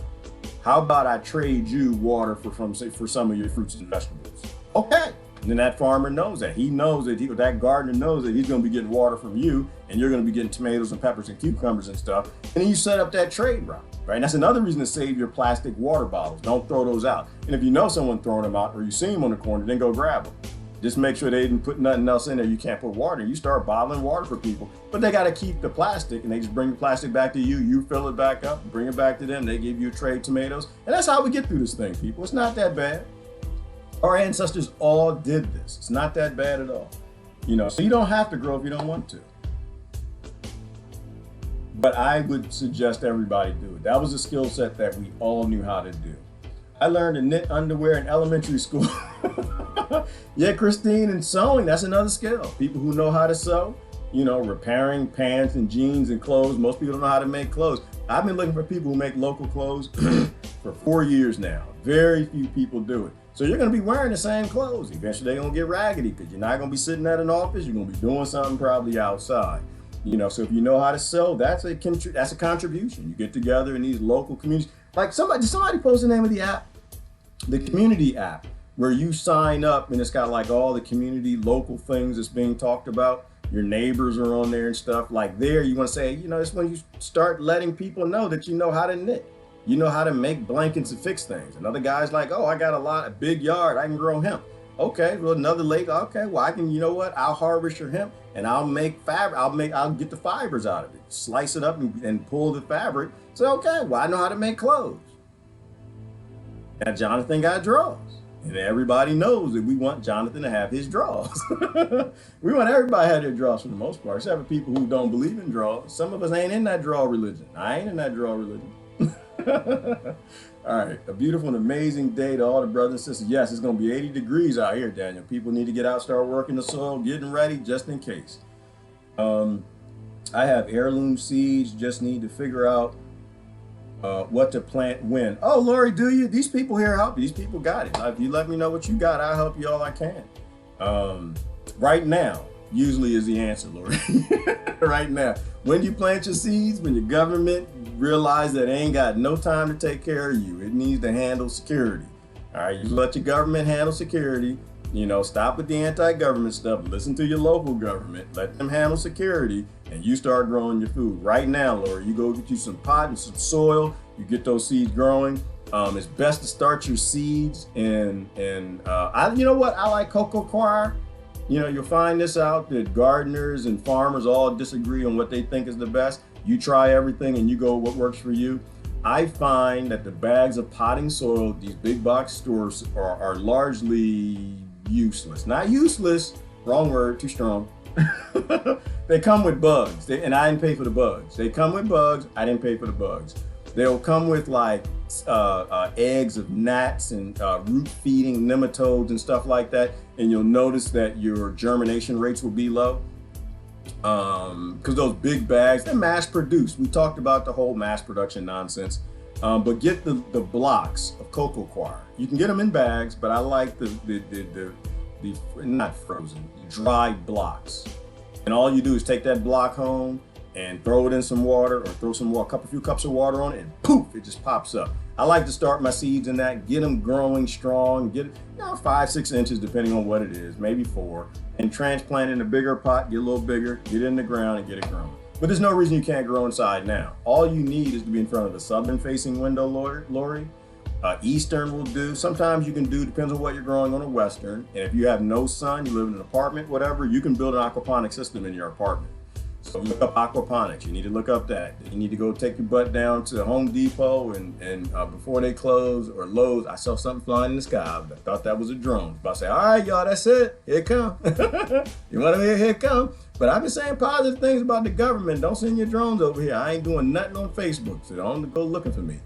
how about I trade you water for some of your fruits and vegetables? Okay. And then that farmer knows that. He knows that that gardener knows that he's going to be getting water from you, and you're going to be getting tomatoes and peppers and cucumbers and stuff. And then you set up that trade route, right? And that's another reason to save your plastic water bottles. Don't throw those out. And if you know someone throwing them out or you see them on the corner, then go grab them. Just make sure they didn't put nothing else in there. You can't put water in. You start bottling water for people, but they got to keep the plastic, and they just bring the plastic back to you. You fill it back up, bring it back to them. They give you a tray of tomatoes. And that's how we get through this thing, people. It's not that bad. Our ancestors all did this. It's not that bad at all. So you don't have to grow if you don't want to. but I would suggest everybody do it. That was a skill set that we all knew how to do. I learned to knit underwear in elementary school. Yeah, Christine, and sewing, that's another skill. People who know how to sew, you know, repairing pants and jeans and clothes. Most people don't know how to make clothes. I've been looking for people who make local clothes for 4 years now. Very few people do it. So you're going to be wearing the same clothes. Eventually they're going to get raggedy because you're not going to be sitting at an office. You're going to be doing something probably outside. You know, so if you know how to sew, that's a contribution. You get together in these local communities. Like somebody post the name of the app, the community app, where you sign up and it's got like all the community local things that's being talked about. Your neighbors are on there and stuff. Like there, you want to say, you know, it's when you start letting people know that you know how to knit. You know how to make blankets and fix things. Another guy's like, oh, I got a big yard. I can grow hemp. Okay, well, another lake. Okay, well, I can, you know what? I'll harvest your hemp and I'll make fabric. I'll get the fibers out of it, slice it up and pull the fabric. So, okay, well, I know how to make clothes. Now, Jonathan got drawers. And everybody knows that we want Jonathan to have his drawers. We want everybody to have their drawers for the most part, except for people who don't believe in drawers. Some of us ain't in that draw religion. I ain't in that draw religion. All right, a beautiful and amazing day to all the brothers and sisters. Yes, it's going to be 80 degrees out here, Daniel. People need to get out, start working the soil, getting ready just in case. I have heirloom seeds, just need to figure out what to plant when. Oh, Lori, do you? These people here help you. These people got it. If you let me know what you got, I'll help you all I can. Right now, usually is the answer, Lori. Right now. When you plant your seeds, when your government realize that it ain't got no time to take care of you, it needs to handle security. All right, you let your government handle security. You know, stop with the anti-government stuff. Listen to your local government. Let them handle security, and you start growing your food. Right now, Laura, you go get you some pot and some soil. You get those seeds growing. It's best to start your seeds you know what? I like cocoa coir. You know, you'll find this out that gardeners and farmers all disagree on what they think is the best. You try everything and you go what works for you. I find that the bags of potting soil, these big box stores, are largely useless. Not useless, wrong word, too strong. They come with bugs, and I didn't pay for the bugs. They come with bugs, I didn't pay for the bugs. They'll come with like eggs of gnats and root feeding nematodes and stuff like that, and you'll notice that your germination rates will be low. Because those big bags, they're mass produced. We talked about the whole mass production nonsense. But get the blocks of cocoa coir. You can get them in bags, but I like the not frozen, dried blocks. And all you do is take that block home and throw it in some water, or throw a few cups of water on it, and poof, it just pops up. I like to start my seeds in that, get them growing strong, get 5-6 inches depending on what it is, maybe 4, and transplant in a bigger pot, get a little bigger, get it in the ground and get it growing. But there's no reason you can't grow inside now. All you need is to be in front of the southern facing window, Lori. Eastern will do. Sometimes you can do, depends on what you're growing, on a western. And if you have no sun, you live in an apartment, whatever, you can build an aquaponic system in your apartment. So look up aquaponics. You need to look up that. You need to go take your butt down to Home Depot and before they close, or Lowe's. I saw something flying in the sky. I thought that was a drone. But I say, all right, y'all, that's it. Here it come. You want to hear? Here it come. But I've been saying positive things about the government. Don't send your drones over here. I ain't doing nothing on Facebook, so don't go looking for me.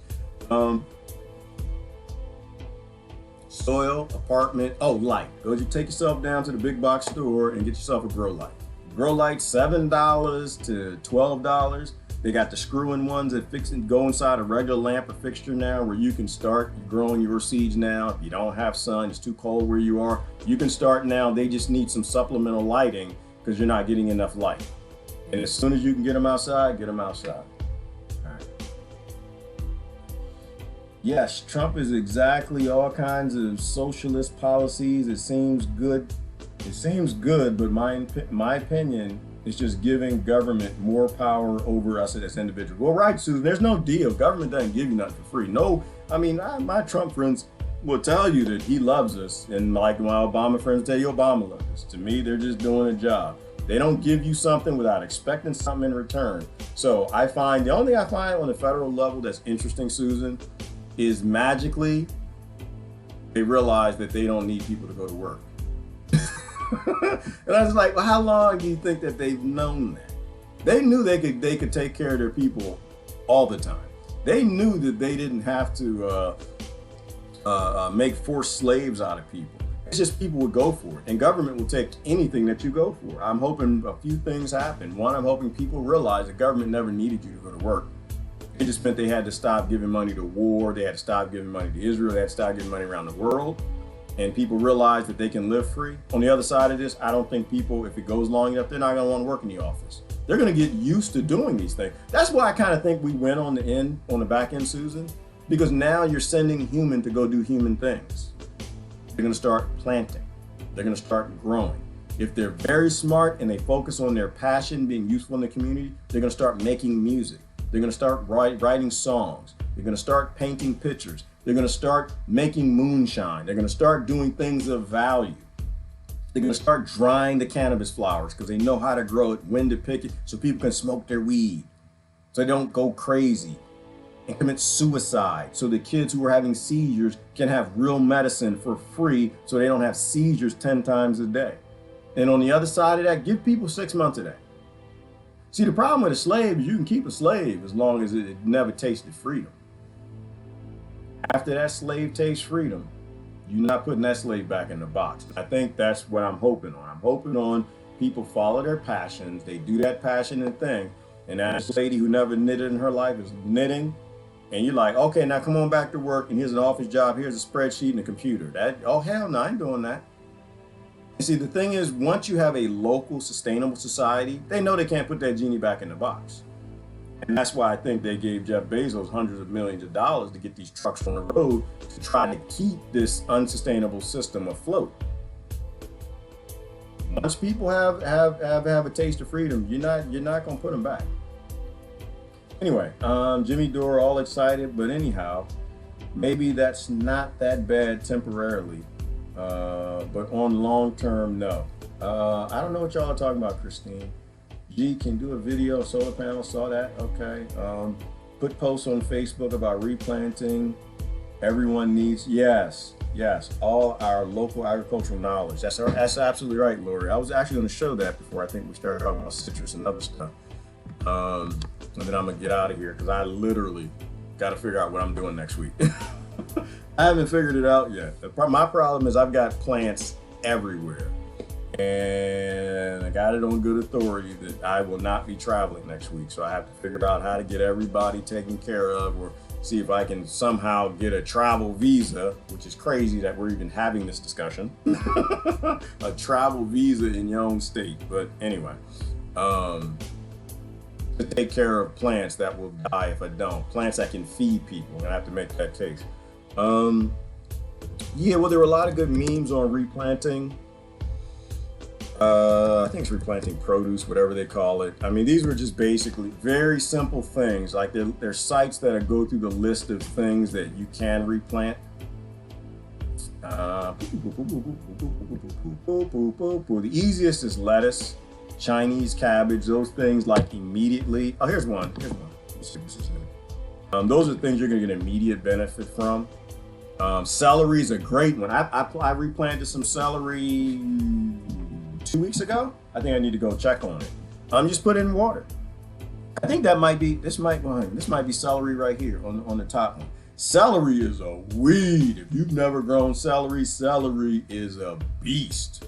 Soil, apartment, light. Go take yourself down to the big box store and get yourself a grow light. Grow light, $7 to $12. They got the screw-in ones that go inside a regular lamp or fixture now, where you can start growing your seeds now. If you don't have sun, it's too cold where you are, you can start now. They just need some supplemental lighting because you're not getting enough light. And as soon as you can get them outside, get them outside. All right. Yes, Trump is exactly all kinds of socialist policies. It seems good. But my opinion is just giving government more power over us as individuals. Well, right, Susan, there's no deal. Government doesn't give you nothing for free. No, I mean, my Trump friends will tell you that he loves us. And like my Obama friends tell you Obama loves us. To me, they're just doing a job. They don't give you something without expecting something in return. So the only thing I find on the federal level that's interesting, Susan, is magically they realize that they don't need people to go to work. And I was like, well, how long do you think that they've known that? They knew they could take care of their people all the time. They knew that they didn't have to make forced slaves out of people. It's just people would go for it, and government will take anything that you go for. I'm hoping a few things happen. One, I'm hoping people realize the government never needed you to go to work. It just meant they had to stop giving money to war. They had to stop giving money to Israel. They had to stop giving money around the world. And people realize that they can live free. On the other side of this, I don't think people, if it goes long enough, they're not going to want to work in the office. They're going to get used to doing these things. That's why I kind of think we went on the back end, Susan, because now you're sending human to go do human things. They're going to start planting. They're going to start growing. If they're very smart and they focus on their passion being useful in the community, they're going to start making music. They're going to start writing songs. They're going to start painting pictures. They're going to start making moonshine. They're going to start doing things of value. They're going to start drying the cannabis flowers because they know how to grow it, when to pick it, so people can smoke their weed, so they don't go crazy and commit suicide, so the kids who are having seizures can have real medicine for free so they don't have seizures 10 times a day. And on the other side of that, give people 6 months of that. See, the problem with a slave is you can keep a slave as long as it never tasted freedom. After that slave tastes freedom, you're not putting that slave back in the box. I think that's what I'm hoping on. I'm hoping on people follow their passions. They do that passionate thing. And that lady who never knitted in her life is knitting. And you're like, okay, now come on back to work. And here's an office job. Here's a spreadsheet and a computer. Oh, hell no, I ain't doing that. You see, the thing is, once you have a local sustainable society, they know they can't put that genie back in the box. And that's why I think they gave Jeff Bezos hundreds of millions of dollars to get these trucks on the road to try to keep this unsustainable system afloat. Once people have a taste of freedom, you're not gonna put them back. Anyway, Jimmy Dore all excited, but anyhow, maybe that's not that bad temporarily, but on long term, no. I don't know what y'all are talking about, Christine. G can do a video, solar panel, saw that, okay. Put posts on Facebook about replanting. Everyone needs, yes, all our local agricultural knowledge. That's absolutely right, Lori. I was actually gonna show that before I think we started talking about citrus and other stuff. And then I'm gonna get out of here because I literally gotta figure out what I'm doing next week. I haven't figured it out yet. My problem is I've got plants everywhere. And I got it on good authority that I will not be traveling next week. So I have to figure out how to get everybody taken care of, or see if I can somehow get a travel visa, which is crazy that we're even having this discussion. A travel visa in your own state. But anyway, to take care of plants that will die if I don't. Plants that can feed people, and I have to make that case. Yeah, well, there were a lot of good memes on replanting. I think it's replanting produce, whatever they call it. I mean, these were just basically very simple things. Like they're sites that go through the list of things that you can replant. The easiest is lettuce, Chinese cabbage, those things like immediately. Oh, here's one. Those are things you're gonna get immediate benefit from. Celery is a great one. I replanted some celery 2 weeks ago. I think I need to go check on it. Just put it in water. I think that might be, this might be celery right here on the top one. Celery is a weed. If you've never grown celery, celery is a beast,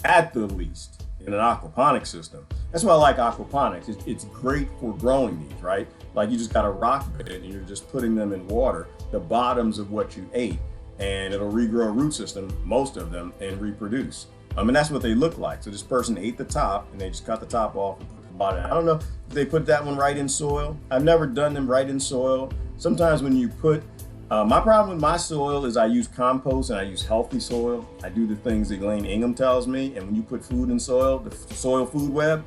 at the least, in an aquaponic system. That's why I like aquaponics. It's great for growing these, right? Like you just got a rock bed and you're just putting them in water, the bottoms of what you ate, and it'll regrow a root system, most of them, and reproduce. And that's what they look like. So this person ate the top and they just cut the top off and put the bottom. I don't know if they put that one right in soil. I've never done them right in soil. Sometimes when you put, my problem with my soil is I use compost and I use healthy soil. I do the things that Elaine Ingham tells me. And when you put food in soil, the soil food web,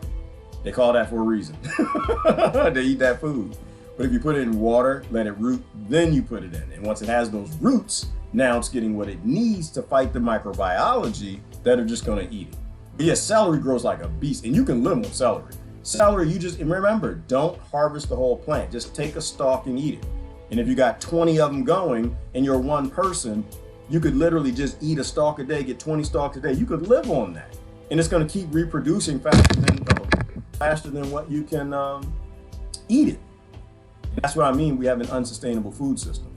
they call that for a reason. They eat that food. But if you put it in water, let it root, then you put it in. And once it has those roots, now it's getting what it needs to fight the microbiology that are just gonna eat it. But yeah, celery grows like a beast, and you can live with celery. Celery, and remember, don't harvest the whole plant. Just take a stalk and eat it. And if you got 20 of them going and you're one person, you could literally just eat a stalk a day, get 20 stalks a day. You could live on that. And it's gonna keep reproducing faster than, faster than what you can eat it. That's what I mean. We have an unsustainable food system.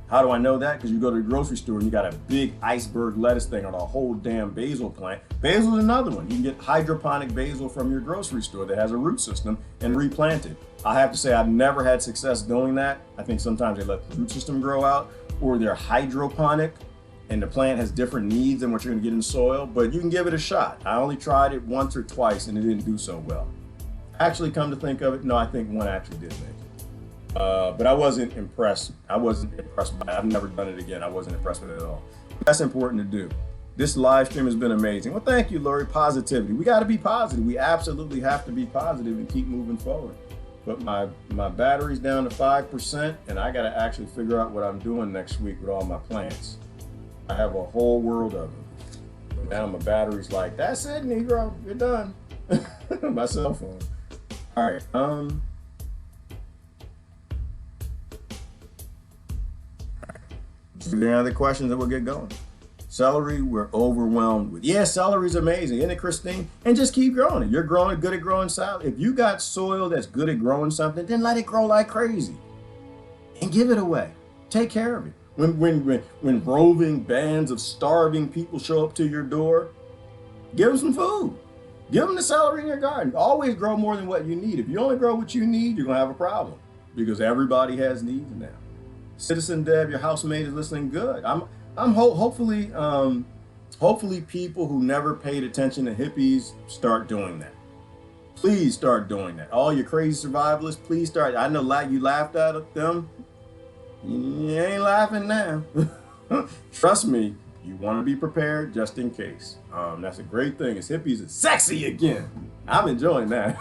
How do I know that? Because you go to the grocery store and you got a big iceberg lettuce thing on a whole damn basil plant. Basil is another one. You can get hydroponic basil from your grocery store that has a root system and replant it. I have to say I've never had success doing that. I think sometimes they let the root system grow out, or they're hydroponic and the plant has different needs than what you're gonna get in the soil, but you can give it a shot. I only tried it once or twice and it didn't do so well. Actually, come to think of it, no, I think one actually did make it. But I wasn't impressed. I wasn't impressed by it. I've never done it again. I wasn't impressed with it at all. That's important to do. This live stream has been amazing. Well, thank you, Lori. Positivity. We got to be positive. We absolutely have to be positive and keep moving forward. But my battery's down to 5%, and I got to actually figure out what I'm doing next week with all my plants. I have a whole world of them. But now my battery's like, that's it, Negro. You're done. My cell phone. All right. If there are other questions, then we'll get going. Celery, we're overwhelmed with. Yeah, celery's amazing, isn't it, Christine? And just keep growing it. You're growing good at growing salad. If you got soil that's good at growing something, then let it grow like crazy and give it away. Take care of it. When roving bands of starving people show up to your door, give them some food. Give them the celery in your garden. Always grow more than what you need. If you only grow what you need, you're gonna have a problem because everybody has needs now. Citizen Deb, your housemate is listening good. Hopefully people who never paid attention to hippies start doing that. Please start doing that. All your crazy survivalists, please start. I know you laughed at them. You ain't laughing now. Trust me, you want to be prepared just in case. That's a great thing. It's hippies is sexy again. I'm enjoying that.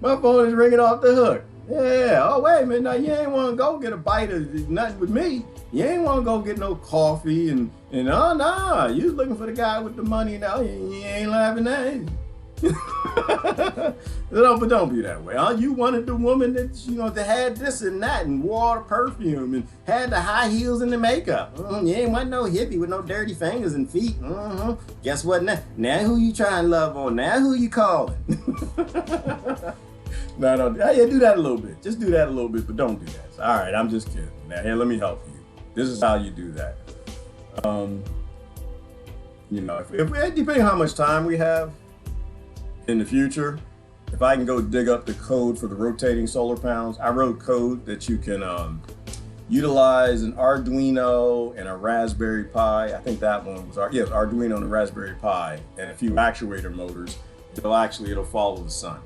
My phone is ringing off the hook. Yeah, oh wait a minute, now you ain't want to go get a bite of nothing with me. You ain't want to go get no coffee and oh nah, you was looking for the guy with the money now. You ain't laughing at him. But don't be that way. You wanted the woman that that had this and that and wore the perfume and had the high heels and the makeup. You ain't want no hippie with no dirty fingers and feet. Guess what now? Now who you trying to love on? Now who you calling? No, yeah, do that a little bit. Just do that a little bit, but don't do that. All right, I'm just kidding. Now, here, let me help you. This is how you do that. If depending on how much time we have in the future, if I can go dig up the code for the rotating solar panels, I wrote code that you can utilize an Arduino and a Raspberry Pi. I think that one was Arduino and a Raspberry Pi and a few actuator motors. It'll follow the sun.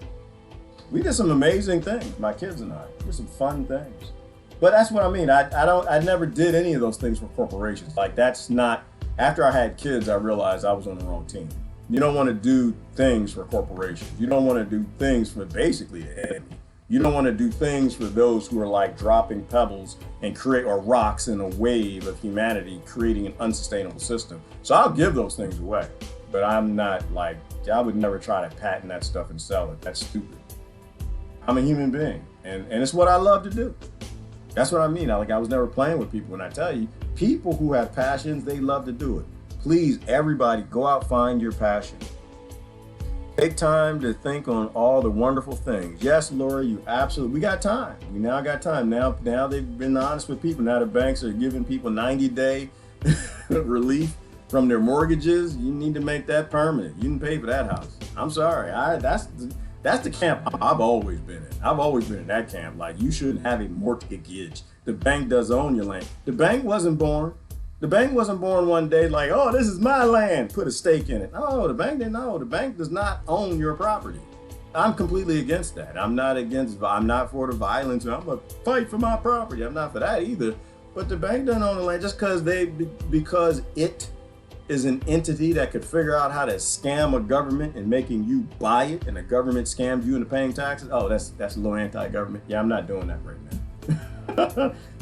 We did some amazing things, my kids and I. We did some fun things. But that's what I mean. I never did any of those things for corporations. Like that's not, after I had kids, I realized I was on the wrong team. You don't want to do things for corporations. You don't want to do things for basically the enemy. You don't want to do things for those who are like dropping pebbles and or rocks in a wave of humanity, creating an unsustainable system. So I'll give those things away, but I'm not like, I would never try to patent that stuff and sell it. That's stupid. I'm a human being, and it's what I love to do. That's what I mean. I was never playing with people. And I tell you, people who have passions, they love to do it. Please, everybody, go out, find your passion. Take time to think on all the wonderful things. Yes, Lori, we got time. We now got time. Now they've been honest with people. Now the banks are giving people 90-day relief from their mortgages. You need to make that permanent. You can pay for that house. I'm sorry. That's the camp I've always been in. I've always been in that camp. Like, you shouldn't have a mortgage. The bank does own your land. The bank wasn't born. The bank wasn't born one day like, oh, this is my land, put a stake in it. No, the bank didn't know. The bank does not own your property. I'm completely against that. I'm not for the violence. I'm gonna fight for my property. I'm not for that either. But the bank doesn't own the land just because it is an entity that could figure out how to scam a government and making you buy it, and the government scammed you into paying taxes. Oh, that's a little anti-government. Yeah, I'm not doing that right now.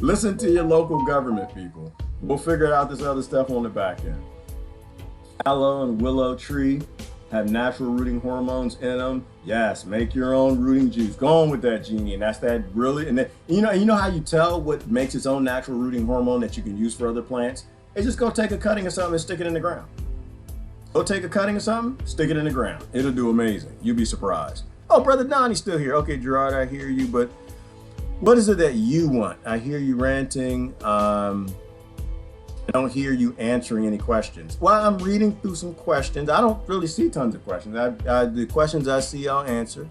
Listen to your local government, people. We'll figure out this other stuff on the back end. Aloe and willow tree have natural rooting hormones in them. Yes, make your own rooting juice. Go on with that, Jeannie. And that's that really, and then, you know how you tell what makes its own natural rooting hormone that you can use for other plants? It's just go take a cutting of something and stick it in the ground. Go take a cutting of something, stick it in the ground. It'll do amazing. You'll be surprised. Oh, Brother Donnie's still here. Okay, Gerard, I hear you, but what is it that you want? I hear you ranting. I don't hear you answering any questions. Well, I'm reading through some questions. I don't really see tons of questions. The questions I see, I'll answer.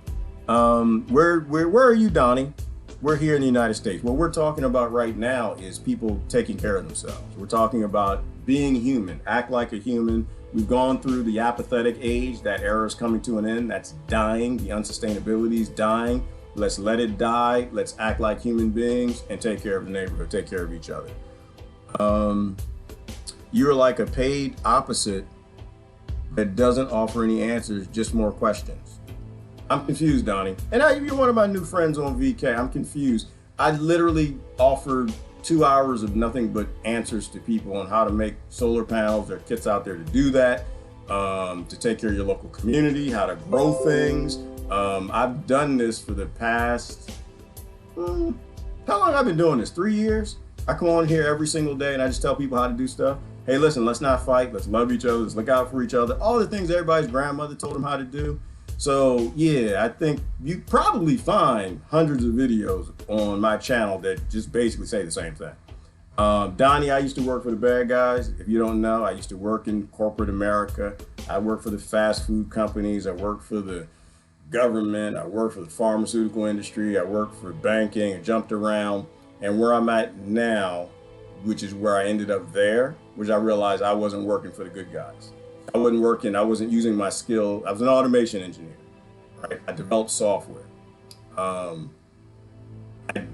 Where are you, Donnie? We're here in the United States. What we're talking about right now is people taking care of themselves. We're talking about being human, act like a human. We've gone through the apathetic age. That era is coming to an end. That's dying. The unsustainability is dying. Let's let it die. Let's act like human beings and take care of the neighborhood, take care of each other. You're like a paid opposite that doesn't offer any answers, just more questions. I'm confused, Donnie. And you're one of my new friends on VK. I'm confused. I literally offered 2 hours of nothing but answers to people on how to make solar panels. There are kits out there to do that, to take care of your local community, how to grow things. I've done this for the past, how long have I been doing this? 3 years? I come on here every single day and I just tell people how to do stuff. Hey, listen, let's not fight. Let's love each other. Let's look out for each other. All the things everybody's grandmother told them how to do. So yeah, I think you probably find hundreds of videos on my channel that just basically say the same thing. Donnie, I used to work for the bad guys. If you don't know, I used to work in corporate America. I worked for the fast food companies. I worked for the government. I worked for the pharmaceutical industry. I worked for banking. I jumped around. And where I'm at now, which is where I ended up there, which I realized I wasn't working for the good guys. I wasn't using my skill. I was an automation engineer, right? I developed software. I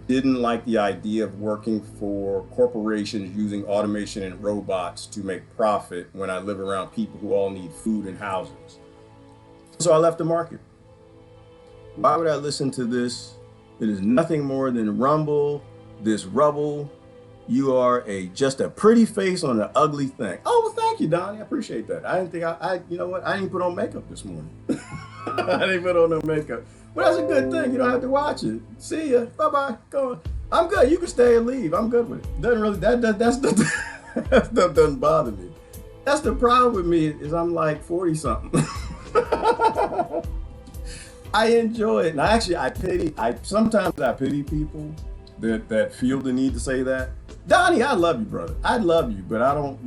didn't like the idea of working for corporations using automation and robots to make profit when I live around people who all need food and houses. So I left the market. Why would I listen to this? It is nothing more than rumble, this rubble. You are just a pretty face on an ugly thing. Oh, well, thank you, Donnie. I appreciate that. I didn't think you know what? I didn't put on makeup this morning. I didn't put on no makeup. Well, that's a good thing. You don't have to watch it. See ya. Bye-bye. Go on. I'm good. You can stay and leave. I'm good with it. Doesn't really, that stuff doesn't bother me. That's the problem with me is I'm like 40 something. I enjoy it. And sometimes I pity people that feel the need to say that. Donnie, I love you, brother. I love you, but I don't,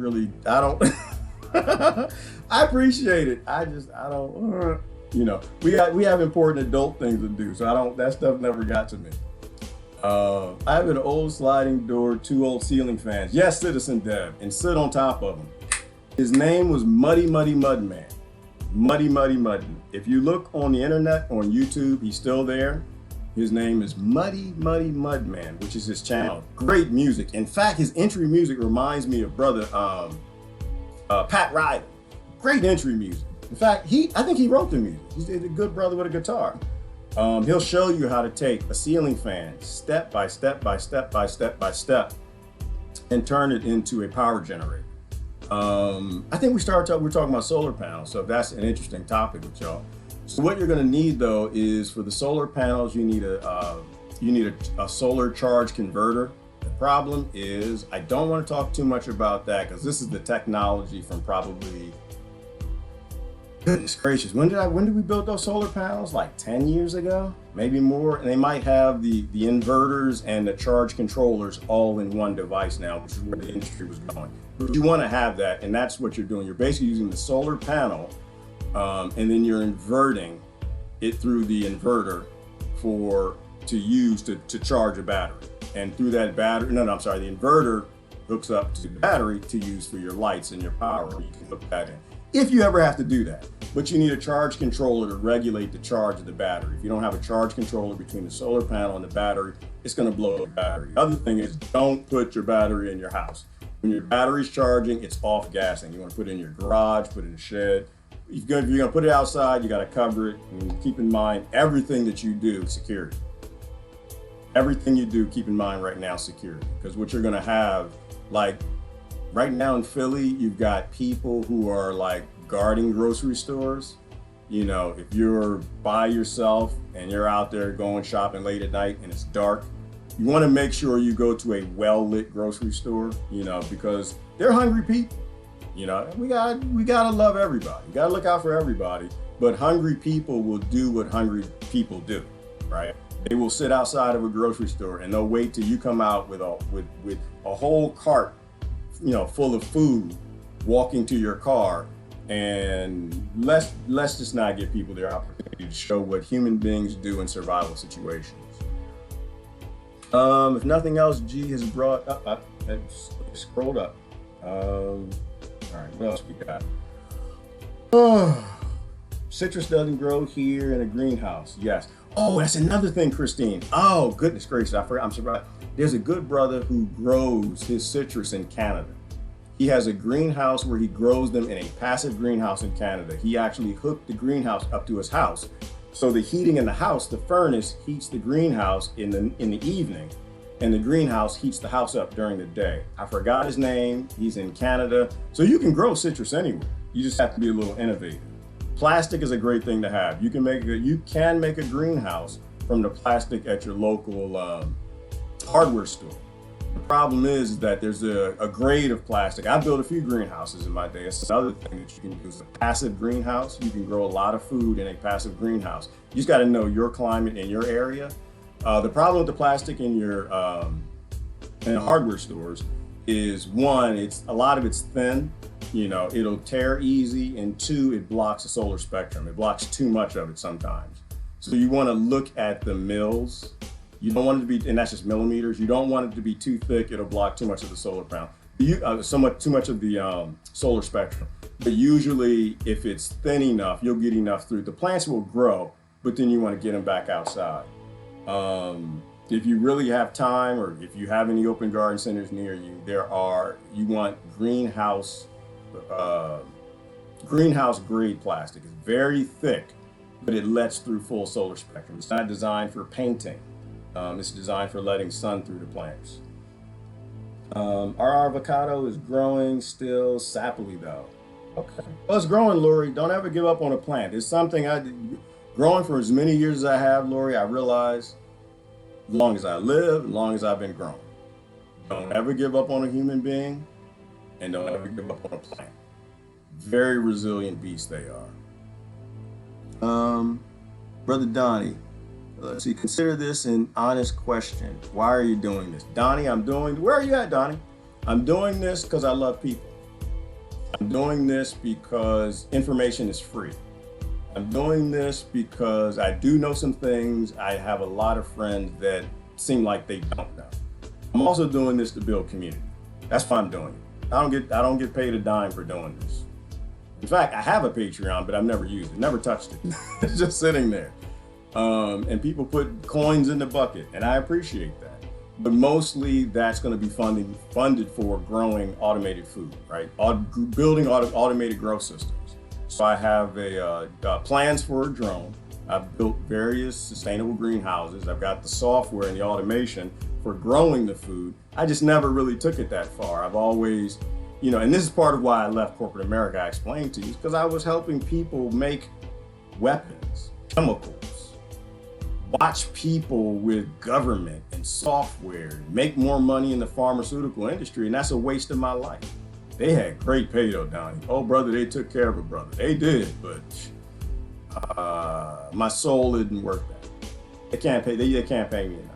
I appreciate it. I don't, we have important adult things to do. So that stuff never got to me. I have an old sliding door, 2 old ceiling fans. Yes, Citizen Dev, and sit on top of them. His name was Muddy Mudman. Muddy Mudman. If you look on the internet, on YouTube, he's still there. His name is Muddy Mudman, which is his channel. Great music. In fact, his entry music reminds me of brother Pat Riley. Great entry music. In fact, I think he wrote the music. He's a good brother with a guitar. He'll show you how to take a ceiling fan step by step and turn it into a power generator. I think we're talking about solar panels, so that's an interesting topic with y'all. So what you're going to need though is for the solar panels, you need a solar charge converter. The problem is I don't want to talk too much about that because this is the technology from probably, goodness gracious, when did we build those solar panels? Like 10 years ago, maybe more. And they might have the inverters and the charge controllers all in one device now, which is where the industry was going. But you want to have that, and that's what you're doing. You're basically using the solar panel, and then you're inverting it through the inverter to charge a battery. And through that battery, the inverter hooks up to the battery to use for your lights and your power. You can hook that in if you ever have to do that. But you need a charge controller to regulate the charge of the battery. If you don't have a charge controller between the solar panel and the battery, it's going to blow the battery. The other thing is, don't put your battery in your house. When your battery's charging, it's off gassing. You want to put it in your garage, put it in the shed. If you're going to put it outside, you got to cover it. And keep in mind, everything that you do, security. Everything you do, keep in mind right now, security. Because what you're going to have, like right now in Philly, you've got people who are like guarding grocery stores. You know, if you're by yourself and you're out there going shopping late at night and it's dark, you want to make sure you go to a well-lit grocery store, because they're hungry people. We gotta love everybody. You gotta look out for everybody. But hungry people will do what hungry people do, right? They will sit outside of a grocery store and they'll wait till you come out with a whole cart, full of food, walking to your car. And let's just not give people their opportunity to show what human beings do in survival situations. If nothing else, G has brought up. I scrolled up. All right, what else we got? Citrus doesn't grow here in a greenhouse. Yes. Oh, that's another thing, Christine. Oh, goodness gracious, I forgot. I'm surprised. There's a good brother who grows his citrus in Canada. He has a greenhouse where he grows them in a passive greenhouse in Canada. He actually hooked the greenhouse up to his house. So the heating in the house, the furnace heats the greenhouse in the evening, and the greenhouse heats the house up during the day. I forgot his name. He's in Canada. So you can grow citrus anywhere. You just have to be a little innovative. Plastic is a great thing to have. You can make a greenhouse from the plastic at your local hardware store. The problem is that there's a grade of plastic. I built a few greenhouses in my day. It's another thing that you can use. A passive greenhouse. You can grow a lot of food in a passive greenhouse. You just got to know your climate in your area. The problem with the plastic in your in the hardware stores is, one, a lot of it's thin. It'll tear easy, and two, it blocks the solar spectrum. It blocks too much of it sometimes. So you want to look at the mils. You don't want it to be, and that's just millimeters. You don't want it to be too thick. It'll block too much of the solar panel. Too much of the solar spectrum. But usually, if it's thin enough, you'll get enough through. The plants will grow, but then you want to get them back outside. If you really have time, or if you have any open garden centers near you, you want greenhouse grade plastic. It's very thick, but it lets through full solar spectrum. It's not designed for painting. It's designed for letting sun through the plants. Our avocado is growing still sappily though. Okay. Well, it's growing, Lori. Don't ever give up on a plant. It's something growing for as many years as I have, Lori, I realize as long as I live, as long as I've been growing. Don't ever give up on a human being, and don't ever give up on a plant. Very resilient beasts they are. Brother Donnie, let's see, consider this an honest question. Why are you doing this? Donnie, where are you at, Donnie? I'm doing this because I love people. I'm doing this because information is free. I'm doing this because I do know some things. I have a lot of friends that seem like they don't know. I'm also doing this to build community. That's why I'm doing it. I don't get paid a dime for doing this. In fact, I have a Patreon, but I've never used it, never touched it. It's just sitting there. And people put coins in the bucket, and I appreciate that. But mostly that's going to be funded for growing automated food, right? Building automated grow systems. So I have plans for a drone. I've built various sustainable greenhouses. I've got the software and the automation for growing the food. I just never really took it that far. I've always, and this is part of why I left corporate America, I explained to you, because I was helping people make weapons, chemicals, watch people with government and software make more money in the pharmaceutical industry, and that's a waste of my life. They had great pay though, Donnie. Oh, brother, they took care of it, brother. They did, but my soul isn't worth that. They can't pay me enough.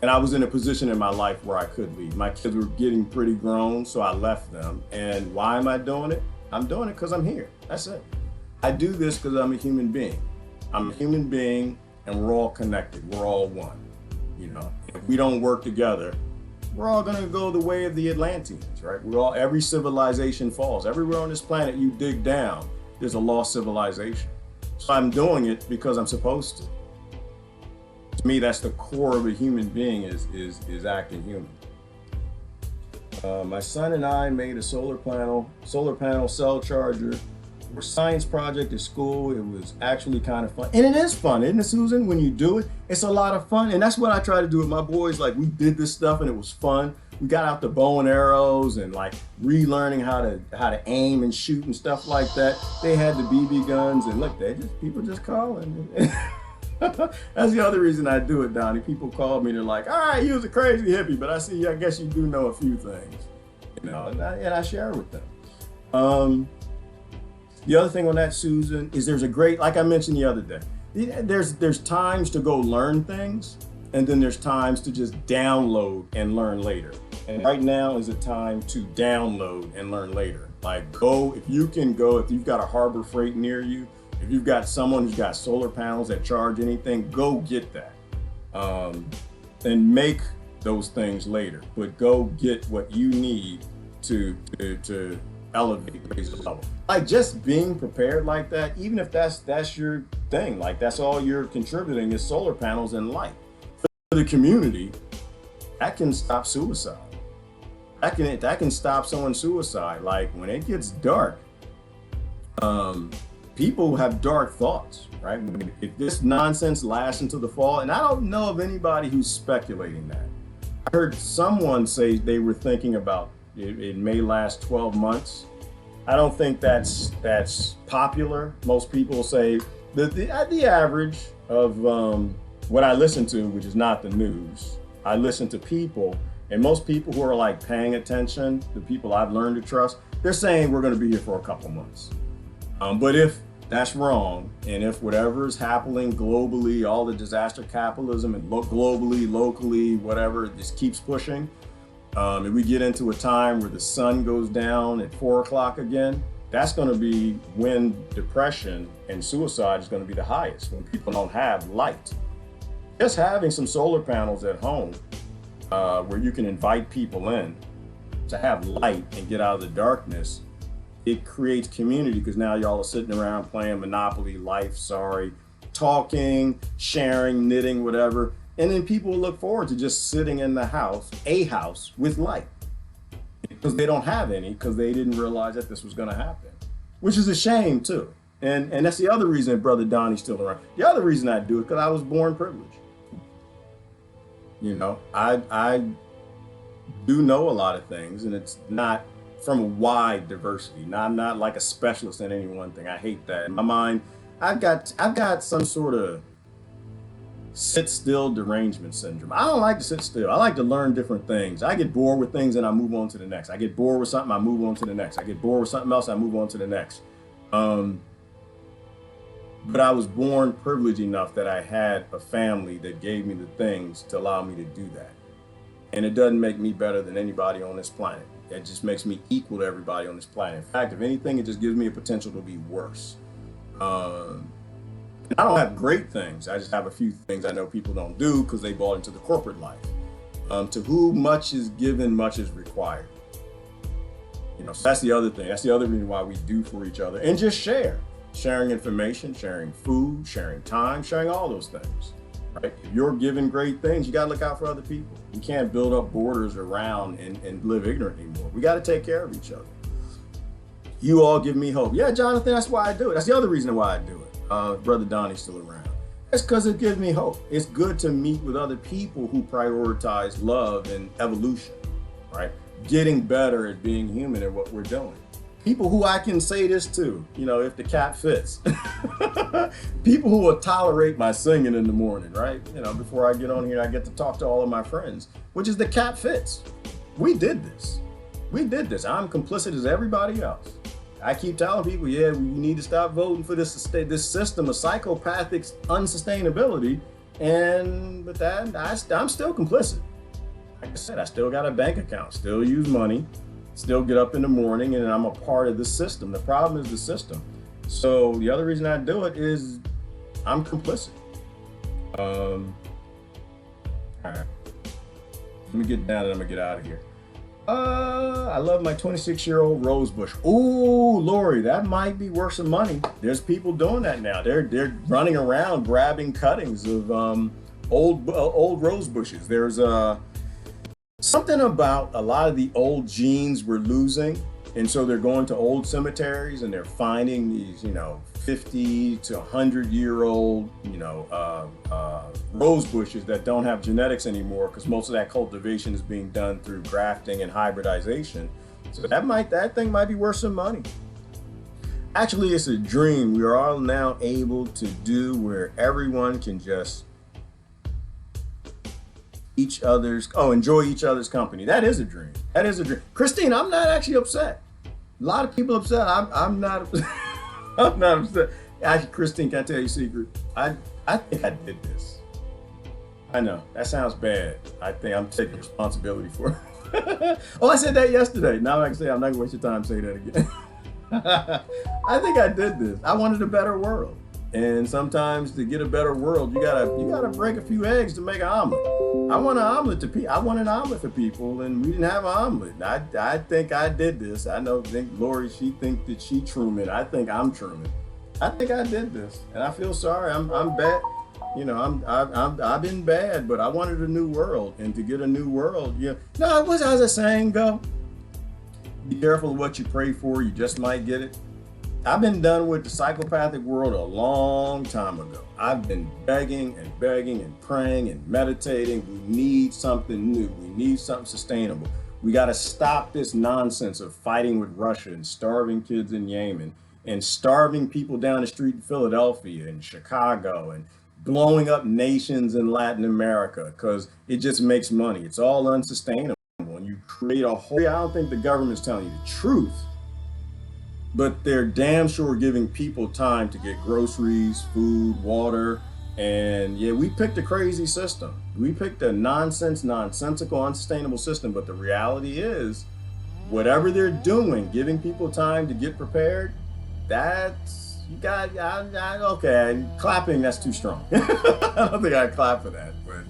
And I was in a position in my life where I could leave. My kids were getting pretty grown, so I left them. And why am I doing it? I'm doing it because I'm here. That's it. I do this because I'm a human being. I'm a human being, and we're all connected. We're all one. If we don't work together, we're all gonna go the way of the Atlanteans, right? Every civilization falls. Everywhere on this planet you dig down, there's a lost civilization. So I'm doing it because I'm supposed to. To me, that's the core of a human being is acting human. My son and I made a solar panel cell charger for a science project at school. It was actually kind of fun. And it is fun, isn't it, Susan? When you do it, it's a lot of fun. And that's what I try to do with my boys. Like, we did this stuff and it was fun. We got out the bow and arrows and like relearning how to aim and shoot and stuff like that. They had the BB guns, and look, people just calling. That's the other reason I do it, Donnie. People call me, they're like, all right, you was a crazy hippie, but I guess you do know a few things, and I share with them. The other thing on that, Susan, is there's a great, like I mentioned the other day, there's times to go learn things, and then there's times to just download and learn later. And right now is a time to download and learn later. Like go, if you can go, if you've got a Harbor Freight near you, if you've got someone who's got solar panels that charge anything, go get that. And make those things later, but go get what you need to elevate, raise the level. Like just being prepared like that, even if that's your thing, like that's all you're contributing is solar panels and light for the community, that can stop suicide. That can stop someone's suicide. Like when it gets dark, people have dark thoughts, right? If this nonsense lasts until the fall, and I don't know of anybody who's speculating that. I heard someone say they were thinking about it may last 12 months. I don't think that's popular. Most people say the average of what I listen to, which is not the news, I listen to people, and most people who are like paying attention, the people I've learned to trust, they're saying we're going to be here for a couple months. But if that's wrong, and if whatever is happening globally, all the disaster capitalism and globally, locally, whatever, just keeps pushing, if we get into a time where the sun goes down at 4 o'clock again, that's going to be when depression and suicide is going to be the highest, when people don't have light. Just having some solar panels at home where you can invite people in to have light and get out of the darkness, it creates community because now y'all are sitting around playing Monopoly, Life, Sorry, talking, sharing, knitting, whatever. And then people will look forward to just sitting in the house, a house with light, because they don't have any, because they didn't realize that this was going to happen, which is a shame too. And that's the other reason Brother Donnie's still around. The other reason I do it, because I was born privileged. You know, I do know a lot of things, and it's not from a wide diversity. Now, I'm not like a specialist in any one thing. I hate that. In my mind, I've got some sort of sit still derangement syndrome. I don't like to sit still. I like to learn different things. I get bored with things and I move on to the next. I get bored with something, I move on to the next. I get bored with something else, I move on to the next. But I was born privileged enough that I had a family that gave me the things to allow me to do that. And it doesn't make me better than anybody on this planet. It just makes me equal to everybody on this planet. In fact, if anything, it just gives me a potential to be worse. I don't have great things. I just have a few things I know people don't do because they bought into the corporate life. To whom much is given, much is required. You know, so that's the other thing. That's the other reason why we do for each other and just share. Sharing information, sharing food, sharing time, sharing all those things. Right? If you're given great things, you got to look out for other people. You can't build up borders around and live ignorant anymore. We got to take care of each other. You all give me hope. Yeah, Jonathan, that's why I do it. That's the other reason why I do it. Brother Donnie's still around. It's because it gives me hope. It's good to meet with other people who prioritize love and evolution, right? Getting better at being human at what we're doing. People who I can say this to, you know, if the cap fits. People who will tolerate my singing in the morning, right? You know, before I get on here, I get to talk to all of my friends, which is the cap fits. We did this. We did this. I'm complicit as everybody else. I keep telling people, yeah, we need to stop voting for this system of psychopathic unsustainability. But that I'm still complicit. Like I said, I still got a bank account, still use money, still get up in the morning, and I'm a part of the system. The problem is the system. So the other reason I do it is I'm complicit. All right. Let me get down and I'm gonna get out of here. I love my 26-year-old rose bush. Ooh, Lori, that might be worth some money. There's people doing that now. They're running around grabbing cuttings of old rose bushes. There's something about a lot of the old genes we're losing, and so they're going to old cemeteries and they're finding these, 50 to 100-year-old, rose bushes that don't have genetics anymore because most of that cultivation is being done through grafting and hybridization. So that thing might be worth some money. Actually, it's a dream we are all now able to do where everyone can just enjoy each other's company. That is a dream. That is a dream. Christine, I'm not actually upset. A lot of people upset. I'm not upset. I'm not upset. Actually, Christine, can I tell you a secret? I think I did this. I know that sounds bad. I think I'm taking responsibility for it. Oh, I said that yesterday. Now I can say I'm not gonna waste your time saying that again. I think I did this. I wanted a better world, and sometimes to get a better world, you gotta break a few eggs to make an omelet. I want an omelet for people, and we didn't have an omelet. I think I did this. I know. Think Lori. She think that she Truman. I think I'm Truman. I think I did this, and I feel sorry. I'm bad. You know, I've been bad, but I wanted a new world, and to get a new world, yeah. No, it was how's the saying go? Be careful of what you pray for. You just might get it. I've been done with the psychopathic world a long time ago. I've been begging and praying and meditating. We need something new. We need something sustainable. We got to stop this nonsense of fighting with Russia and starving kids in Yemen and starving people down the street in Philadelphia and Chicago and blowing up nations in Latin America because it just makes money. It's all unsustainable. And you create a whole, I don't think the government's telling you the truth, but they're damn sure giving people time to get groceries, food, water. And yeah, we picked a crazy system. We picked a nonsensical, unsustainable system. But the reality is, whatever they're doing, giving people time to get prepared, that's, you got, okay, clapping, that's too strong. I don't think I'd clap for that. But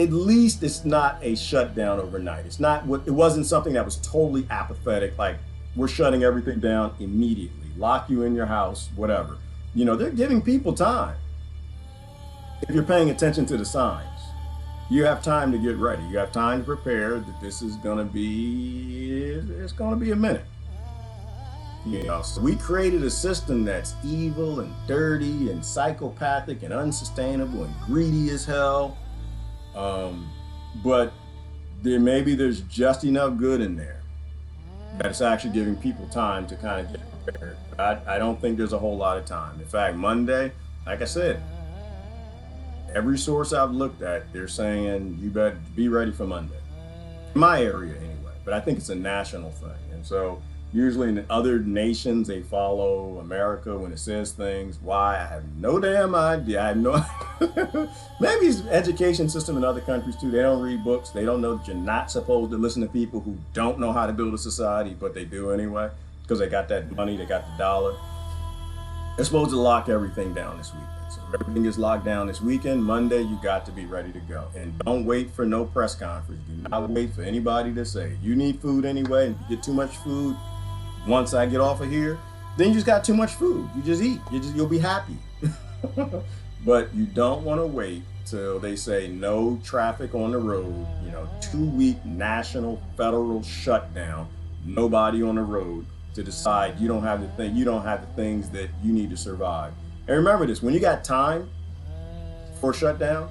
at least it's not a shutdown overnight. It's not what, it wasn't something that was totally apathetic, like we're shutting everything down immediately, lock you in your house, whatever. You know, they're giving people time. If you're paying attention to the signs, you have time to get ready. You have time to prepare that this is going to be, it's going to be a minute. You know, so we created a system that's evil and dirty and psychopathic and unsustainable and greedy as hell. But there's just enough good in there that it's actually giving people time to kind of get prepared. I don't think there's a whole lot of time. In fact, Monday, like I said, every source I've looked at, they're saying you better be ready for Monday. In my area anyway, but I think it's a national thing. And so usually in other nations, they follow America when it says things. Why? I have no damn idea. I have no maybe it's education system in other countries too. They don't read books. They don't know that you're not supposed to listen to people who don't know how to build a society, but they do anyway because they got that money, they got the dollar. They're supposed to lock everything down this weekend. So if everything is locked down this weekend, Monday, you got to be ready to go. And don't wait for no press conference. Do not wait for anybody to say, you need food anyway, and if you get too much food, once I get off of here, then you just got too much food. You just eat. You'll be happy. But you don't want to wait till they say no traffic on the road, 2-week national federal shutdown, nobody on the road to decide you don't have the things that you need to survive. And remember this, when you got time for a shutdown,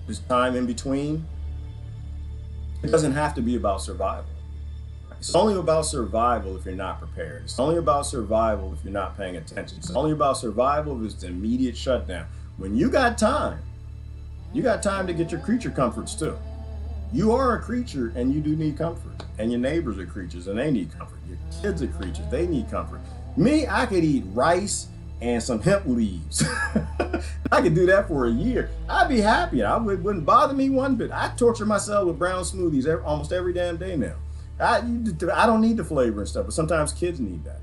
there's time in between, it doesn't have to be about survival. It's only about survival if you're not prepared. It's only about survival if you're not paying attention. It's only about survival if it's the immediate shutdown. When you got time to get your creature comforts too. You are a creature and you do need comfort. And your neighbors are creatures and they need comfort. Your kids are creatures, they need comfort. Me, I could eat rice and some hemp leaves. I could do that for a year. I'd be happy. Wouldn't bother me one bit. I torture myself with brown smoothies almost every damn day now. I don't need the flavor and stuff, but sometimes kids need that.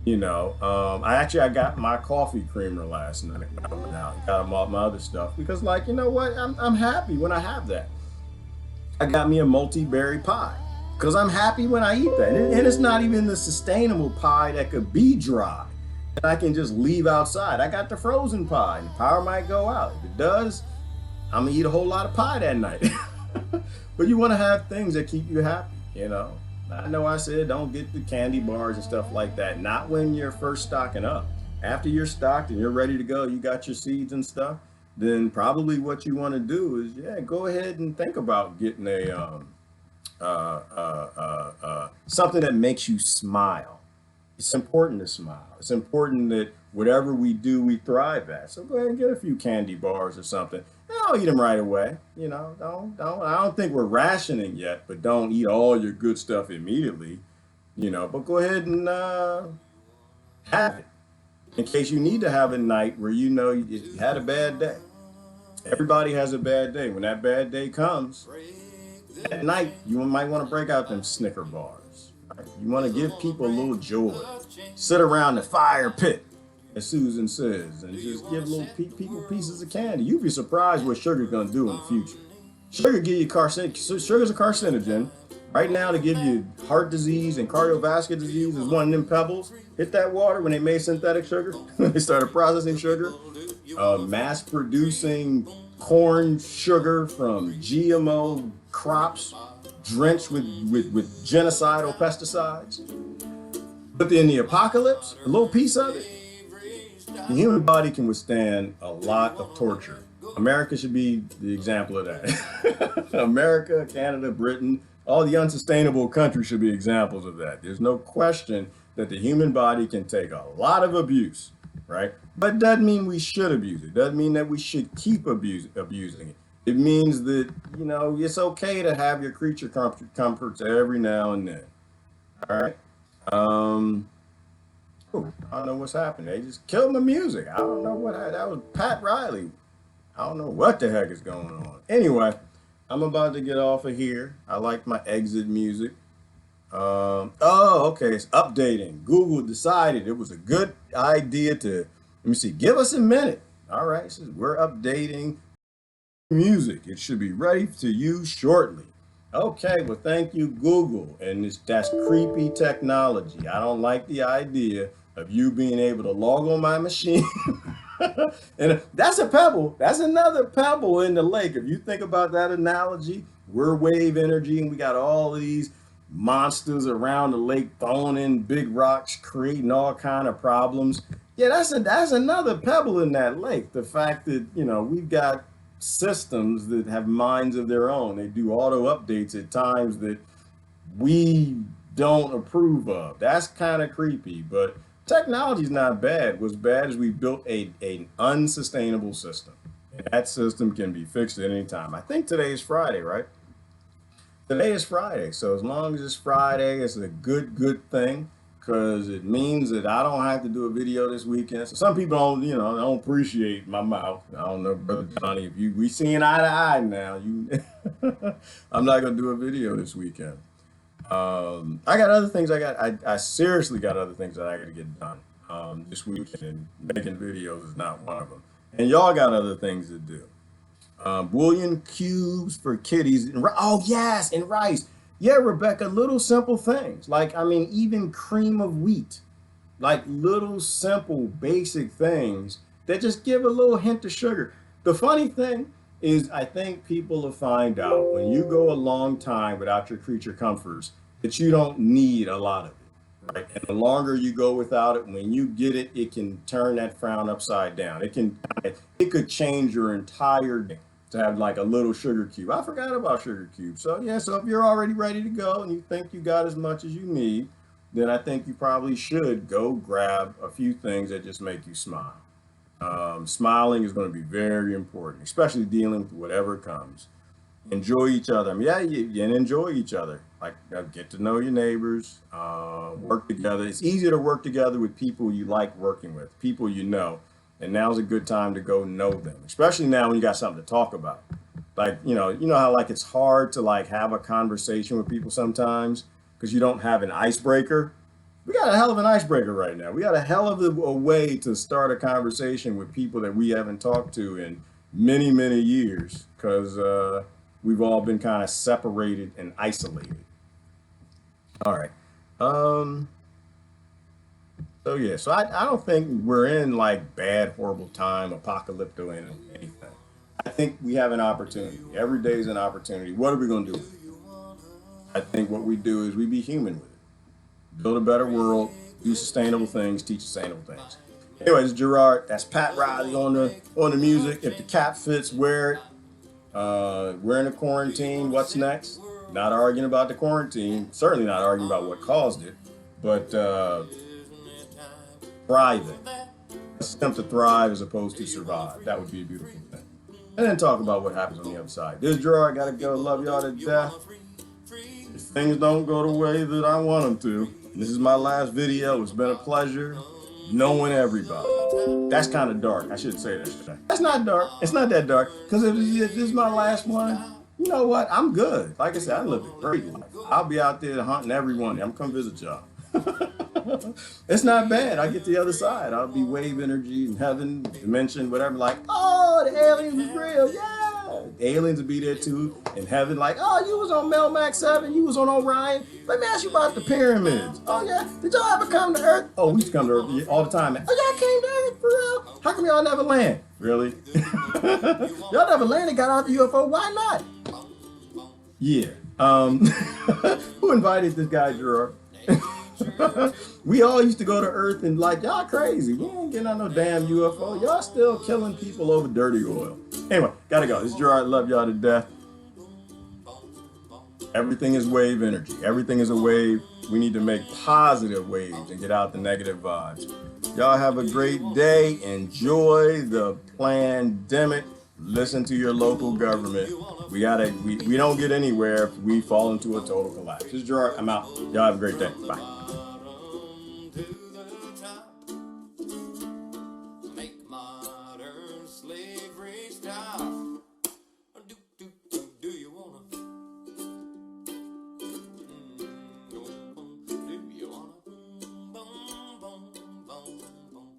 I got my coffee creamer last night. I went out and got all my other stuff because, you know what? I'm happy when I have that. I got me a multi-berry pie because I'm happy when I eat that. And it's not even the sustainable pie that could be dry that I can just leave outside. I got the frozen pie and power might go out. If it does, I'm gonna eat a whole lot of pie that night. But you want to have things that keep you happy, I know I said don't get the candy bars and stuff like that. Not when you're first stocking up. After you're stocked and you're ready to go, you got your seeds and stuff, then probably what you want to do is, go ahead and think about getting a something that makes you smile. It's important to smile. It's important that whatever we do, we thrive at. So go ahead and get a few candy bars or something. Don't eat them right away. Don't. I don't think we're rationing yet, but don't eat all your good stuff immediately. But go ahead and Have it in case you need to have a night where you know you had a bad day. Everybody has a bad day. When that bad day comes, at night, you might want to break out them Snicker bars. Right? You want to give people a little joy. Sit around the fire pit, as Susan says, and just give little people pieces of candy. You'd be surprised what sugar's going to do in the future. Sugar give you sugar's a carcinogen. Right now, to give you heart disease and cardiovascular disease is one of them pebbles. Hit that water when they made synthetic sugar. When they started processing sugar, mass producing corn sugar from GMO crops drenched with genocidal pesticides. But in the apocalypse, a little piece of it, the human body can withstand a lot of torture. America should be the example of that. America, Canada, Britain, all the unsustainable countries should be examples of that. There's no question that the human body can take a lot of abuse, right? But it doesn't mean we should abuse it. It doesn't mean that we should keep abusing it. It means that, you know, it's okay to have your creature comforts every now and then. All right. I don't know what's happening. They just killed my music. I don't know that was Pat Riley. I don't know what the heck is going on. Anyway, I'm about to get off of here. I like my exit music. Okay, it's updating. Google decided it was a good idea to, let me see, give us a minute. All right, so we're updating music. It should be ready to use shortly. Okay, well, thank you, Google. And that's creepy technology. I don't like the idea of you being able to log on my machine. And that's a pebble. That's another pebble in the lake. If you think about that analogy, we're wave energy and we got all of these monsters around the lake throwing in big rocks, creating all kind of problems. Yeah, that's another pebble in that lake. The fact that, you know, we've got systems that have minds of their own. They do auto updates at times that we don't approve of. That's kind of creepy, but technology is not bad. What's bad is we built an unsustainable system. And that system can be fixed at any time. I think today is Friday, right? Today is Friday. So as long as it's Friday, it's a good thing because it means that I don't have to do a video this weekend. So some people don't appreciate my mouth. I don't know, Brother Johnny, if we seeing eye to eye now, I'm not going to do a video this weekend. I got other things I seriously got other things that I got to get done this weekend, and making videos is not one of them. And y'all got other things to do. Bouillon cubes for kitties. Oh, yes, and rice. Yeah, Rebecca, little simple things. Like, I mean, even cream of wheat. Like little simple basic things that just give a little hint of sugar. The funny thing is I think people will find out when you go a long time without your creature comforts that you don't need a lot of it, right? And the longer you go without it, when you get it, it can turn that frown upside down. It could change your entire day to have like a little sugar cube. I forgot about sugar cubes. So yeah, so if you're already ready to go and you think you got as much as you need, then I think you probably should go grab a few things that just make you smile. Smiling is going to be very important, especially dealing with whatever comes. Enjoy each other. I mean, yeah, and enjoy each other. Like, get to know your neighbors, work together. It's easier to work together with people you like working with, people you know. And now's a good time to go know them, especially now when you got something to talk about. Like, you know how like it's hard to like have a conversation with people sometimes because you don't have an icebreaker. We got a hell of an icebreaker right now. We got a hell of a way to start a conversation with people that we haven't talked to in many years because we've all been kind of separated and isolated. All right. So yeah, so I don't think we're in like bad, horrible time, apocalypto and anything. I think we have an opportunity. Every day is an opportunity. What are we going to do with it? I think what we do is we be human with it. Build a better world, do sustainable things, teach sustainable things. Anyways, Gerard, that's Pat Riley on the music. If the cap fits, wear it. We're in a quarantine. What's next? Not arguing about the quarantine. Certainly not arguing about what caused it. But thriving. Let's attempt to thrive as opposed to survive. That would be a beautiful thing. And then talk about what happens on the other side. This is Gerard. Gotta go. Love y'all to death. If things don't go the way that I want them to, this is my last video. It's been a pleasure. knowing everybody. That's kind of dark. I should say that today. That's not dark. It's not that dark. Because if this is my last one, you know what? I'm good. Like I said, I live a great life. I'll be out there hunting everyone. I'm come visit y'all. It's not bad. I get to the other side. I'll be wave energy in heaven, dimension, whatever. Like, oh, the aliens was real. Yeah. The aliens will be there too in heaven. Like, oh, you was on Melmac 7. You was on Orion. Let me ask you about the pyramids. Oh, yeah. Did y'all ever come to Earth? Oh, we used to come to Earth all the time. Man. Oh, y'all came to Earth for real? How come y'all never land? Really? Y'all never landed, got out the UFO. Why not? Yeah. Who invited this guy, Gerard? We all used to go to Earth and like, y'all crazy. We ain't getting on no damn UFO. Y'all still killing people over dirty oil. Anyway, gotta go. This is Gerard. Love y'all to death. Everything is wave energy. Everything is a wave. We need to make positive waves and get out the negative vibes. Y'all have a great day. Enjoy the pandemic. Listen to your local government. We don't get anywhere if we fall into a total collapse. This is Gerard. I'm out. Y'all have a great day. Bye.